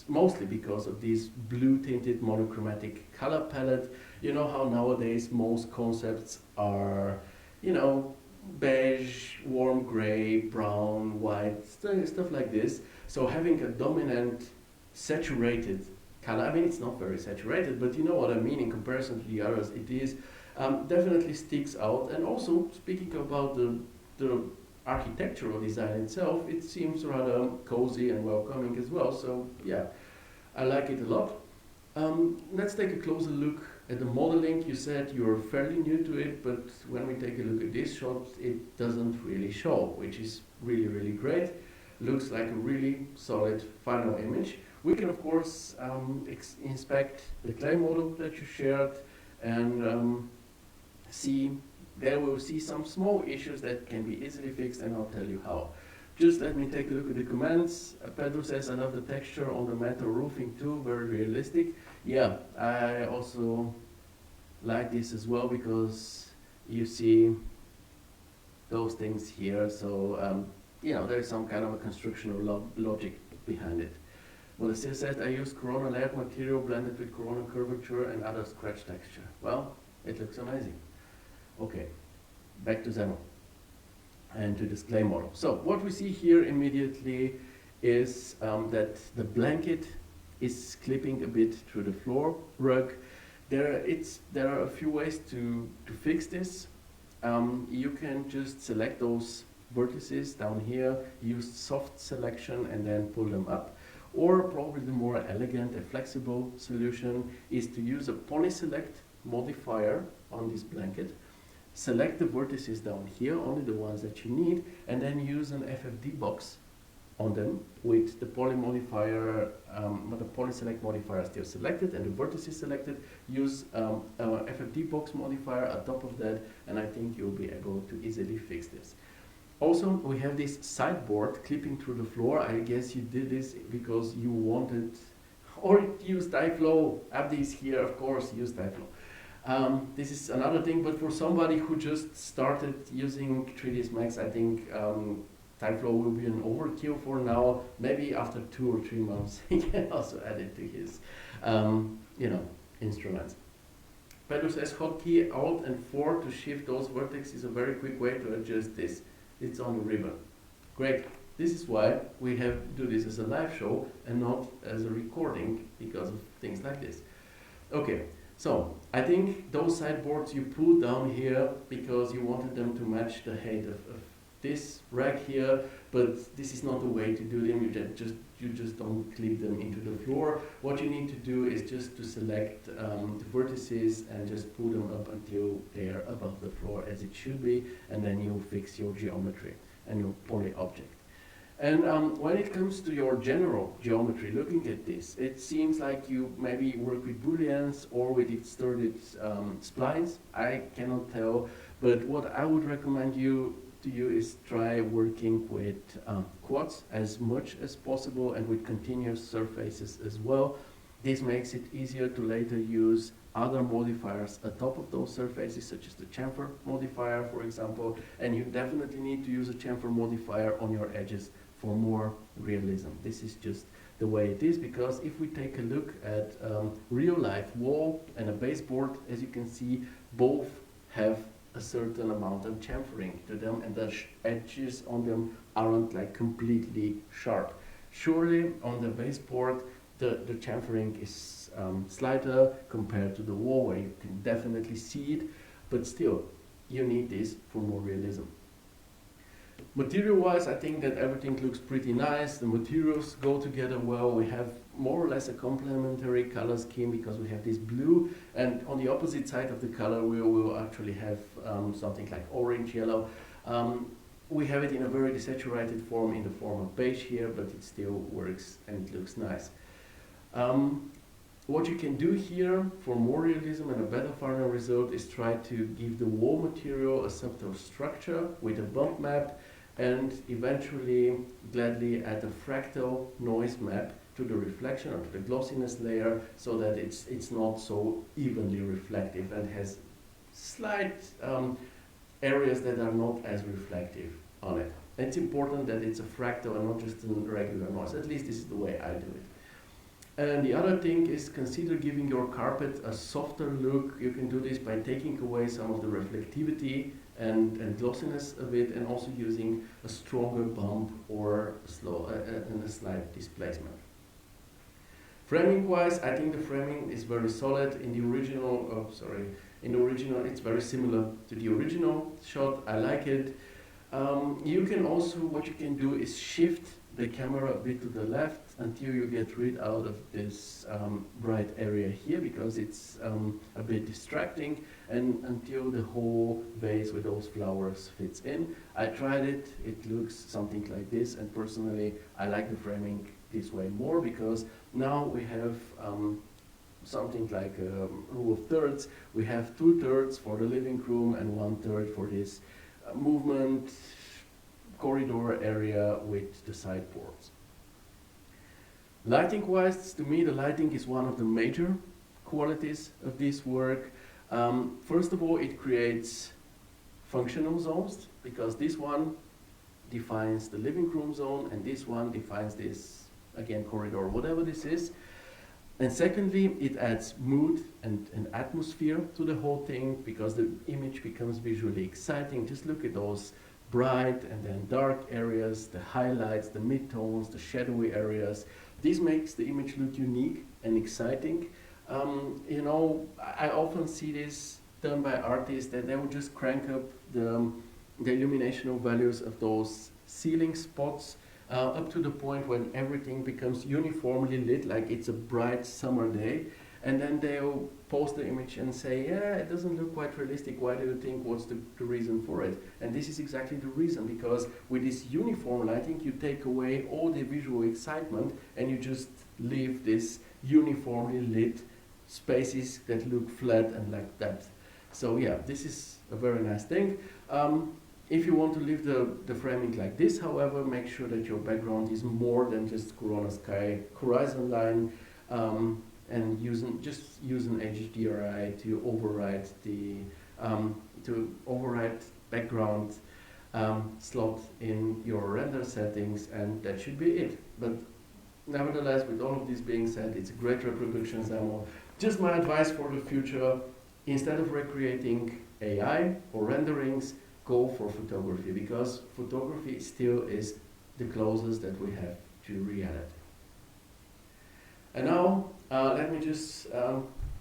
Speaker 1: mostly because of this blue-tinted monochromatic color palette. You know how nowadays most concepts are, you know, beige, warm gray, brown, white, stuff like this. So having a dominant, saturated color. I mean, it's not very saturated, but you know what I mean in comparison to the others. It is definitely sticks out. And also, speaking about the architectural design itself, it seems rather cozy and welcoming as well. So yeah, I like it a lot. Let's take a closer look at the modeling. You said you're fairly new to it, but when we take a look at this shot, it doesn't really show, which is really, really great. Looks like a really solid final image. We can of course inspect the clay model that you shared and see, there we'll see some small issues that can be easily fixed, and I'll tell you how. Just let me take a look at the comments. Pedro says, I love the texture on the metal roofing too, very realistic. Yeah, I also like this as well because you see those things here, so you know, there's some kind of a constructional logic behind it. Mudassir said, I used Corona layered material blended with Corona curvature and other scratch texture. Well, it looks amazing. Okay, back to Zeno and to this clay model. So what we see here immediately is that the blanket is clipping a bit through the floor rug. There are a few ways to fix this. You can just select those vertices down here, use soft selection and then pull them up. Or probably the more elegant and flexible solution is to use a polyselect modifier on this blanket. Select the vertices down here, only the ones that you need, and then use an FFD box on them with the poly modifier, the polyselect modifier still selected and the vertices selected. Use a FFD box modifier on top of that, and I think you'll be able to easily fix this. Also, we have this sideboard clipping through the floor. I guess you did this because you wanted, or use Tyflow. Abdi is here, of course, use Tyflow. This is another thing, but for somebody who just started using 3ds Max, I think Tyflow will be an overkill for now. Maybe after 2 or 3 months, he can also add it to his, you know, instruments. Pedro says hotkey Alt and 4 to shift those vertices is a very quick way to adjust this. It's on the ribbon. Great. This is why we do this as a live show and not as a recording because of things like this. Okay, so I think those sideboards you pulled down here because you wanted them to match the height of this rack here, but this is not the way to do them. You just don't clip them into the floor. What you need to do is just to select the vertices and just pull them up until they're above the floor as it should be, and then you fix your geometry and your poly object. And when it comes to your general geometry, looking at this, it seems like you maybe work with booleans or with extended splines. I cannot tell, but what I would recommend to you is try working with quads as much as possible and with continuous surfaces as well. This makes it easier to later use other modifiers atop of those surfaces, such as the chamfer modifier, for example, and you definitely need to use a chamfer modifier on your edges for more realism. This is just the way it is, because if we take a look at real life wall and a baseboard, as you can see, both have a certain amount of chamfering to them, and the edges on them aren't like completely sharp. Surely on the baseboard the chamfering is slighter compared to the wall, where you can definitely see it, but still you need this for more realism. Material wise, I think that everything looks pretty nice. The materials go together well. We have more or less a complementary color scheme because we have this blue, and on the opposite side of the color we will actually have something like orange, yellow. We have it in a very desaturated form, in the form of beige here, but it still works and it looks nice. What you can do here for more realism and a better final result is try to give the wall material a subtle structure with a bump map, and eventually gladly add a fractal noise map to the reflection or to the glossiness layer, so that it's not so evenly reflective and has slight areas that are not as reflective on it. It's important that it's a fractal and not just a regular noise. At least this is the way I do it. And the other thing is, consider giving your carpet a softer look. You can do this by taking away some of the reflectivity and glossiness of it, and also using a stronger bump or a slight displacement. Framing-wise, I think the framing is very solid. In the original, it's very similar to the original shot. I like it. You can also, what you can do is shift the camera a bit to the left until you get rid out of this bright area here, because it's a bit distracting, and until the whole vase with those flowers fits in. I tried it, it looks something like this, and personally I like the framing this way more, because now we have something like a rule of thirds. We have 2/3 for the living room and 1/3 for this movement corridor area with the sideboards. Lighting wise, to me the lighting is one of the major qualities of this work. First of all, it creates functional zones, because this one defines the living room zone and this one defines this, again, corridor, whatever this is. And secondly, it adds mood and atmosphere to the whole thing, because the image becomes visually exciting. Just look at those bright and then dark areas, the highlights, the midtones, the shadowy areas. This makes the image look unique and exciting. You know, I often see this done by artists, that they will just crank up the illuminational values of those ceiling spots up to the point when everything becomes uniformly lit, like it's a bright summer day, and then they'll post the image and say, yeah, it doesn't look quite realistic, why do you think, what's the reason for it? And this is exactly the reason, because with this uniform lighting you take away all the visual excitement and you just leave this uniformly lit spaces that look flat and like that. So yeah, this is a very nice thing. If you want to leave the framing like this, however, make sure that your background is more than just Corona Sky horizon line, and just use an HDRI to override the background slot in your render settings, and that should be it. But nevertheless, with all of this being said, it's a great reproduction demo. Just my advice for the future: instead of recreating AI or renderings, go for photography, because photography still is the closest that we have to reality. And now, let me just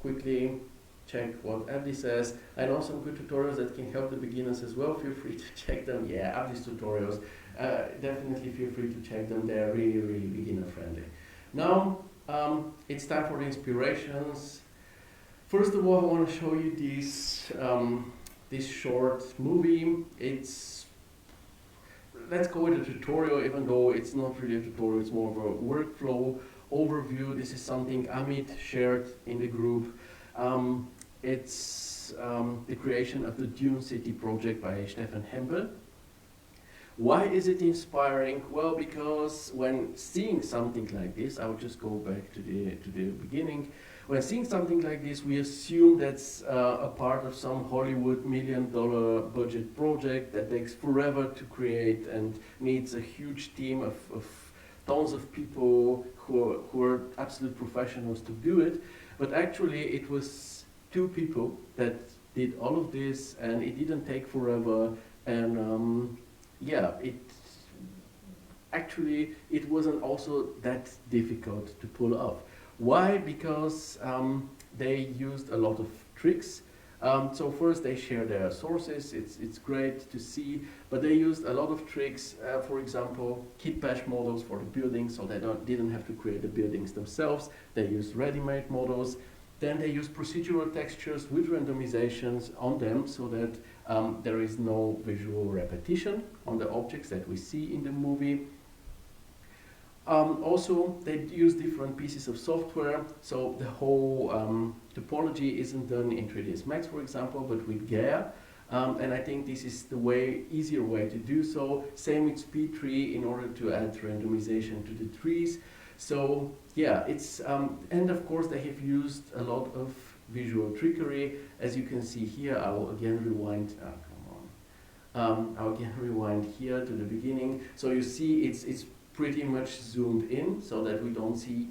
Speaker 1: quickly check what Abdi says. I know some good tutorials that can help the beginners as well. Feel free to check them. Yeah, Abdi's tutorials, definitely feel free to check them. They're really, really beginner friendly. Now, it's time for the inspirations. First of all, I want to show you this short movie. Let's go with a tutorial, even though it's not really a tutorial, it's more of a workflow overview. This is something Amit shared in the group. It's the creation of the Dune City project by Stefan Hempel. Why is it inspiring? Well, because when seeing something like this, I will just go back to the beginning. When seeing something like this, we assume that's a part of some Hollywood $1 million budget project that takes forever to create and needs a huge team of tons of people who are absolute professionals to do it. But actually, it was 2 people that did all of this, and it didn't take forever. And yeah, it wasn't also that difficult to pull off. Why? Because they used a lot of tricks. So first they share their sources, it's great to see, but they used a lot of tricks. For example, kit bash models for the buildings, so they didn't have to create the buildings themselves. They used ready-made models. Then they used procedural textures with randomizations on them, so that there is no visual repetition on the objects that we see in the movie. Also, they use different pieces of software, so the whole topology isn't done in 3ds Max, for example, but with Gaia. And I think this is the easier way to do so. Same with Speed Tree in order to add randomization to the trees. So yeah, and of course they have used a lot of visual trickery. As you can see here, I will again rewind. I'll again rewind here to the beginning. So you see, it's pretty much zoomed in so that we don't see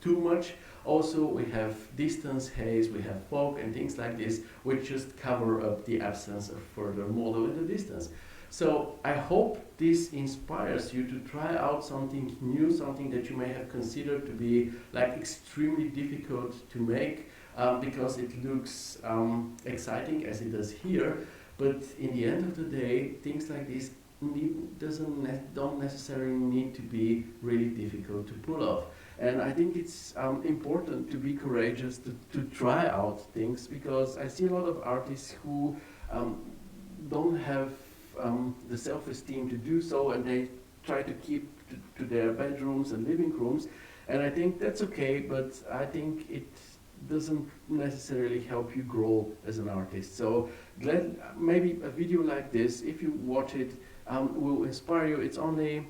Speaker 1: too much. Also, we have distance, haze, we have fog and things like this, which just cover up the absence of further model in the distance. So I hope this inspires you to try out something new, something that you may have considered to be like extremely difficult to make, because it looks exciting as it does here. But in the end of the day, things like this don't necessarily need to be really difficult to pull off. And I think it's important to be courageous to try out things, because I see a lot of artists who don't have the self-esteem to do so, and they try to keep to their bedrooms and living rooms. And I think that's okay, but I think it doesn't necessarily help you grow as an artist. So maybe a video like this, if you watch it, will inspire you. It's only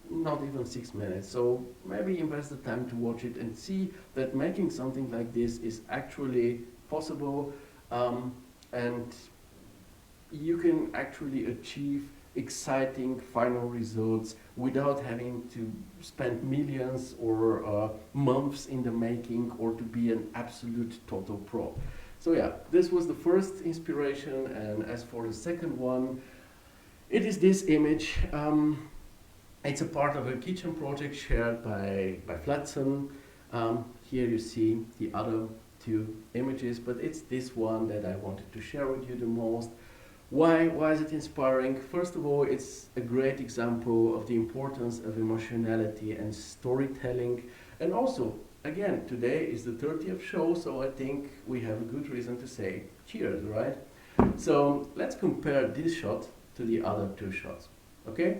Speaker 1: not even 6 minutes, so maybe invest the time to watch it and see that making something like this is actually possible, and you can actually achieve exciting final results without having to spend millions or months in the making, or to be an absolute total pro. So yeah, this was the first inspiration, and as for the second one, it is this image. It's a part of a kitchen project shared by Flatson. Here you see the other two images, but it's this one that I wanted to share with you the most. Why is it inspiring? First of all, it's a great example of the importance of emotionality and storytelling. And also, again, today is the 30th show, so I think we have a good reason to say cheers, right? So let's compare this shot to the other two shots, okay?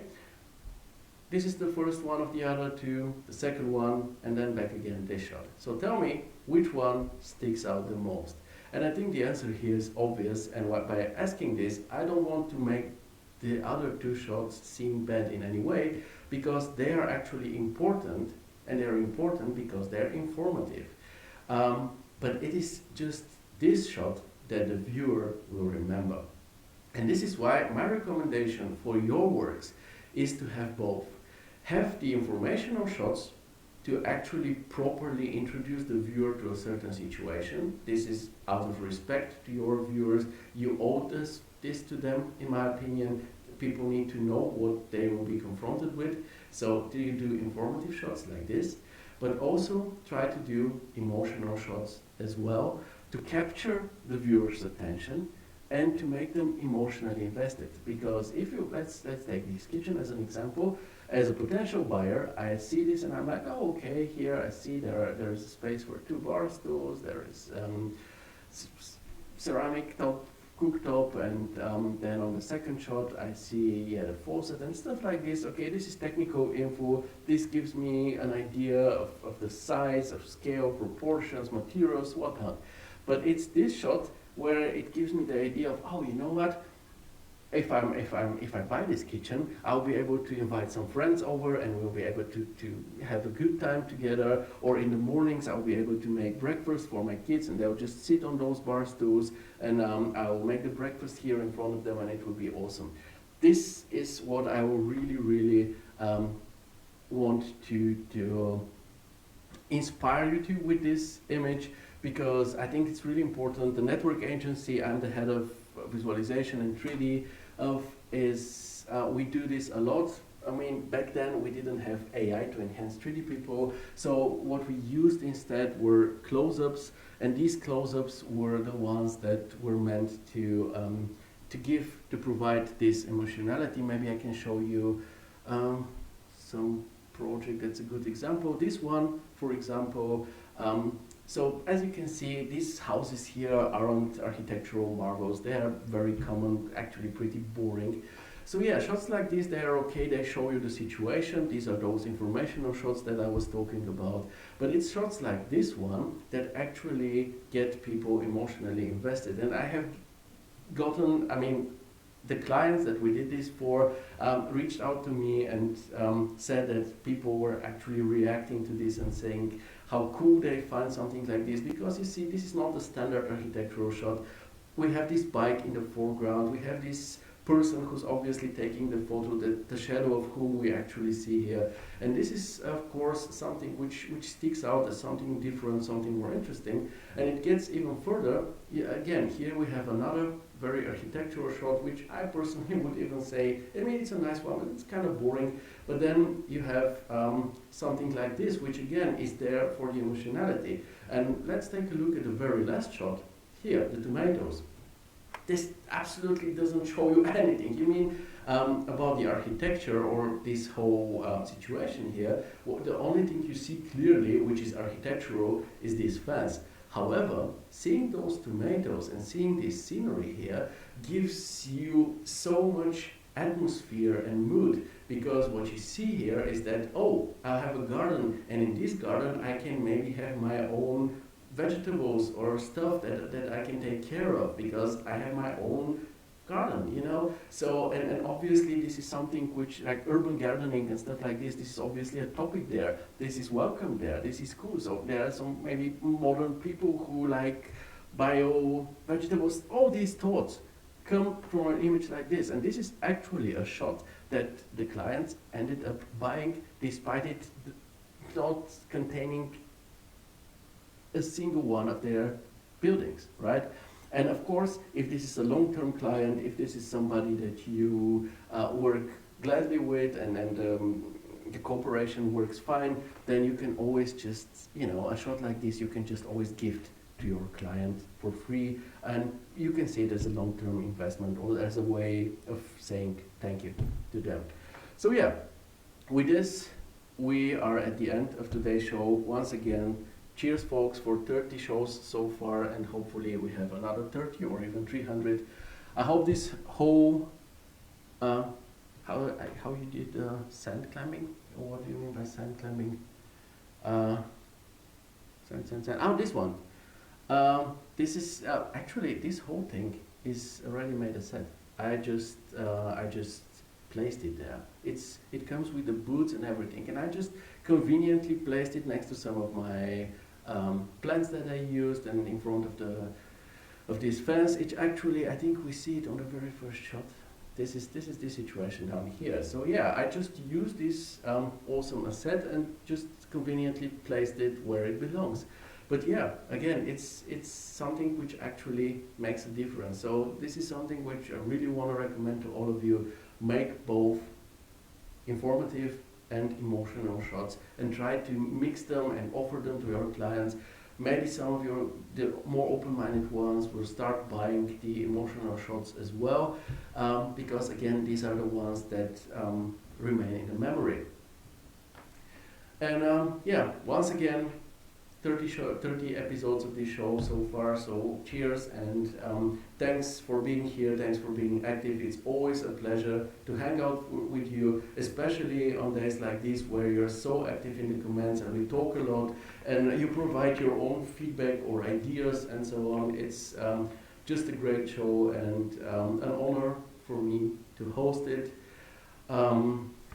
Speaker 1: This is the first one of the other two, the second one, and then back again this shot. So tell me which one sticks out the most. And I think the answer here is obvious, and by asking this, I don't want to make the other two shots seem bad in any way, because they are actually important, and they're important because they're informative. But it is just this shot that the viewer will remember. And this is why my recommendation for your works is to have both. Have the informational shots to actually properly introduce the viewer to a certain situation. This is out of respect to your viewers. You owe this to them, in my opinion. People need to know what they will be confronted with. So do you do informative shots like this? But also try to do emotional shots as well, to capture the viewer's attention and to make them emotionally invested. Because if you, let's take this kitchen as an example. As a potential buyer, I see this and I'm like, oh, okay, here I see there is a space for 2 bar stools, there is ceramic top, cooktop, and then on the second shot I see the faucet and stuff like this. Okay, this is technical info. This gives me an idea of the size, of scale, proportions, materials, whatnot. But it's this shot where it gives me the idea of, oh, you know what? If I buy this kitchen, I'll be able to invite some friends over, and we'll be able to have a good time together. Or in the mornings, I'll be able to make breakfast for my kids, and they'll just sit on those bar stools, and I'll make the breakfast here in front of them, and it will be awesome. This is what I will really want to inspire you to with this image, because I think it's really important. The network agency I'm the head of visualization and 3D we do this a lot. I mean, back then we didn't have AI to enhance 3D people, so what we used instead were close-ups, and these close-ups were the ones that were meant to provide this emotionality. Maybe I can show you some project that's a good example. This one, for example, so as you can see, these houses here aren't architectural marvels. They are very common, actually pretty boring. So yeah, shots like this, they are okay. They show you the situation. These are those informational shots that I was talking about. But it's shots like this one that actually get people emotionally invested. And I have gotten, the clients that we did this for reached out to me and said that people were actually reacting to this and saying how cool they find something like this, because you see, this is not a standard architectural shot. We have this bike in the foreground, we have this person who's obviously taking the photo, the shadow of whom we actually see here. And this is, of course, something which sticks out as something different, something more interesting. And it gets even further. Yeah, again, here we have another very architectural shot, which I personally would even say, I mean, it's a nice one, but it's kind of boring. But then you have something like this, which again is there for the emotionality. And let's take a look at the very last shot here, the tomatoes. This absolutely doesn't show you anything. You mean about the architecture or this whole situation here? Well, the only thing you see clearly, which is architectural, is this fence. However, seeing those tomatoes and seeing this scenery here gives you so much atmosphere and mood, because what you see here is that, oh, I have a garden, and in this garden I can maybe have my own vegetables or stuff that I can take care of, because I have my own garden, you know. So, and obviously this is something which, like urban gardening and stuff like this is obviously a topic there. This is welcome there, this is cool. So there are some maybe modern people who like bio vegetables. All these thoughts come from an image like this, and this is actually a shot that the clients ended up buying, despite it not containing a single one of their buildings, right? And of course, if this is a long-term client, if this is somebody that you work gladly with, and the cooperation works fine, then you can always just, you know, a shot like this you can just always gift to your client for free, and you can see it as a long-term investment or as a way of saying thank you to them. So yeah, with this, we are at the end of today's show. Once again, cheers folks for 30 shows so far, and hopefully we have another 30 or even 300. I hope this whole, how you did sand climbing, or what do you mean by sand climbing? Sand. Oh, this one. This is actually, this whole thing is already made a set. I just placed it there. It comes with the boots and everything, and I just conveniently placed it next to some of my plants that I used, and in front of this fence. It actually, I think we see it on the very first shot. This is the situation down here. So yeah, I just used this awesome asset and just conveniently placed it where it belongs. But yeah, again, it's something which actually makes a difference. So this is something which I really want to recommend to all of you. Make both informative and emotional shots, and try to mix them and offer them to your clients. Maybe some of the more open-minded ones will start buying the emotional shots as well, because again, these are the ones that remain in the memory. And yeah, once again, 30 episodes of this show so far, so cheers, and thanks for being here, thanks for being active. It's always a pleasure to hang out with you, especially on days like this where you're so active in the comments and we talk a lot and you provide your own feedback or ideas and so on. It's just a great show, and an honor for me to host it.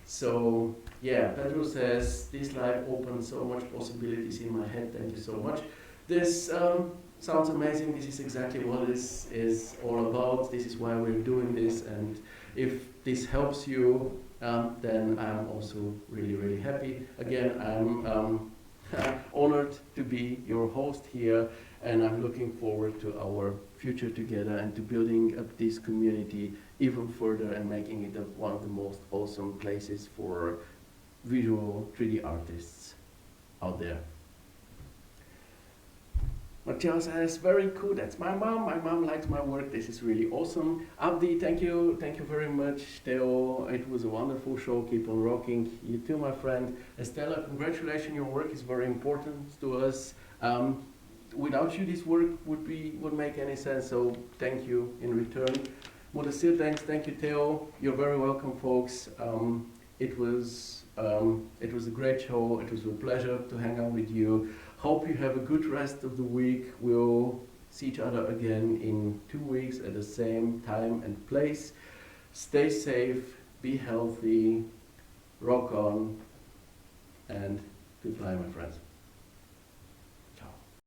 Speaker 1: So yeah, Pedro says, this live opened so much possibilities in my head, thank you so much. This sounds amazing. This is exactly what this is all about. This is why we're doing this, and if this helps you, then I'm also really, really happy. Again, I'm honored to be your host here, and I'm looking forward to our future together and to building up this community even further and making it one of the most awesome places for visual 3D artists out there. Matteo says, very cool, that's my mom. My mom likes my work, this is really awesome. Abdi, thank you very much. Theo, it was a wonderful show, keep on rocking. You too, my friend. Estela, congratulations, your work is very important to us. Without you, this work wouldn't make any sense, so thank you in return. Mudassir, thank you, Theo. You're very welcome, folks. It was a great show. It was a pleasure to hang out with you. Hope you have a good rest of the week. We'll see each other again in 2 weeks at the same time and place. Stay safe, be healthy, rock on, and goodbye, my friends.